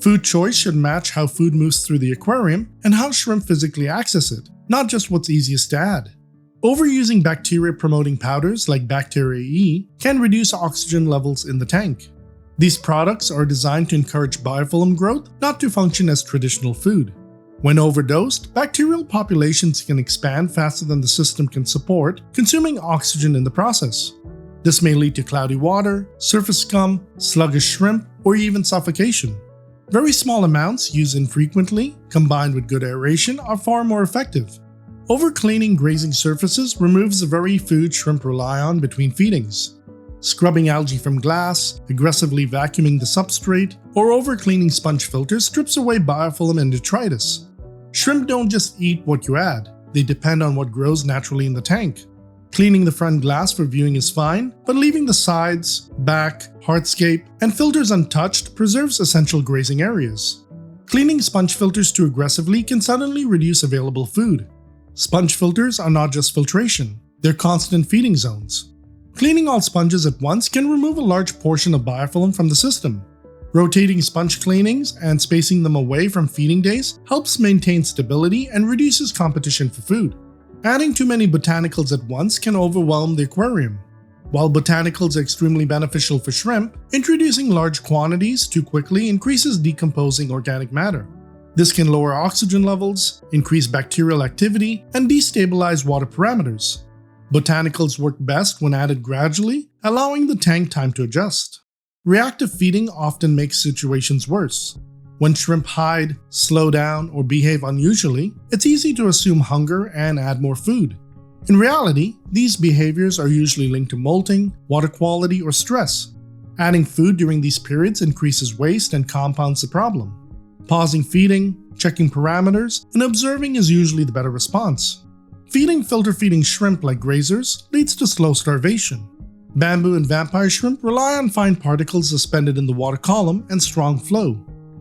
S1: Food choice should match how food moves through the aquarium and how shrimp physically access it, not just what's easiest to add. Overusing bacteria-promoting powders like Bacteria E can reduce oxygen levels in the tank. These products are designed to encourage biofilm growth, not to function as traditional food. When overdosed, bacterial populations can expand faster than the system can support, consuming oxygen in the process. This may lead to cloudy water, surface scum, sluggish shrimp, or even suffocation. Very small amounts used infrequently, combined with good aeration, are far more effective. Overcleaning grazing surfaces removes the very food shrimp rely on between feedings. Scrubbing algae from glass, aggressively vacuuming the substrate, or overcleaning sponge filters strips away biofilm and detritus. Shrimp don't just eat what you add, they depend on what grows naturally in the tank. Cleaning the front glass for viewing is fine, but leaving the sides, back, hardscape, and filters untouched preserves essential grazing areas. Cleaning sponge filters too aggressively can suddenly reduce available food. Sponge filters are not just filtration, they're constant feeding zones. Cleaning all sponges at once can remove a large portion of biofilm from the system. Rotating sponge cleanings and spacing them away from feeding days helps maintain stability and reduces competition for food. Adding too many botanicals at once can overwhelm the aquarium. While botanicals are extremely beneficial for shrimp, introducing large quantities too quickly increases decomposing organic matter. This can lower oxygen levels, increase bacterial activity, and destabilize water parameters. Botanicals work best when added gradually, allowing the tank time to adjust. Reactive feeding often makes situations worse. When shrimp hide, slow down, or behave unusually, it's easy to assume hunger and add more food. In reality, these behaviors are usually linked to molting, water quality, or stress. Adding food during these periods increases waste and compounds the problem. Pausing feeding, checking parameters, and observing is usually the better response. Feeding filter feeding shrimp like grazers leads to slow starvation. Bamboo and vampire shrimp rely on fine particles suspended in the water column and strong flow.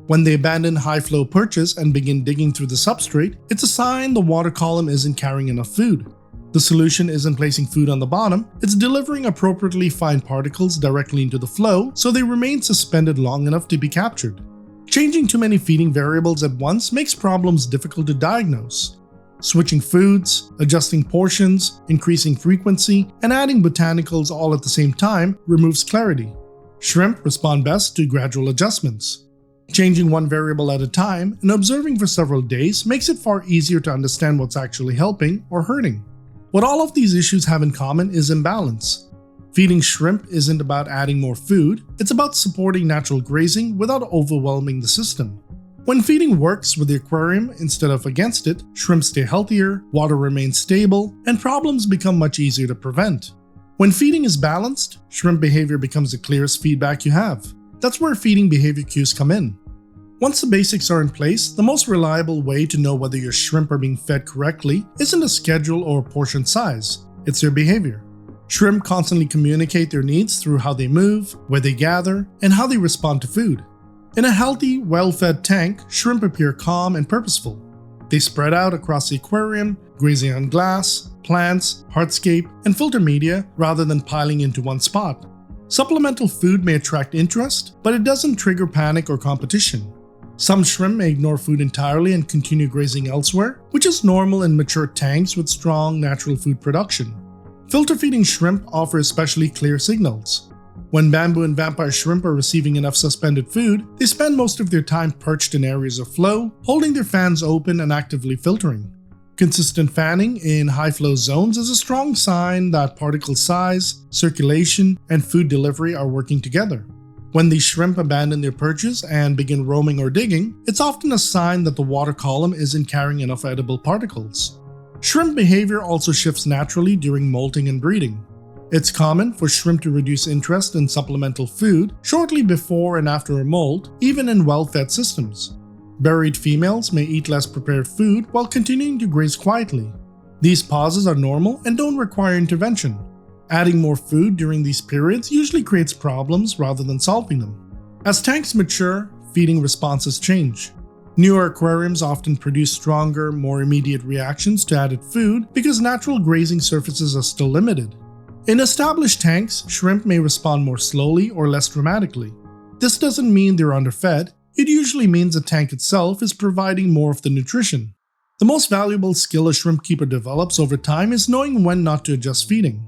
S1: When they abandon high flow perches and begin digging through the substrate, it's a sign the water column isn't carrying enough food. The solution isn't placing food on the bottom, it's delivering appropriately fine particles directly into the flow so they remain suspended long enough to be captured. Changing too many feeding variables at once makes problems difficult to diagnose. Switching foods, adjusting portions, increasing frequency, and adding botanicals all at the same time removes clarity. Shrimp respond best to gradual adjustments. Changing one variable at a time and observing for several days makes it far easier to understand what's actually helping or hurting. What all of these issues have in common is imbalance. Feeding shrimp isn't about adding more food, it's about supporting natural grazing without overwhelming the system. When feeding works with the aquarium instead of against it, shrimp stay healthier, water remains stable, and problems become much easier to prevent. When feeding is balanced, shrimp behavior becomes the clearest feedback you have. That's where feeding behavior cues come in. Once the basics are in place, the most reliable way to know whether your shrimp are being fed correctly isn't a schedule or portion size, it's their behavior. Shrimp constantly communicate their needs through how they move, where they gather, and how they respond to food. In a healthy, well-fed tank, shrimp appear calm and purposeful. They spread out across the aquarium, grazing on glass, plants, hardscape, and filter media rather than piling into one spot. Supplemental food may attract interest, but it doesn't trigger panic or competition. Some shrimp may ignore food entirely and continue grazing elsewhere, which is normal in mature tanks with strong natural food production. Filter feeding shrimp offer especially clear signals. When bamboo and vampire shrimp are receiving enough suspended food, they spend most of their time perched in areas of flow, holding their fans open and actively filtering. Consistent fanning in high flow zones is a strong sign that particle size, circulation, and food delivery are working together. When these shrimp abandon their perches and begin roaming or digging, it's often a sign that the water column isn't carrying enough edible particles. Shrimp behavior also shifts naturally during molting and breeding. It's common for shrimp to reduce interest in supplemental food shortly before and after a molt, even in well-fed systems. Buried females may eat less prepared food while continuing to graze quietly. These pauses are normal and don't require intervention. Adding more food during these periods usually creates problems rather than solving them. As tanks mature, feeding responses change. Newer aquariums often produce stronger, more immediate reactions to added food because natural grazing surfaces are still limited. In established tanks, shrimp may respond more slowly or less dramatically. This doesn't mean they're underfed, it usually means the tank itself is providing more of the nutrition. The most valuable skill a shrimp keeper develops over time is knowing when not to adjust feeding.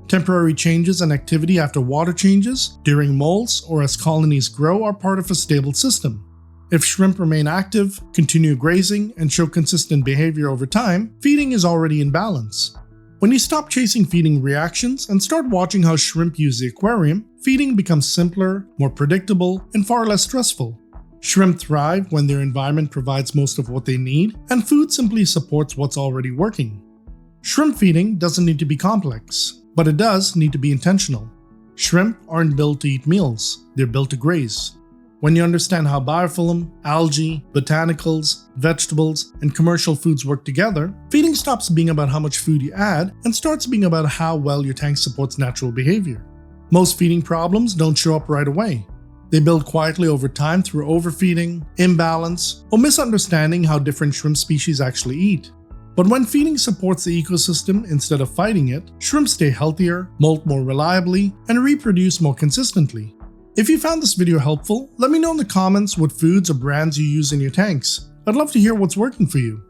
S1: Temporary changes in activity after water changes, during molts, or as colonies grow are part of a stable system. If shrimp remain active, continue grazing, and show consistent behavior over time, feeding is already in balance. When you stop chasing feeding reactions and start watching how shrimp use the aquarium, feeding becomes simpler, more predictable, and far less stressful. Shrimp thrive when their environment provides most of what they need, and food simply supports what's already working. Shrimp feeding doesn't need to be complex, but it does need to be intentional. Shrimp aren't built to eat meals, they're built to graze. When you understand how biofilm, algae, botanicals, vegetables, and commercial foods work together, feeding stops being about how much food you add and starts being about how well your tank supports natural behavior. Most feeding problems don't show up right away. They build quietly over time through overfeeding, imbalance, or misunderstanding how different shrimp species actually eat. But when feeding supports the ecosystem instead of fighting it, shrimp stay healthier, molt more reliably, and reproduce more consistently. If you found this video helpful, let me know in the comments what foods or brands you use in your tanks. I'd love to hear what's working for you.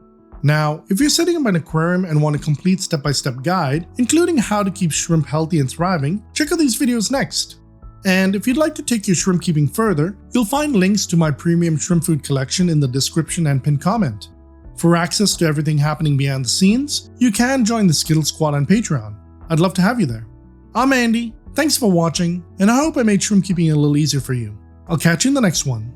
S1: Now, if you're setting up an aquarium and want a complete step-by-step guide, including how to keep shrimp healthy and thriving, check out these videos next. And if you'd like to take your shrimp keeping further, you'll find links to my premium shrimp food collection in the description and pinned comment. For access to everything happening behind the scenes, you can join the Skittle Squad on Patreon. I'd love to have you there. I'm Andy. Thanks for watching, and I hope I made shrimp keeping a little easier for you. I'll catch you in the next one.